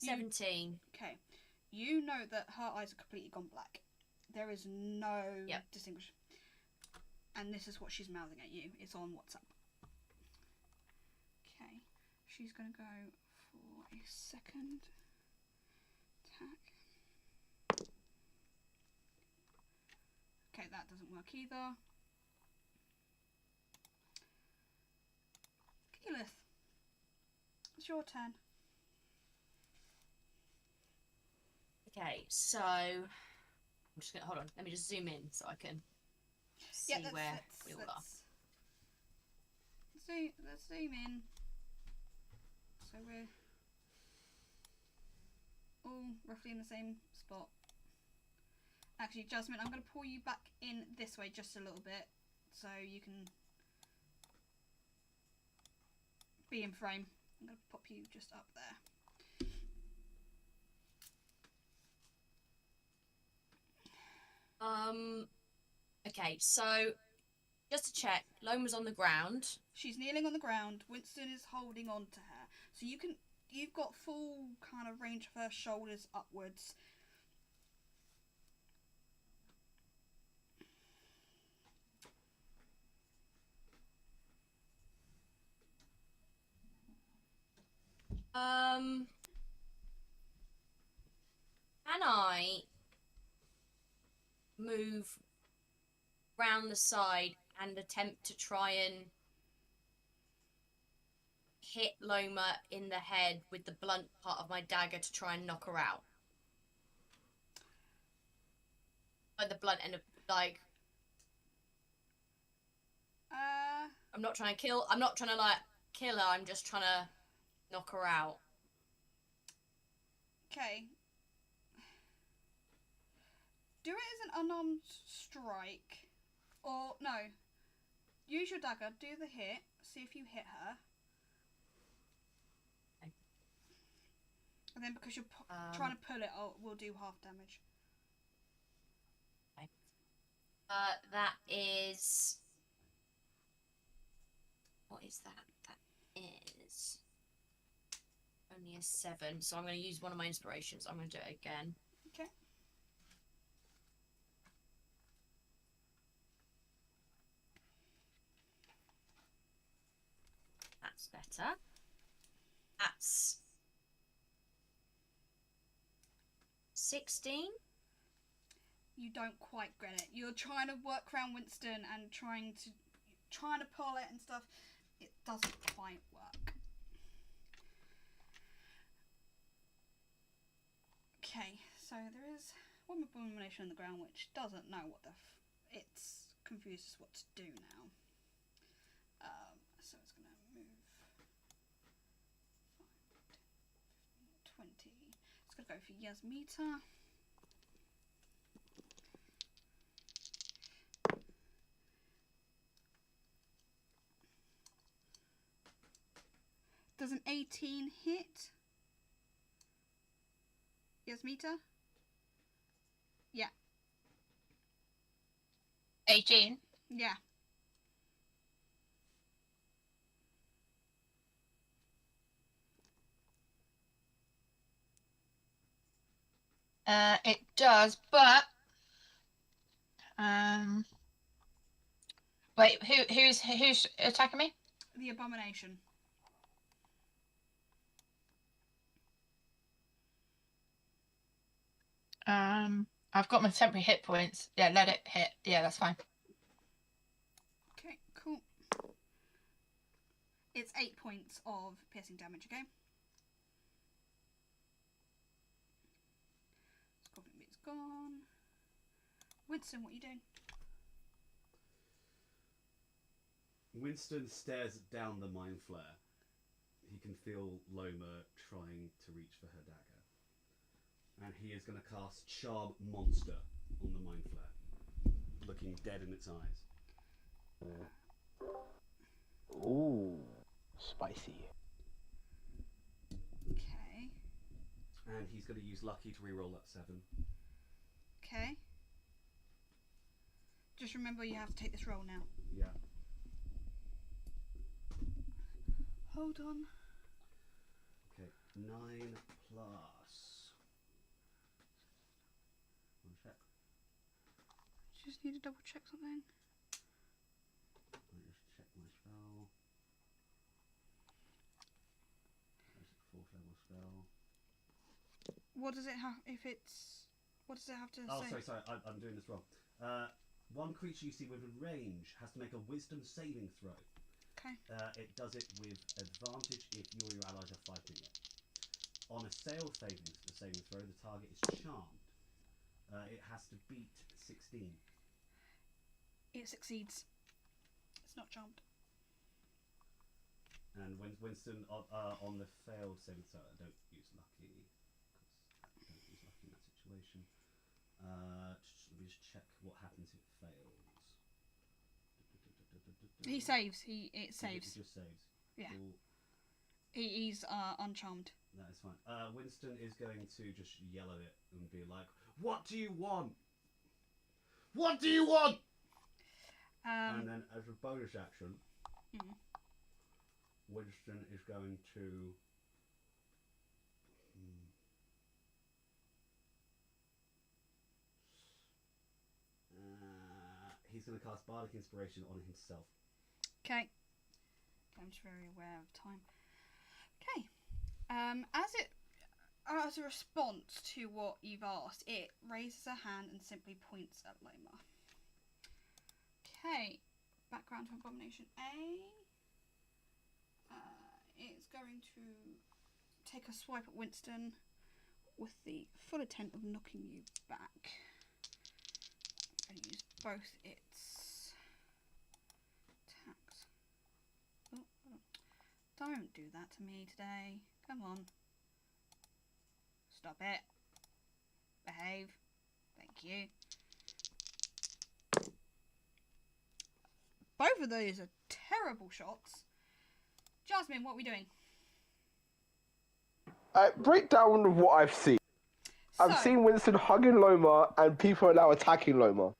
You- 17. Okay. You know that her eyes are completely gone black. There is no distinguish. And this is what she's mouthing at you. It's on WhatsApp. Okay. She's going to go for a second attack. Okay, that doesn't work either. Keyleth, it's your turn. Okay, so I'm just gonna hold on. Let me just zoom in so I can see where we all are. Let's zoom in. So we're all roughly in the same spot. Actually, Jasmine, I'm going to pull you back in this way just a little bit so you can be in frame. I'm going to pop you just up there. Okay, so just to check, Loma's on the ground. She's kneeling on the ground. Winston is holding on to her. So you've got full kind of range of her shoulders upwards. Can I move round the side and attempt to try and hit Loma in the head with the blunt part of my dagger to try and knock her out? Like the blunt end of, like... I'm not trying to kill her, I'm just trying to knock her out. Okay. Do it as an unarmed strike. Or, no. Use your dagger, do the hit, see if you hit her. Okay. And then because you're trying to pull it, we'll do half damage. Okay. That is... What is that? That is... only a 7, so I'm going to use one of my inspirations. I'm going to do it again. Okay. That's better. That's 16. You don't quite get it. You're trying to work around Winston and trying to pull it and stuff. It doesn't quite work. Okay, so there is one abomination on the ground which doesn't know what it's confused as what to do now. So it's going to move 5, 10, 15, 20. It's going to go for Yasmita. Does an 18 hit? Yasmita? Yeah. 18. Yeah. It does, but wait, who's attacking me? The abomination. I've got my temporary hit points. Yeah, let it hit. Yeah, that's fine. Okay, cool. It's 8 points of piercing damage, okay? Scorpion beat's gone. Winston, what are you doing? Winston stares down the mind flare. He can feel Loma trying to reach for her dagger. And he is going to cast Charm Monster on the mind flare, looking dead in its eyes. Ooh, spicy. Okay. And he's going to use Lucky to reroll that 7. Okay. Just remember you have to take this roll now. Yeah. Hold on. Okay, 9 plus. One check. Just need to double check something. I'll just check my spell. That's a 4th level spell. What does it have if it's... What does it have to say? Sorry, I'm doing this wrong. One creature you see within range has to make a wisdom saving throw. Okay. It does it with advantage if you or your allies are fighting it. On a saving throw, the target is charmed. It has to beat 16. It succeeds. It's not charmed. And when Winston on the failed saving throw, I don't use lucky because I don't use lucky in that situation. Let me just check what happens if it fails. He saves. It saves. It just saves. Yeah. Cool. He's uncharmed. That is fine. Winston is going to just yell at it and be like, "What do you want? What do you want?" And then, as a bonus action, Winston is going to. He's going to cast Bardic Inspiration on himself. Okay. I'm just very aware of time. Okay. As a response to what you've asked, it raises a hand and simply points at Loma. Okay. Background to Abomination A. It's going to take a swipe at Winston with the full intent of knocking you back. I'm going to use both its attacks. Oh, don't do that to me today. Come on. Stop it. Behave. Thank you. Both of those are terrible shots. Jasmine, what are we doing? Break down what I've seen. I've seen Winston hugging Loma and people are now attacking Loma.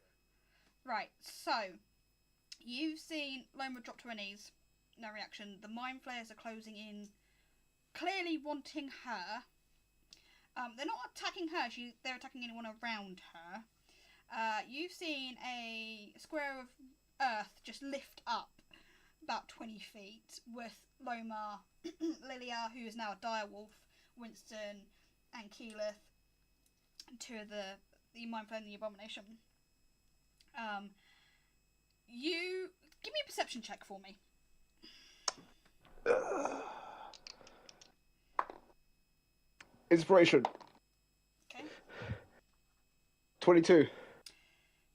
Right, so you've seen Loma drop to her knees. No reaction. The mind flayers are closing in clearly wanting her. They're not attacking her. They're attacking anyone around her. You've seen a square of earth just lift up about 20 feet with Loma, Lilia, who is now a direwolf, Winston, and Keyleth, two of the Mindflayer and the Abomination. You give me a perception check for me. Inspiration. Okay. 22.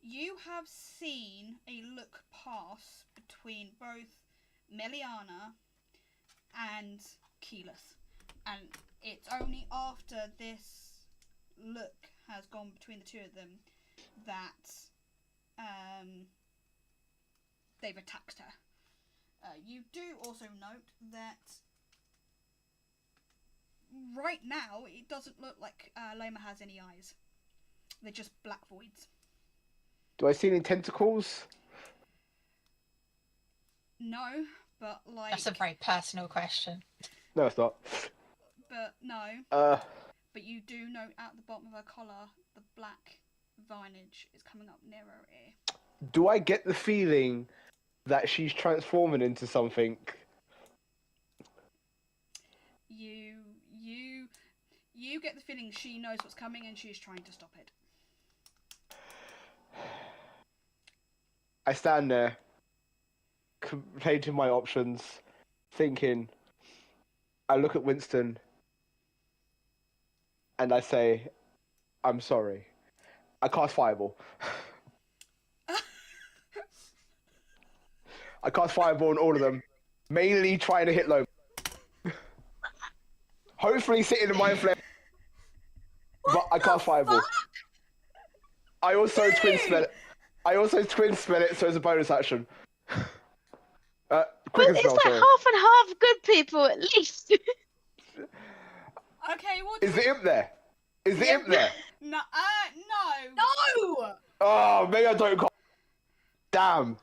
You have seen a look pass between both Meliana and Keyleth, and it's only after this look has gone between the two of them that they've attacked her. You do also note that right now it doesn't look like Loma has any eyes. They're just black voids. Do I see any tentacles? No, but like... That's a very personal question. No, it's not. But no. But you do note at the bottom of her collar, the black vinage is coming up near her ear. Do I get the feeling that she's transforming into something? You get the feeling she knows what's coming and she's trying to stop it. I stand there, contemplating my options, thinking. I look at Winston, and I say, "I'm sorry." I cast Fireball. I cast Fireball on all of them, mainly trying to hit Loma. Hopefully sitting in my flame, but I cast Fireball. I also twin spell it, so it's a bonus action. But Quicker it's spell, like sorry. half and half good people at least. Okay, what? Is the imp there? Is the imp there? No, no. No! Oh, maybe I don't cast. Damn.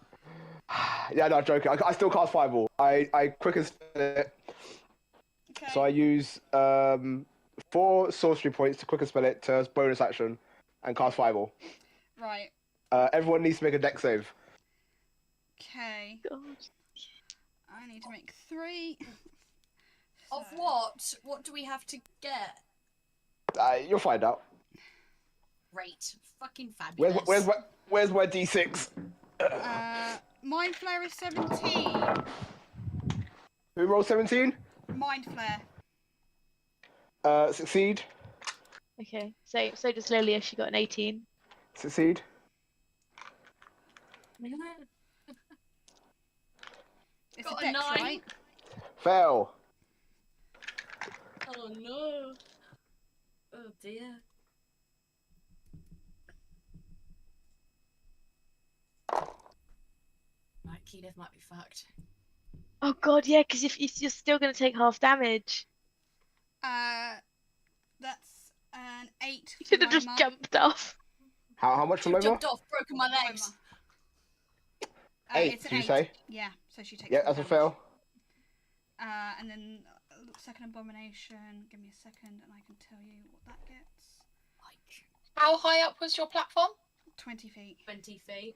Yeah, no, I'm joking. I still cast Fireball. I quicker spell it. Okay. So I use 4 sorcery points to quicker spell it to bonus action and cast Fireball. Right. Everyone needs to make a deck save. Okay. I need to make 3. Of what? What do we have to get? You'll find out. Great. Fucking fabulous. Where's my D6? Mind Flare is 17. Who rolled 17? Mind Flare. Succeed. Okay, so does Lilia. She got an 18. Succeed. It's Got a a dex, 9. right? Fail. Oh no. Oh dear. Right, Keyleth might be fucked. Oh god, yeah, because if you're still gonna take half damage, That's an 8. you should have just jumped off. How much for You've Loma? jumped off, broken my legs. 8, it's an did you 8. say? Yeah, so she takes. Yeah, 4 that's a damage. fail. And then second abomination. Give me a second, and I can tell you what that gets. Like How high up was your platform? 20 feet. 20 feet.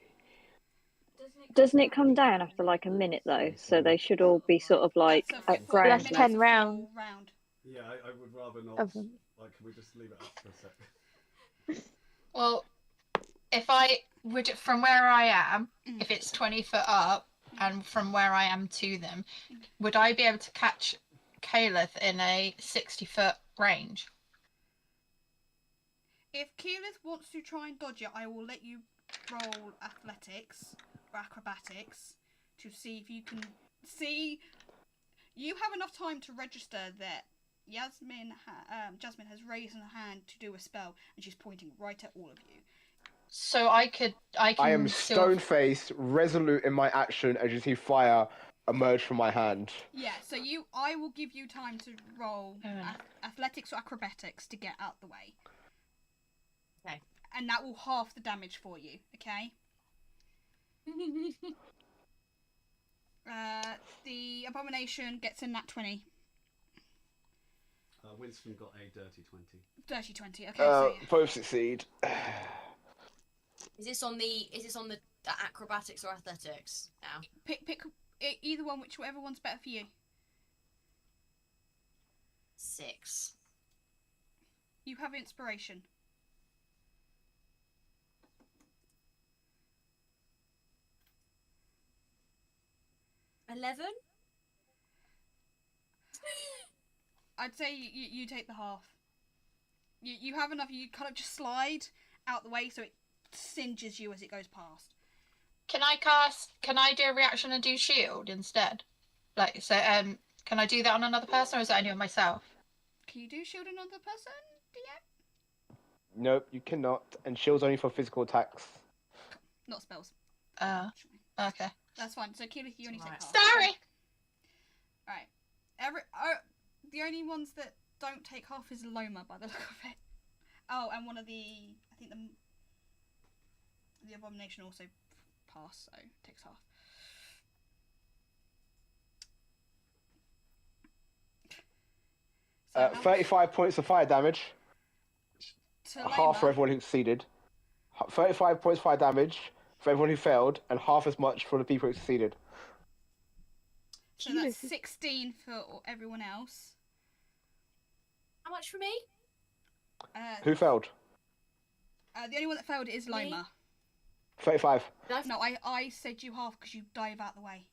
Doesn't it come down after like a minute though? So they should all be sort of like That's a at full ground That's minute, 10 full rounds. round. Yeah, I would rather not. Of them. Like, can we just leave it up for a sec? Well, if I would, from where I am, Mm. if it's 20 foot up, and from where I am to them, would I be able to catch Keyleth in a 60-foot range? If Keyleth wants to try and dodge it, I will let you roll athletics or acrobatics to see if you can see. You have enough time to register that Jasmine has raised her hand to do a spell, and she's pointing right at all of you. So I can I am still... stone-faced, resolute in my action as you see fire emerge from my hand. Yeah, so I will give you time to roll athletics or acrobatics to get out the way. Okay. And that will half the damage for you, okay? The abomination gets in that 20. Winston got a dirty 20. Dirty 20. Okay, so yeah. Both succeed. Is this on the acrobatics or athletics now? Pick either one, whichever one's better for you. 6. You have inspiration. 11. I'd say you take the half. You have enough. You kind of just slide out the way so it singes you as it goes past. Can I do a reaction and do shield instead? Like, so, can I do that on another person, or is that only on myself? Can you do shield on another person, DM? Nope, you cannot. And shield's only for physical attacks. Not spells. Okay. That's fine. So Keyleth, you only take half. Sorry! Right. The only ones that don't take half is Loma, by the look of it. Oh, and one of the... I think the Abomination also passed, so takes half. So 35 points of fire damage. Half for everyone who succeeded. 35 points of fire damage for everyone who failed, and half as much for the people who succeeded. So that's 16 for everyone else. How much for me? Who failed? The only one that failed is Loma. 35. No, I said you half because you dive out the way.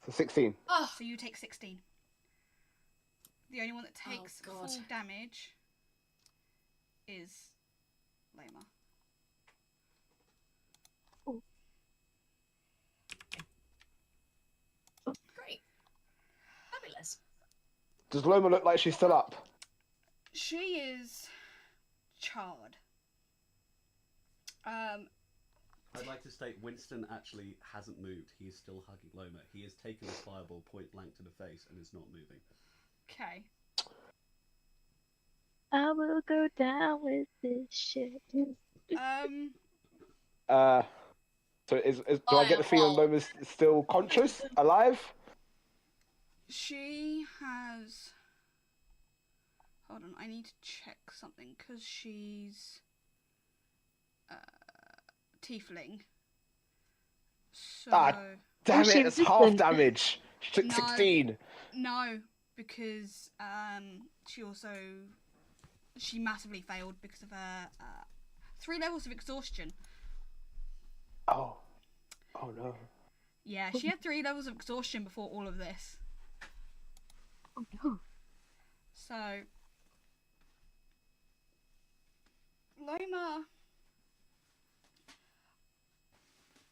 So 16. Oh. So you take 16. The only one that takes full damage is Loma. Great. Fabulous. Does Loma look like she's still up? She is charred. I'd like to state Winston actually hasn't moved. He is still hugging Loma. He has taken his fireball point blank to the face and is not moving. Okay. I will go down with this shit. So do I get the feeling Loma's still conscious, alive? She has... Hold on, I need to check something, because she's... tiefling. So... Damn it, it's half damage! She took 16! No, because she massively failed because of her 3 levels of exhaustion. Oh no. Yeah, she had 3 levels of exhaustion before all of this. Oh no. So, Loma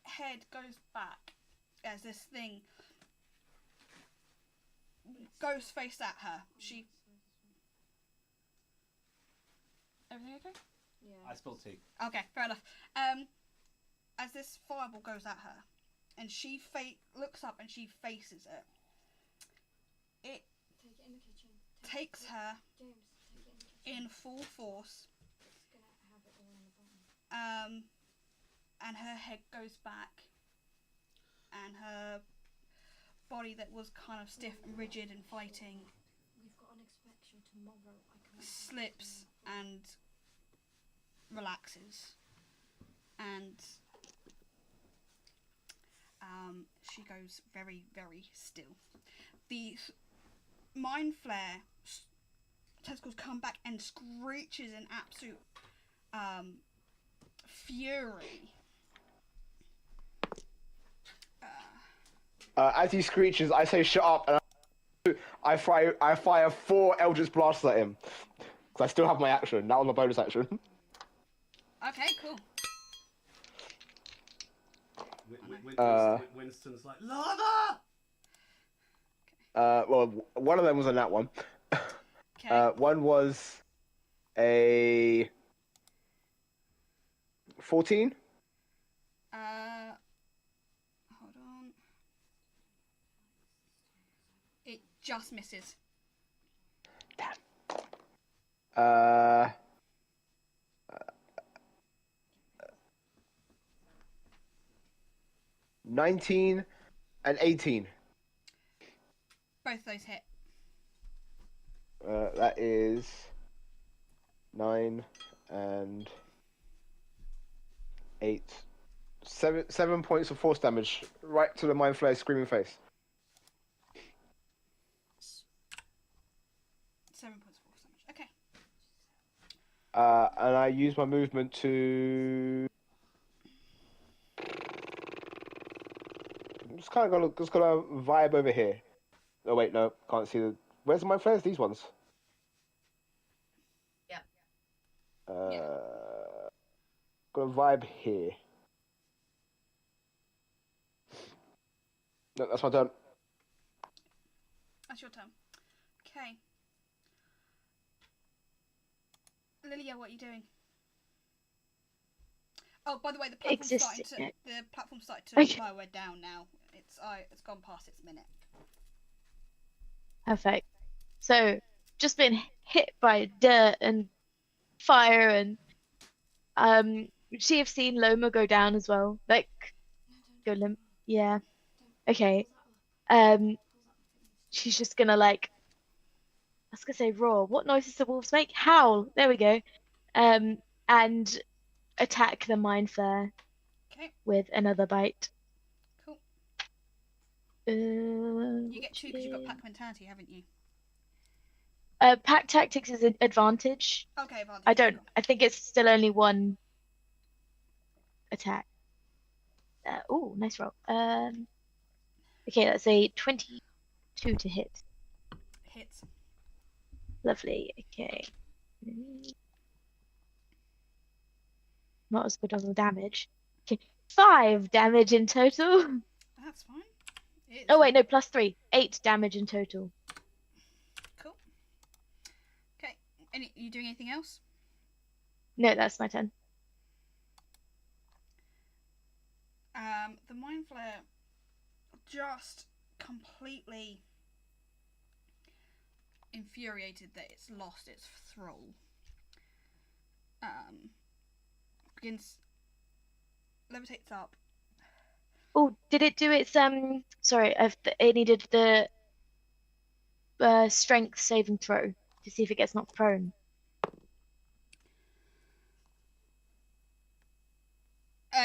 head goes back as this thing goes face at her. Everything okay? Yeah. I spilled tea. Okay, fair enough. As this fireball goes at her, and she looks up and she faces it, it Take it in the kitchen. takes her James, take it in the kitchen. in full force, It's gonna have it all on the bottom. and her head goes back, and her body that was kind of stiff and rigid and fighting We've got an inspection tomorrow. I can't. slips and relaxes, and she goes very, very still. The mind flare tentacles come back and screeches in absolute fury. As he screeches, I say shut up, and I fire 4 Eldritch Blasts at him. Because I still have my action. That was my bonus action. Okay, cool. Winston's like, Lava! Well, one of them was on that one. Okay. One was a 14. Hold on. It just misses. 19 and 18. Both those hit. That is 9 and 8. 7 points of force damage right to the Mind Flayer's screaming face. 7 points of force damage. Okay. And I use my movement to. I'm just kind of gonna vibe over here. Oh wait, no, can't see the. Where's the Mind Flayers? These ones. Yeah. Gonna vibe here. No, that's my turn. That's your turn. Okay. Lilia, what are you doing? Oh, by the way, the platform's started to lower down now. It's gone past its minute. Perfect. So, just been hit by dirt and fire, and she have seen Loma go down as well. Like, go limp. Yeah. Okay. She's just gonna like, I was gonna say roar. What noises do wolves make? Howl. There we go. And attack the Mind Flare with another bite. Cool. You get 2 because you've got pack mentality, haven't you? Pack tactics is an advantage. Okay, advantage. I think it's still only 1 attack. Oh, nice roll. Okay, that's a 22 to hit. Hits. Lovely. Okay. Not as good on the damage. Okay, 5 damage in total. That's fine. Oh wait, no, +3. 8 damage in total. Cool. Okay. You doing anything else? No, that's my turn. The Mind Flare just completely infuriated that it's lost its thrall. Begins levitates up. Oh, did it do its sorry, it needed the strength saving throw to see if it gets knocked prone.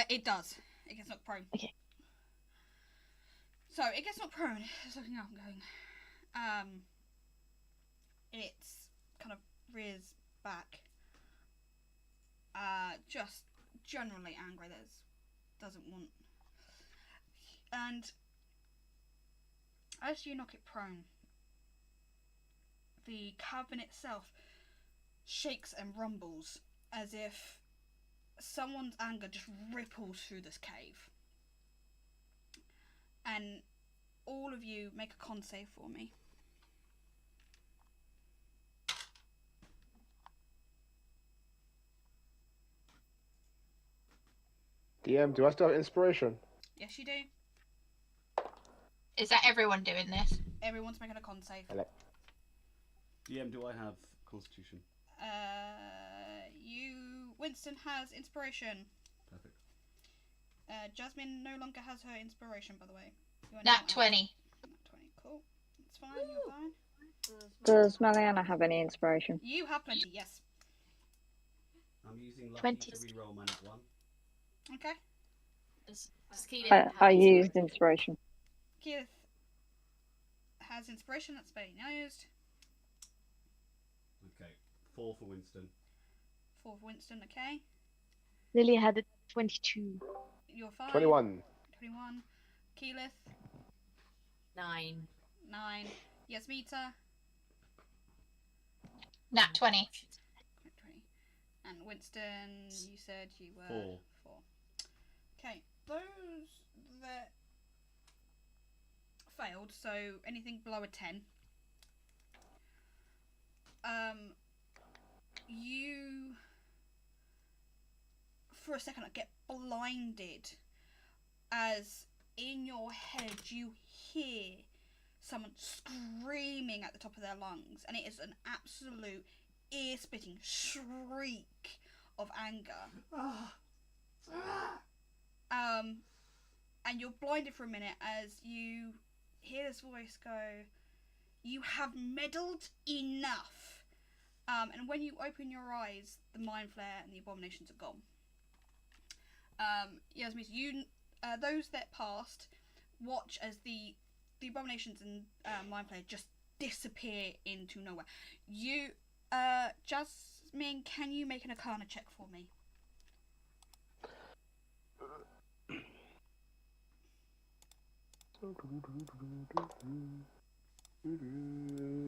It does. It gets knocked prone. Okay. So it gets knocked prone. It's looking up and going. It's kind of rears back. Just generally angry that it doesn't want. And as you knock it prone, the cabin itself shakes and rumbles as if someone's anger just ripples through this cave. And all of you make a con save for me. DM, do I still have inspiration? Yes, you do. Is that everyone doing this? Everyone's making a con save. DM, do I have Constitution? Winston has inspiration. Perfect. Jasmine no longer has her inspiration, by the way. Nat 20. Nat 20, cool. That's fine, you're fine. Does Mariana have any inspiration? You have plenty, yes. I'm using lucky 20. to reroll my nat 1. Okay. I used inspiration. Keith has inspiration, that's very used. Okay, 4 for Winston. 4 for Winston, okay. Lilia had a 22. You're fine. 21. 21. Keyleth. 9. 9. Yasmita. Nat 20. 20. And Winston, you said you were 4. Okay, those that failed, so anything below a 10. You for a second get blinded as in your head you hear someone screaming at the top of their lungs, and it is an absolute ear-splitting shriek of anger. And you're blinded for a minute as you hear this voice go, You have meddled enough. And when you open your eyes, the mind flare and the abominations are gone. Yasmin, you, those that passed, watch as the abominations and mind flare just disappear into nowhere. You, Jasmine, can you make an Arcana check for me?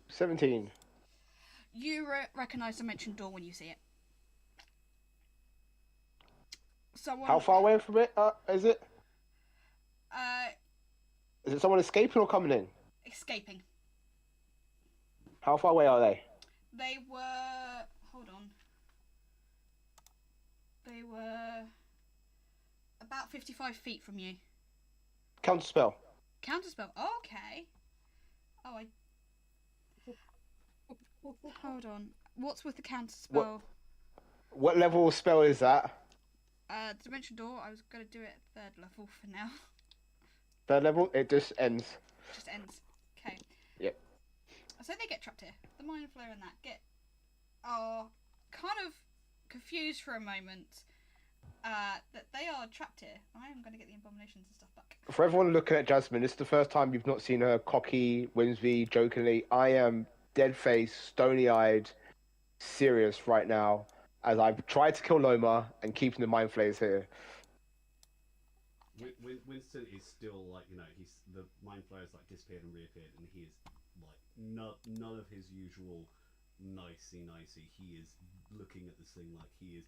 17. You recognize the mentioned door when you see it. Someone. How far away from it is it? Uh, Is it someone escaping or coming in? Escaping. How far away are they? They were. Hold on. They were about 55 feet from you. Counterspell. Counterspell. Okay. Oh, I. Hold on. What's with the counterspell? What level of spell is that? Dimension door. I was gonna do it at 3rd level for now. 3rd level? It just ends. Just ends. Okay. Yep. So they get trapped here. The mind flare and that are kind of confused for a moment. That they are trapped here. I am going to get the abominations and stuff back. For everyone looking at Jasmine, this is the first time you've not seen her cocky, whimsy, jokingly. I am dead-faced, stony-eyed, serious right now, as I've tried to kill Loma and keeping the mind flayers here. Winston is still like, the mind flayers like disappeared and reappeared, and he is like none of his usual nicey. He is looking at this thing like he is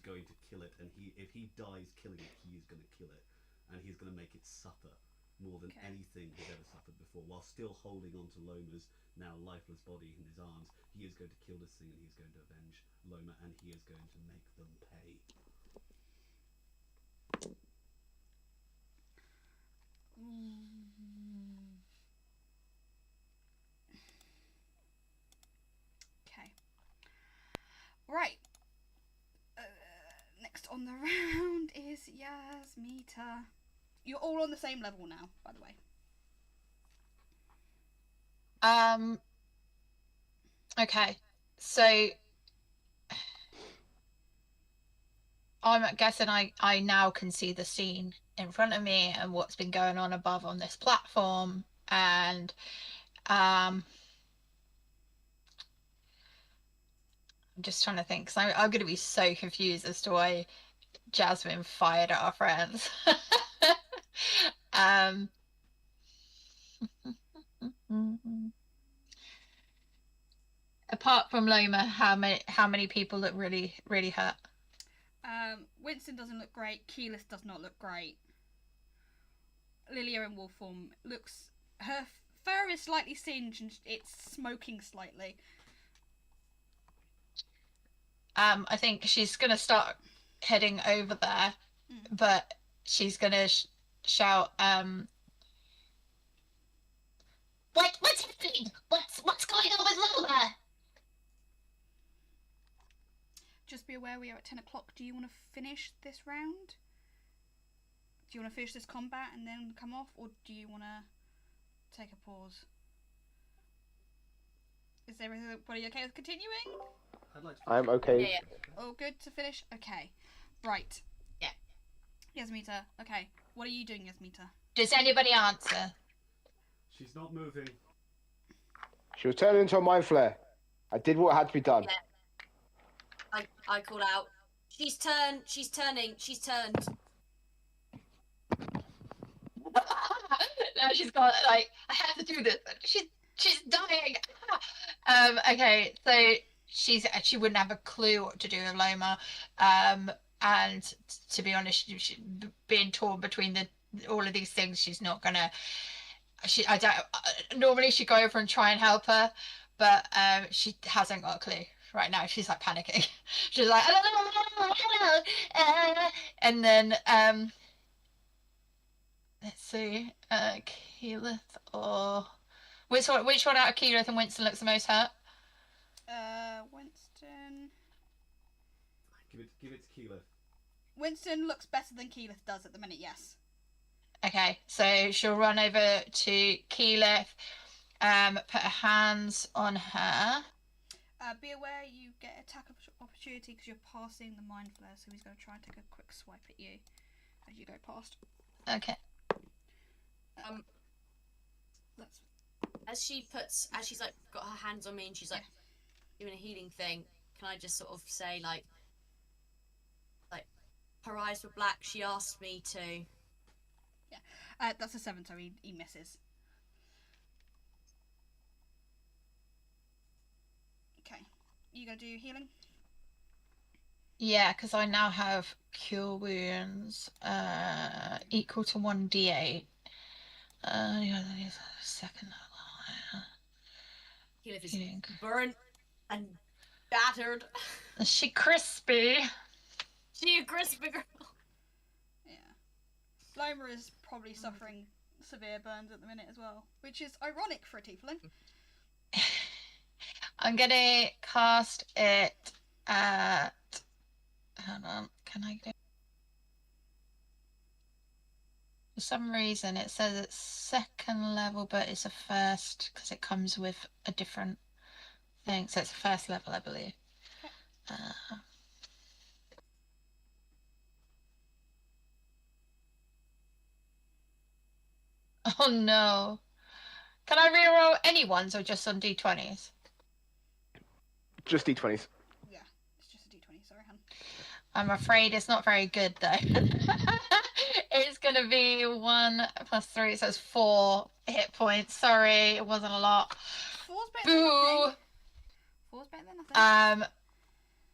going to kill it, and if he dies killing it, he is going to kill it, and he's going to make it suffer more than anything he's ever suffered before, while still holding on to Loma's now lifeless body in his arms. He is going to kill this thing, and he's going to avenge Loma, and he is going to make them pay. Okay. Right. Next on the round is Yasmita. You're all on the same level now, by the way. Okay. So I'm guessing I now can see the scene in front of me and what's been going on above on this platform, and I'm just trying to think, because I'm going to be so confused as to why Jasmine fired at our friends. Apart from Loma, how many people look really hurt? Winston doesn't look great. Keyleth does not look great. Lilia in wolf form looks. Her fur is slightly singed and it's smoking slightly. I think she's gonna start heading over there, but she's gonna shout. What's happening? What's going on with Loma? Just be aware we are at 10 o'clock. Do you want to finish this round? Do you want to finish this combat and then come off, or do you want to take a pause? Is everybody okay with continuing? I'd like to. I'm okay. Yeah. All good to finish? Okay. Right. Yeah. Yasmita. Okay. What are you doing, Yasmita? Does anybody answer? She's not moving. She was turning into a mind flare. I did what had to be done. Yeah. I called out. She's turning. She's turned. Now she's got like, I have to do this. She's dying. Okay, so she wouldn't have a clue what to do with Loma. And to be honest, she being torn between all of these things, she's not gonna. I don't. Normally she'd go over and try and help her, but she hasn't got a clue. Right now she's like panicking. She's like, hello. And then let's see, Keyleth or which one out of Keyleth and Winston looks the most hurt? Winston. Give it to Keyleth. Winston looks better than Keyleth does at the minute. Yes. Okay, so she'll run over to Keyleth put her hands on her. Be aware you get attack opportunity because you're passing the mind flare, so he's going to try and take a quick swipe at you as you go past. Okay. That's As she's like got her hands on me and she's like doing a healing thing, can I just sort of say like her eyes were black, she asked me to. yeah. That's a 7, so he misses. Okay, you gonna do healing? Yeah, because I now have cure wounds equal to 1d8. Second Healing is healing. burnt and battered. Is she crispy? She a crispy girl. Yeah. Loma is probably suffering severe burns at the minute as well, which is ironic for a tiefling. I'm gonna cast it at. Hold on, can I do? For some reason, it says it's second level, but it's a first because it comes with a different thing. So it's a first level, I believe. Oh no. Can I reroll any ones or just on d20s? Just d20s. Yeah, it's just a d20. Sorry, hun. I'm afraid it's not very good though. It's gonna be 1 + 3, so it's 4 hit points. Sorry, it wasn't a lot. 4's better than nothing. 4's better than nothing.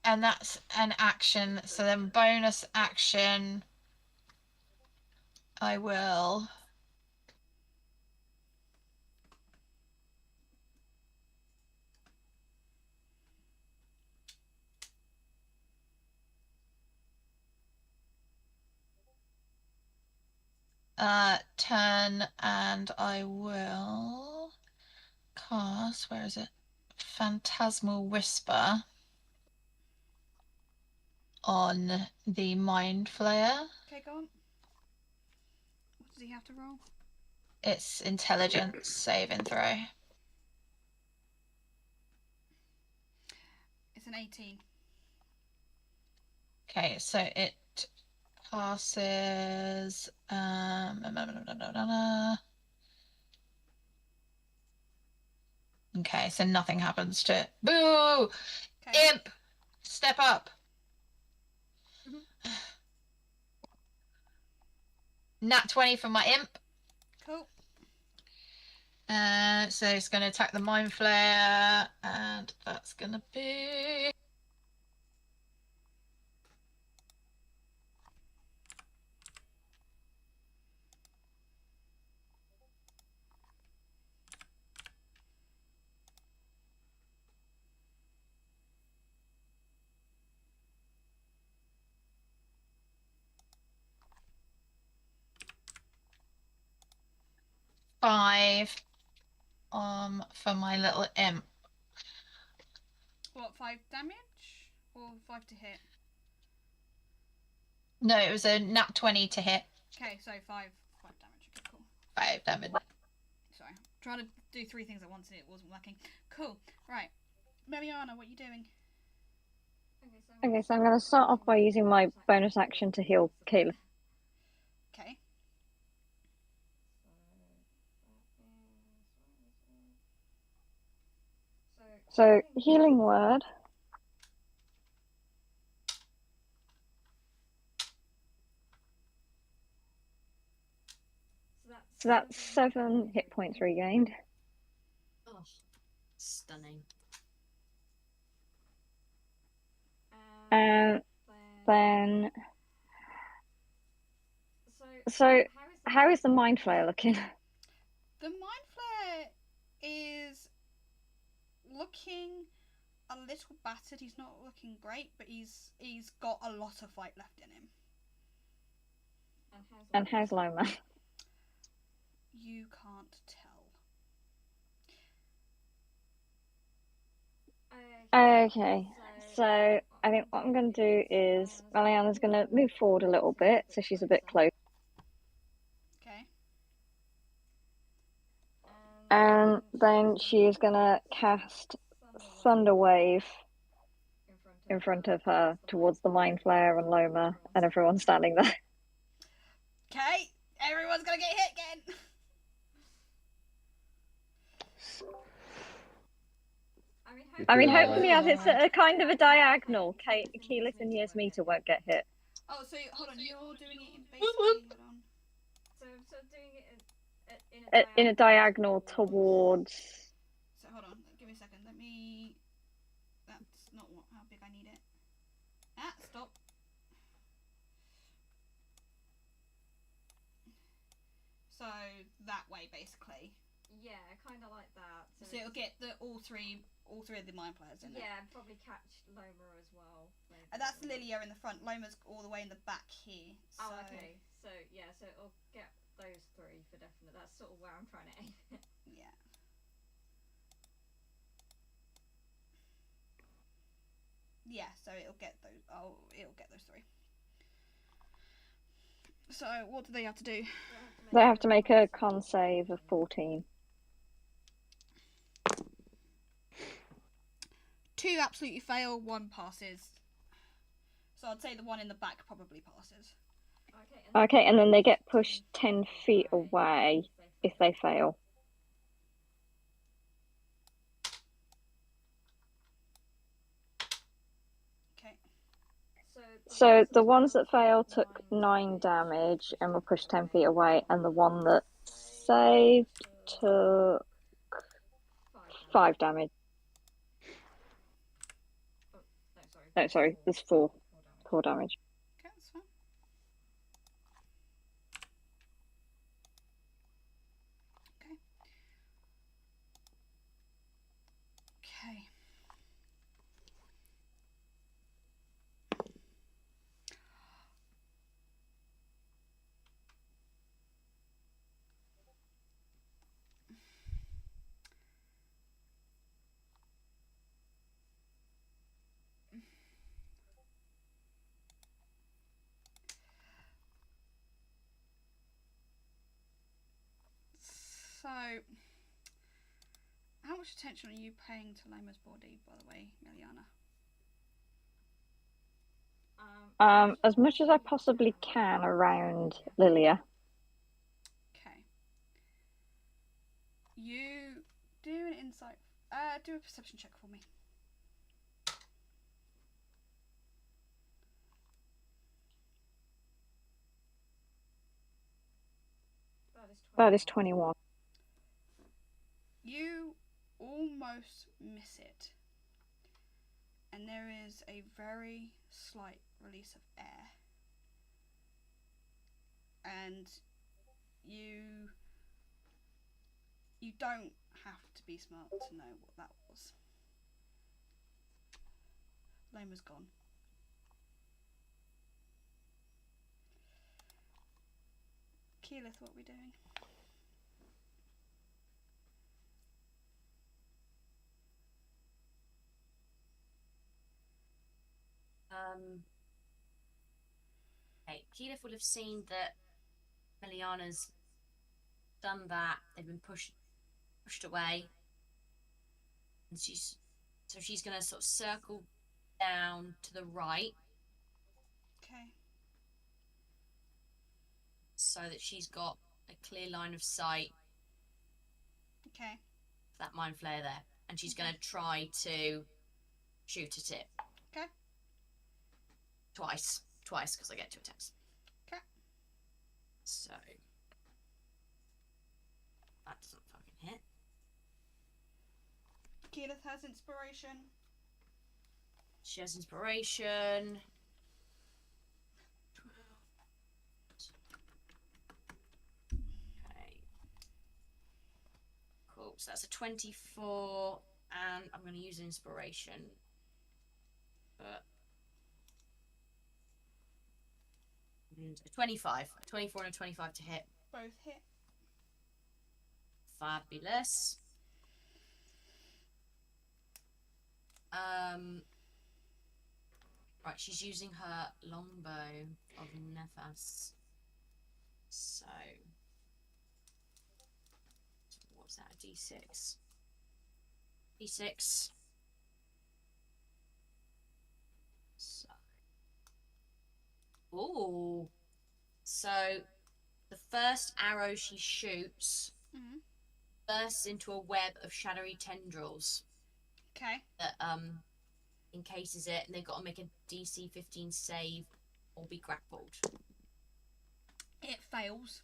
And that's an action. So then bonus action, I will. Turn and I will cast, where is it? Phantasmal Whisper on the Mind Flayer. Okay, go on. What does he have to roll? It's intelligence saving throw. It's an 18. Okay, so it passes. Okay, so nothing happens to it. Boo! Okay. Imp! Step up. Nat 20 for my imp. Cool. So it's going to attack the Mind Flayer, and that's going to be. Five for my little imp. What, 5 damage? Or 5 to hit? No, it was a nat 20 to hit. Okay, so 5 damage. Okay, cool. 5 damage. Sorry. Trying to do 3 things at once and it wasn't working. Cool. Right. Meliana, what are you doing? Okay, so I'm going to start off by using my bonus action to heal Kayla. Okay. So, healing word. So that's 7 hit points regained. Oh, stunning. And then. So, how is the Mind Flayer looking? The Mind Flare is looking a little battered. He's not looking great, but he's got a lot of fight left in him. And how's Loma? You can't tell. Okay, so I think what I'm going to do is Meliana's going to move forward a little bit, so she's a bit close. Okay. And then she is gonna cast Thunder Wave in front of her towards the Mind Flare and Loma and everyone standing there. Okay, everyone's gonna get hit again. I mean, hopefully, as it's a kind of a diagonal, Keyleth and Yasmita won't get hit. Oh, so hold on, you're doing it in basically. Hold on. So doing it In a diagonal towards. So hold on, give me a second. Let me. That's not how big I need it. Ah, stop. So that way, basically. Yeah, kind of like that. So it'll get all three of the mind players in it. Yeah, and probably catch Loma as well. Maybe. And that's Lilia in the front. Loma's all the way in the back here. So... Oh, okay. So yeah, so it'll get those three for definite. That's sort of where I'm trying to aim it. Yeah. Yeah, so it'll get those. Oh, it'll get those three. So what do they have to do? They have to make a con save of 14. 2 absolutely fail, 1 passes. So I'd say the one in the back probably passes. Okay, and then they get pushed 10 feet away if they fail. Okay. So the ones that fail took 9 damage and were pushed 10 feet away, and the one that saved took 5 damage. No, sorry, there's 4 damage. Okay, that's fine. Okay. Okay. So, how much attention are you paying to Loma's body, by the way, Miliana? As much as I possibly can around Lilia. Okay. You do an insight. Do a perception check for me. That is 21. You almost miss it. And there is a very slight release of air. And you don't have to be smart to know what that was. Loma's gone. Keyleth, what are we doing? Okay, Keyleth would have seen that Meliana's done that. They've been pushed away, and she's gonna sort of circle down to the right. Okay. So that she's got a clear line of sight. Okay. For that mind flare there, and she's gonna try to shoot at it. Okay. Twice, because I get 2 attacks. Okay. So that doesn't fucking hit. Keyleth has inspiration. She has inspiration. 12. Okay. Cool. So that's a 24, and I'm going to use inspiration. But a 25. A 24 and a 25 to hit. Both hit. Fabulous. Right, she's using her longbow of Nefas. So towards Is that a D6? D6. So. Ooh. So the first arrow she shoots bursts into a web of shadowy tendrils. Okay. That encases it, and they've got to make a DC 15 save or be grappled. It fails.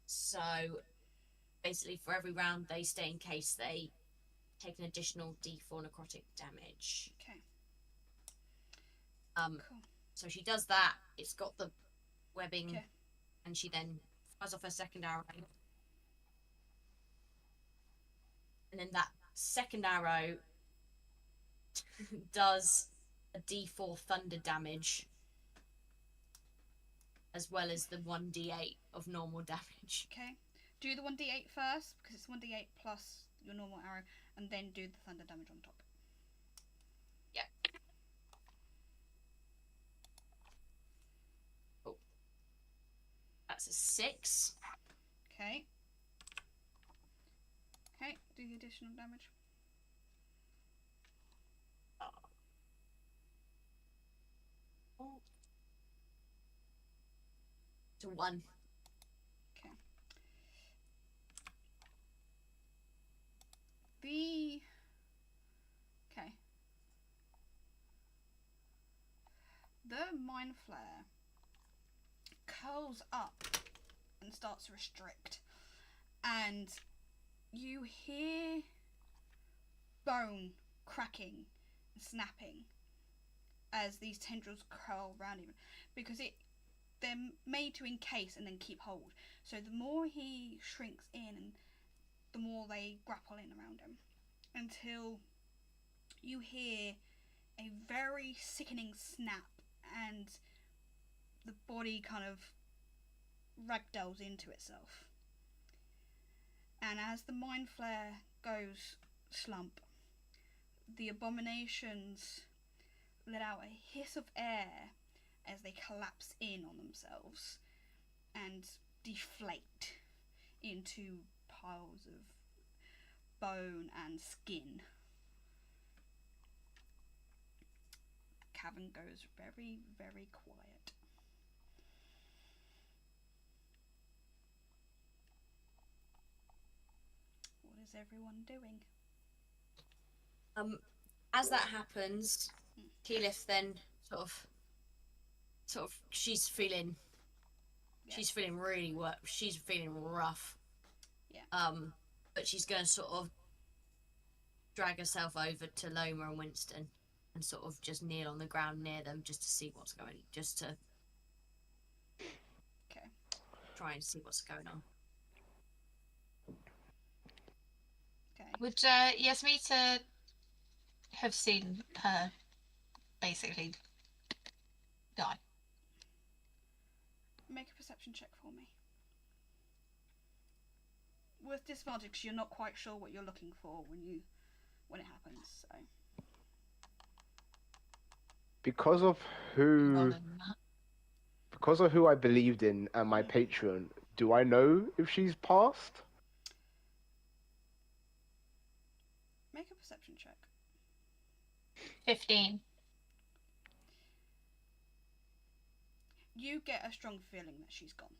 So basically, for every round they stay encased, they take an additional D4 necrotic damage. Okay. Cool. So she does that. It's got the webbing, and she then fires off her second arrow. And then that second arrow does a D4 thunder damage, as well as the 1d8 of normal damage. Okay. Do the 1d8 first, because it's 1d8 plus your normal arrow, and then do the thunder damage on top. Yep. Oh. That's a 6. Okay. Okay, do the additional damage. Oh. To 1. Okay. The mind flare curls up and starts to restrict, and you hear bone cracking and snapping as these tendrils curl around him, because they're made to encase and then keep hold. So the more he shrinks in, the more they grapple in around him, until you hear a very sickening snap, and the body kind of ragdolls into itself. And as the mind flare goes slump, the abominations let out a hiss of air as they collapse in on themselves and deflate into piles of bone and skin. The cavern goes very, very quiet. What is everyone doing? As that happens, Keyleth then sort of, she's feeling really she's feeling rough. Yeah. But she's going to sort of drag herself over to Loma and Winston and sort of just kneel on the ground near them just to see what's going, just to try and see what's going on. Okay. Would Yasmita have seen her basically die? Make a perception check for me. With disadvantage, 'cause you're not quite sure what you're looking for when it happens. So. Because of who I believed in and my patron, do I know if she's passed? Make a perception check. 15. You get a strong feeling that she's gone.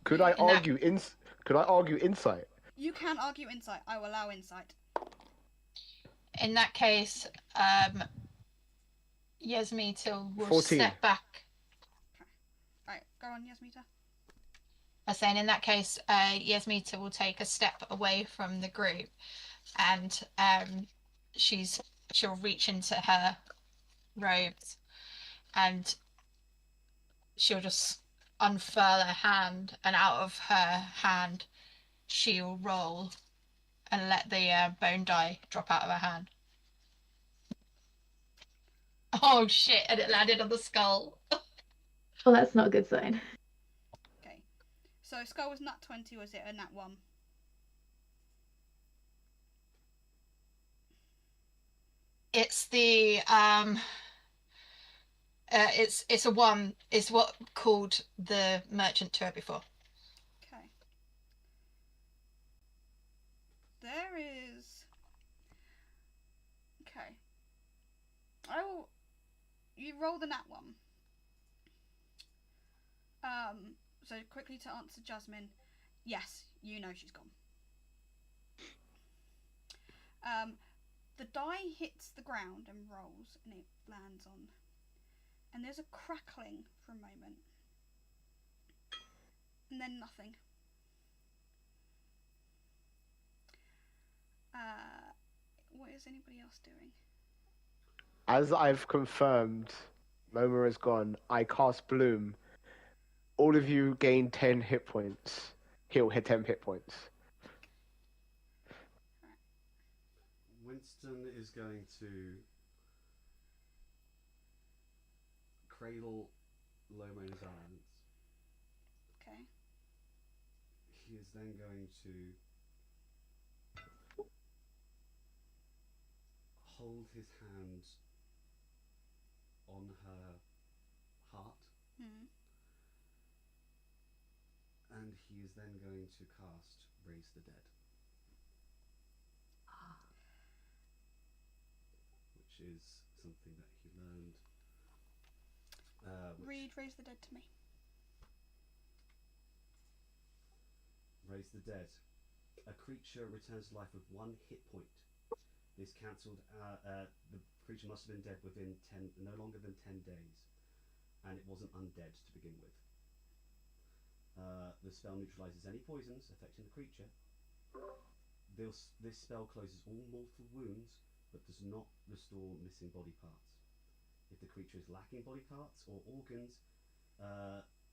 Could I argue insight? You can argue insight. I will allow insight. In that case, Yasmita will 14. step back. Okay. Right, go on, Yasmita. I was saying, in that case, Yasmita will take a step away from the group, and she'll reach into her robes, and she'll just unfurl her hand, and out of her hand she'll roll and let the bone die drop out of her hand. Oh shit, and it landed on the skull. Well, that's not a good sign. Okay. So skull was nat 20, or was it a nat 1? It's the it's a 1. It's what called the merchant tour before. Okay. roll the nat one. So quickly to answer Jasmine, yes, you know she's gone. The die hits the ground and rolls, and it lands on. And there's a crackling for a moment, and then nothing. What is anybody else doing? As I've confirmed, Moma is gone. I cast Bloom. All of you gain 10 hit points. He'll hit 10 hit points. Winston is going to cradle Loma in his arms. Okay. He is then going to hold his hand on her heart. And he is then going to cast Raise the Dead. Which is something that he learned. Read Raise the Dead to me. Raise the Dead. A creature returns to life with 1 hit point. This cancelled. The creature must have been dead within no longer than 10 days, and it wasn't undead to begin with. The spell neutralizes any poisons affecting the creature. This spell closes all mortal wounds, but does not restore missing body parts. If the creature is lacking body parts or organs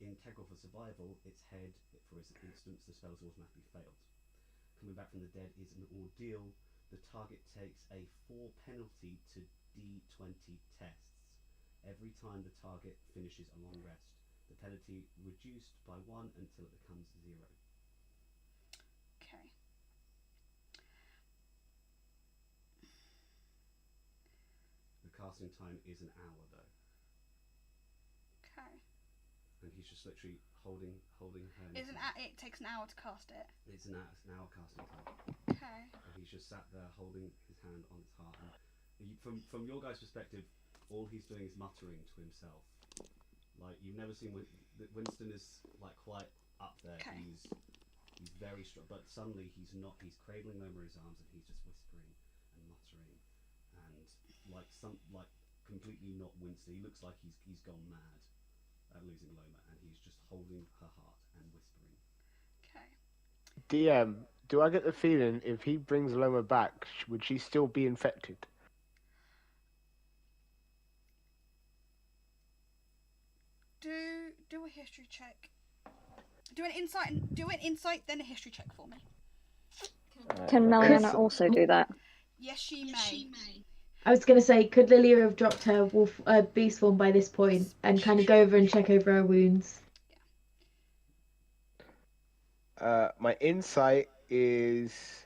integral for survival, its head, for instance, the spell is automatically failed. Coming back from the dead is an ordeal. The target takes a 4 penalty to D20 tests every time the target finishes a long rest. The penalty reduced by 1 until it becomes 0. Okay. The casting time is an hour though. Okay. And he's just literally holding her. It takes an hour to cast it. It's an hour casting time. Okay. And he's just sat there holding his hand on its heart. And from your guys' perspective, all he's doing is muttering to himself. Like, you've never seen Winston is like quite up there. Okay. He's very strong, but suddenly he's not. He's cradling over his arms and he's just whispering and muttering, and like completely not Winston. He looks like he's gone mad at losing Loma, and he's just holding her heart and whispering. Okay. DM, do I get the feeling if he brings Loma back, would she still be infected? Do a history check. Do an insight, then a history check for me. Can Meliana also do that? Yes, she may. I was going to say, could Lilia have dropped her beast form by this point and kind of go over and check over her wounds? My insight is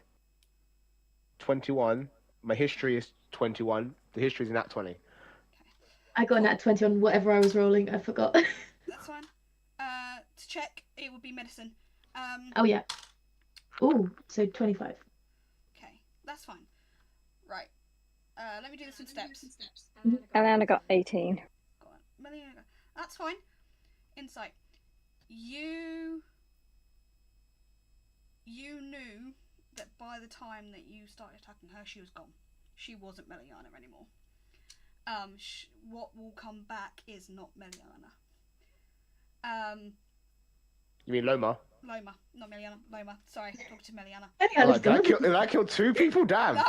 21. My history is 21. The history is nat 20. I got a nat 20 on whatever I was rolling. I forgot. That's fine. To check, it would be medicine. Oh, yeah. Ooh, so 25. Okay, that's fine. Right. Let me do this in steps. Eliana got 18. Go on. Meliana. That's fine. Insight. You knew that by the time that you started attacking her, she was gone. She wasn't Meliana anymore. What will come back is not Meliana. You mean Loma? Loma, not Meliana. Loma. Sorry, talking to Meliana. Did I kill 2 people? Damn. No.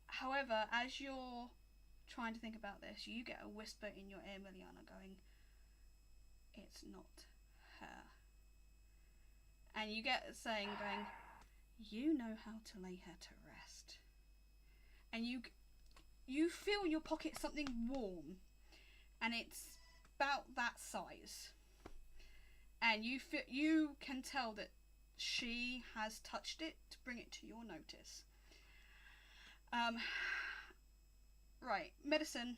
However, as you're trying to think about this, you get a whisper in your ear, Meliana, going, "It's not her." And you get a saying going, "You know how to lay her to rest." And you feel in your pocket something warm, and it's about that size. And you can tell that she has touched it to bring it to your notice. Right, medicine.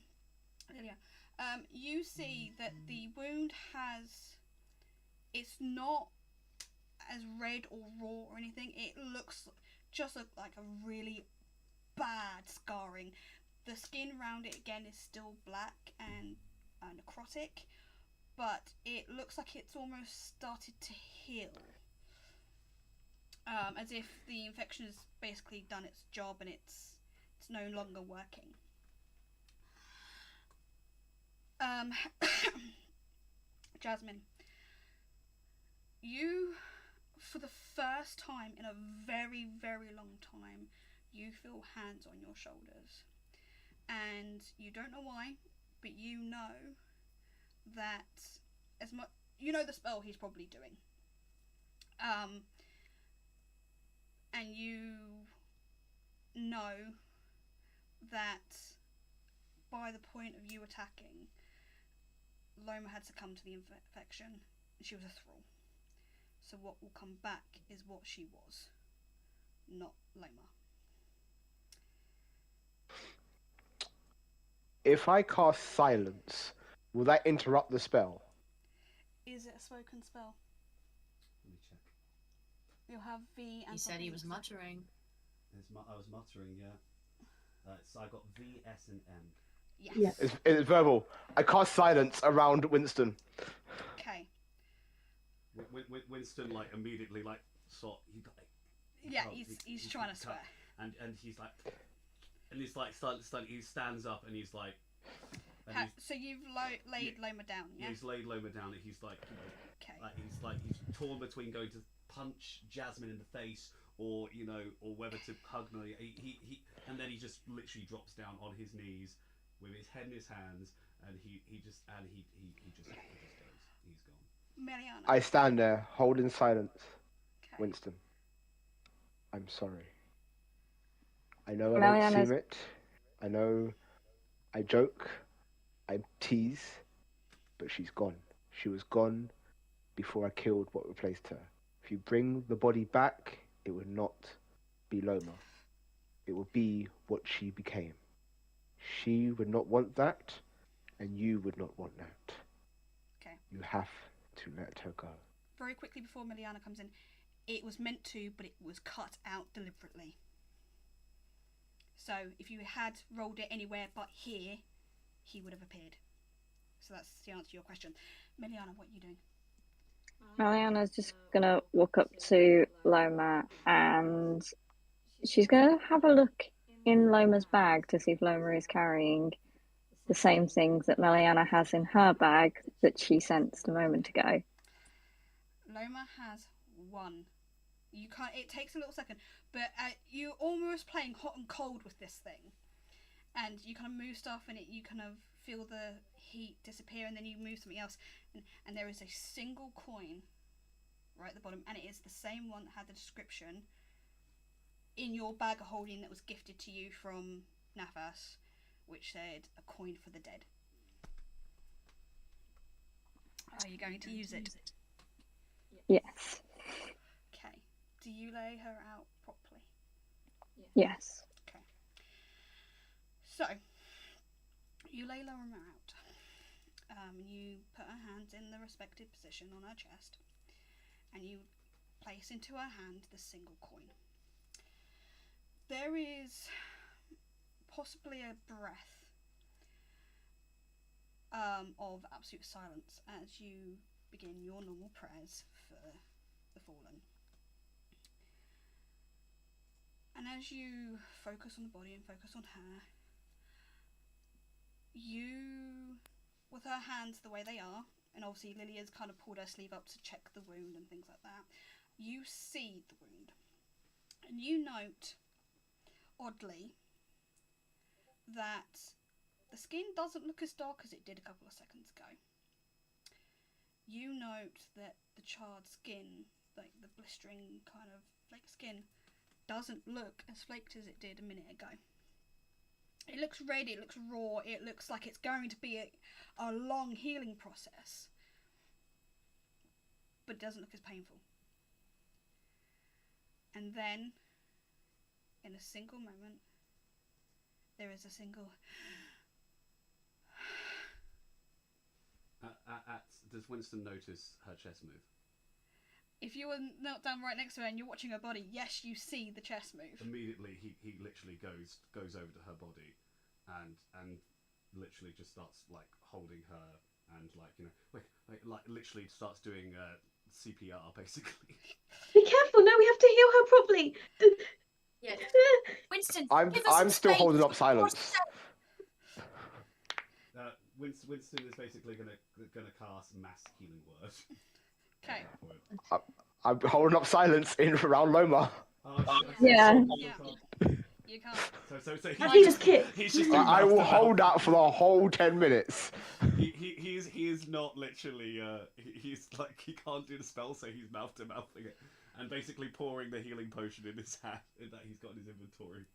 You see that the wound it's not as red or raw or anything. It looks like a really bad scarring, The skin around it again is still black and necrotic, but it looks like it's almost started to heal. As if the infection has basically done its job and it's no longer working. Jasmine, you, for the first time in a very, very long time, you feel hands on your shoulders. And you don't know why, but you know that as much you know the spell he's probably doing. And you know that by the point of you attacking, Loma had succumbed to the infection and she was a thrall. So what will come back is what she was, not Loma. If I cast silence, will that interrupt the spell? Is it a spoken spell? Let me check. You'll have V and... He said he was muttering. I was muttering, yeah. So I got V, S, and M. Yes. Yeah. It's verbal. I cast silence around Winston. Okay. Winston like immediately like He's trying to swear. And he's like, he stands up and he's like. So you've laid Loma down, yeah? He's laid Loma down. And he's like, okay. He's torn between going to punch Jasmine in the face or whether to hug Millie. And then he just literally drops down on his knees with his head in his hands, and he just goes. He's gone. Mariana. I stand there, holding silence. Okay. Winston, I'm sorry. I know I don't seem it. I know I joke, I tease, but she's gone. She was gone before I killed what replaced her. If you bring the body back, it would not be Loma. It will be what she became. She would not want that, and you would not want that. Okay. You have to let her go. Very quickly before Miliana comes in, it was meant to, but it was cut out deliberately. So if you had rolled it anywhere but here, he would have appeared. So that's the answer to your question. Miliana, what are you doing? Miliana's just gonna walk up to Loma and she's gonna have a look in Loma's bag to see if Loma is carrying the same things that Miliana has in her bag that she sensed a moment ago. Loma has one. You can't. It takes a little second, but you're almost playing hot and cold with this thing, and you kind of move stuff, and you kind of feel the heat disappear, and then you move something else, and there is a single coin right at the bottom, and it is the same one that had the description in your bag of holding that was gifted to you from Nafas, which said a coin for the dead. Are you going to use it? Yes. Okay. Do you lay her out properly? Yes. Okay. So, you lay Loma out. You put her hands in the respective position on her chest, and you place into her hand the single coin. There is possibly a breath of absolute silence as you begin your normal prayers for the fallen. And as you focus on the body and focus on her, you, with her hands the way they are, and obviously Lily has kind of pulled her sleeve up to check the wound and things like that, you see the wound. And you note, oddly, that the skin doesn't look as dark as it did a couple of seconds ago. You note that the charred skin, like the blistering kind of flake skin, doesn't look as flaked as it did a minute ago. It looks red, it looks raw, it looks like it's going to be a long healing process, but it doesn't look as painful. And then, in a single moment, there is a single... Does Winston notice her chest move? If you were knelt down right next to her and you're watching her body, yes, you see the chest move. Immediately, he literally goes over to her body, and literally just starts like holding her and like like literally starts doing CPR basically. Be careful! No, we have to heal her properly. Yeah. Winston, I'm give us some still space. holding up silence. Winston is basically gonna cast mass healing word. Okay. I'm holding up silence in around Loma. Yeah. You can't. So He just kicked. He's just I will hold that for the whole 10 minutes. He is not literally he's like he can't do the spell, so he's mouth to mouthing it and basically pouring the healing potion in his hand that he's got in his inventory.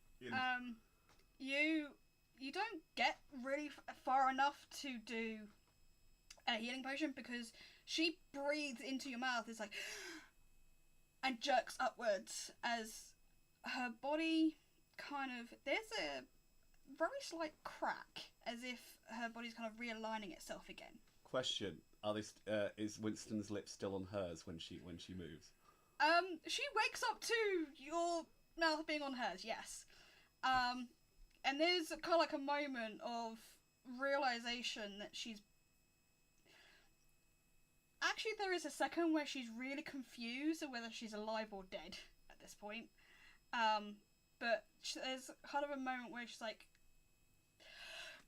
You don't get really far enough to do a healing potion because she breathes into your mouth. It's like and jerks upwards as her body kind of there's a very slight crack as if her body's kind of realigning itself again. Question: is Winston's lips still on hers when she moves? She wakes up to your mouth being on hers. Yes. And there's kind of like a moment of realization that she's. Actually, there is a second where she's really confused of whether she's alive or dead at this point. But there's kind of a moment where she's like,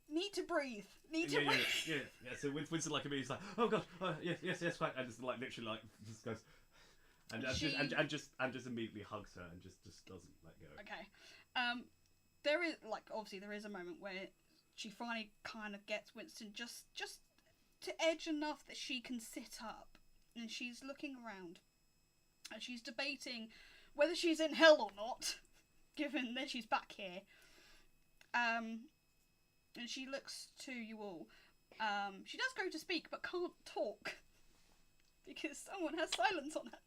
need to breathe. Yeah. So Winston like immediately is like, oh god, yes, quite, and just like literally like just goes, and just immediately hugs her and just doesn't let go. Okay. There is obviously there is a moment where she finally kind of gets Winston just to edge enough that she can sit up, and she's looking around, and she's debating whether she's in hell or not, given that she's back here. And she looks to you all. She does go to speak, but can't talk because someone has silence on her.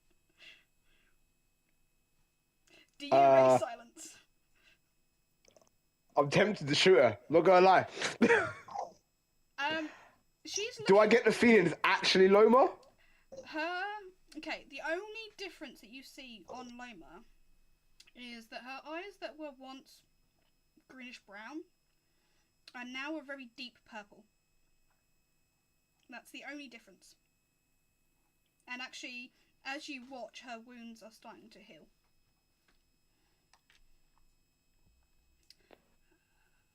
Do you raise silence? I'm tempted to shoot her. Not gonna lie. She's looking... Do I get the feeling it's actually Loma? Okay, the only difference that you see on Loma is that her eyes that were once greenish brown are now a very deep purple. That's the only difference. And actually, as you watch, her wounds are starting to heal.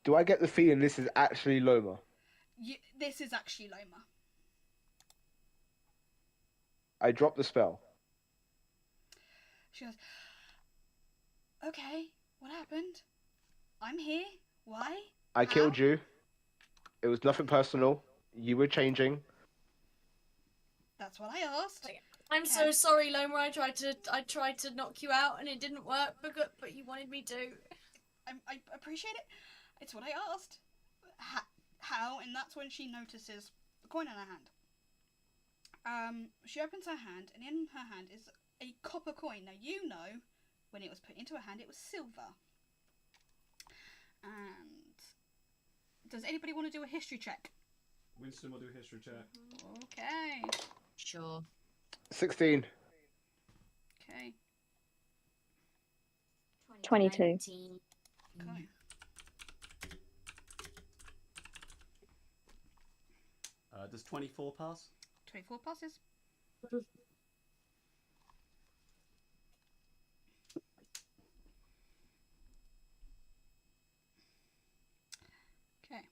Do I get the feeling this is actually Loma? This is actually Loma. I drop the spell. She goes, okay, what happened? I'm here. Why? I killed you. It was nothing personal. You were changing. That's what I asked. I'm so sorry, Loma. I tried to knock you out and it didn't work, but you wanted me to. I appreciate it. It's what I asked. How? And that's when she notices the coin in her hand. She opens her hand, and in her hand is a copper coin. Now you know, when it was put into her hand, it was silver. And does anybody want to do a history check? Winston will do a history check. Okay. Sure. 16. Okay. 22. 19. Okay. Does 24 pass? 24 passes. Okay.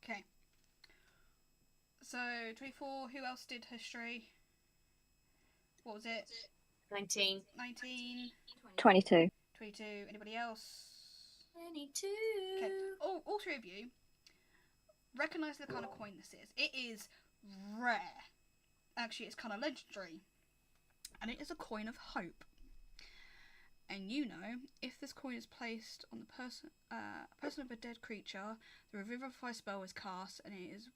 Okay. So, 24, who else did history? What was it? 19. 19. 22. 22. Anybody else? 22. Okay. All three of you recognise the kind of coin this is. It is rare. Actually, it's kind of legendary. And it is a coin of hope. And you know, if this coin is placed on the person of a dead creature, the Revivify spell is cast, and it is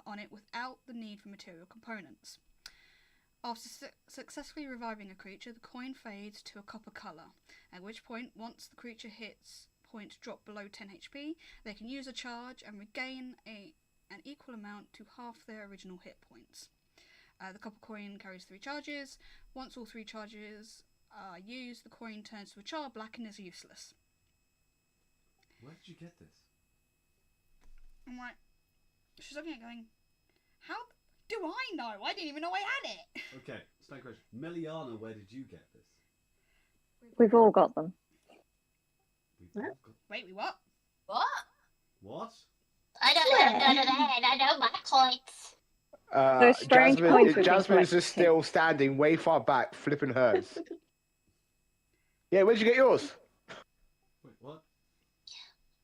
on it without the need for material components. After successfully reviving a creature, the coin fades to a copper colour, at which point, once the creature hits points drop below 10 HP, they can use a charge and regain an equal amount to half their original hit points. The copper coin carries 3 charges. Once all 3 charges are used, the coin turns to a char black and is useless. Where did you get this? I'm like, she's looking at it going, how do I know? I didn't even know I had it. Okay, second question. Meliana, where did you get this? We've all got them. We've all got... Wait, we what? What? What? I don't have none of that. I know my coins. Those strange coins we've been Jasmine's just collecting. still standing way far back, flipping hers. Yeah, where'd you get yours? Wait, what?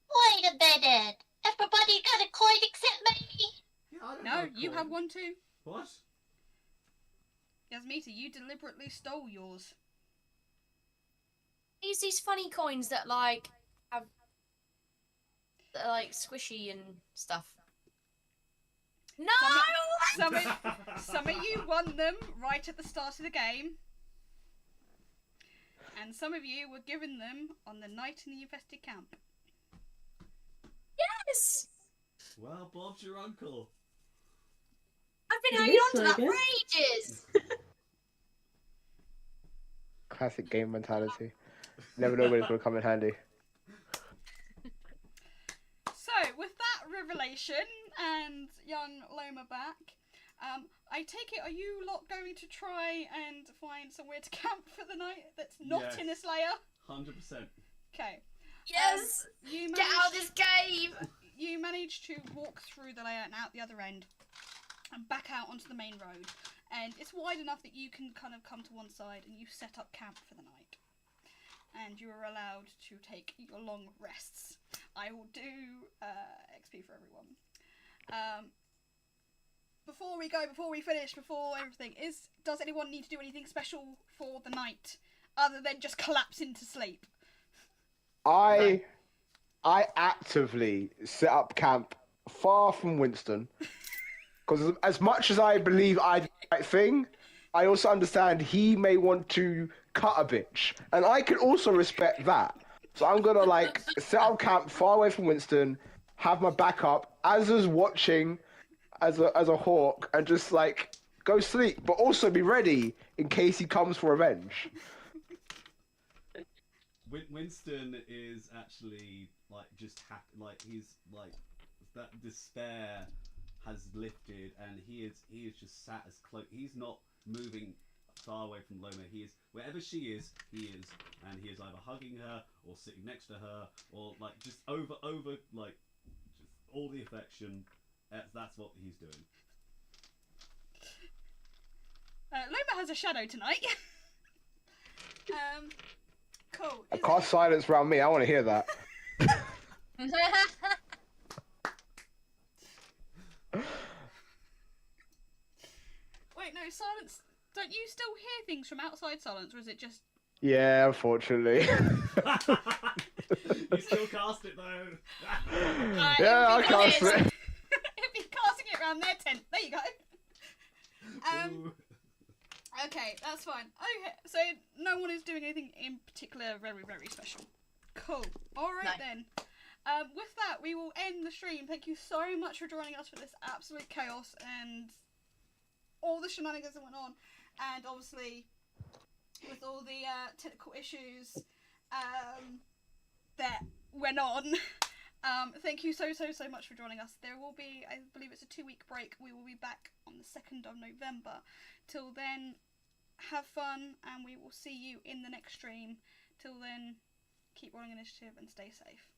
Wait a minute. Everybody got a coin except me. Yeah, I don't No, have a you coin. have one too. What? Yasmita, you deliberately stole yours. These funny coins that like have that are like squishy and stuff. No. Some of you won them right at the start of the game. And some of you were given them on the night in the infested camp. Yes. Well, Bob's your uncle. I've been It hanging is, on to I that guess. for ages. Classic game mentality. Never know when it's going to come in handy. So, with that revelation and young Loma back, I take it, are you lot going to try and find somewhere to camp for the night that's not Yes. in this layer? 100%. Okay. Yes. You Get out of this managed, cave. you managed to walk through the layer and out the other end and back out onto the main road. And it's wide enough that you can kind of come to one side and you set up camp for the night. And you are allowed to take your long rests. I will do XP for everyone. Before we finish, before everything, does anyone need to do anything special for the night other than just collapse into sleep? I actively set up camp far from Winston. Because as much as I believe I did the right thing, I also understand he may want to cut a bitch. And I can also respect that. So I'm going to set up camp far away from Winston, have my backup, as is watching as a hawk, and just go sleep. But also be ready in case he comes for revenge. Winston is actually just happy. He's that despair has lifted, and he is just sat as close. He's not moving far away from Loma. He is wherever she is. He is, and he is either hugging her or sitting next to her, or just over just all the affection. That's what he's doing. Loma has a shadow tonight. Cool. I cast silence around me. I want to hear that. Wait, no, silence. Don't you still hear things from outside silence, or is it just... Yeah, unfortunately. You still cast it though. Yeah, I cast it. If you're casting it around their tent, there you go. Ooh. Okay, that's fine. Okay, so no one is doing anything in particular very, very special. Cool. Alright No. then. With that, we will end the stream. Thank you so much for joining us for this absolute chaos and all the shenanigans that went on. And obviously, with all the technical issues that went on, thank you so much for joining us. There will be, I believe it's a 2-week break. We will be back on the 2nd of November. Till then, have fun, and we will see you in the next stream. Till then, keep rolling initiative and stay safe.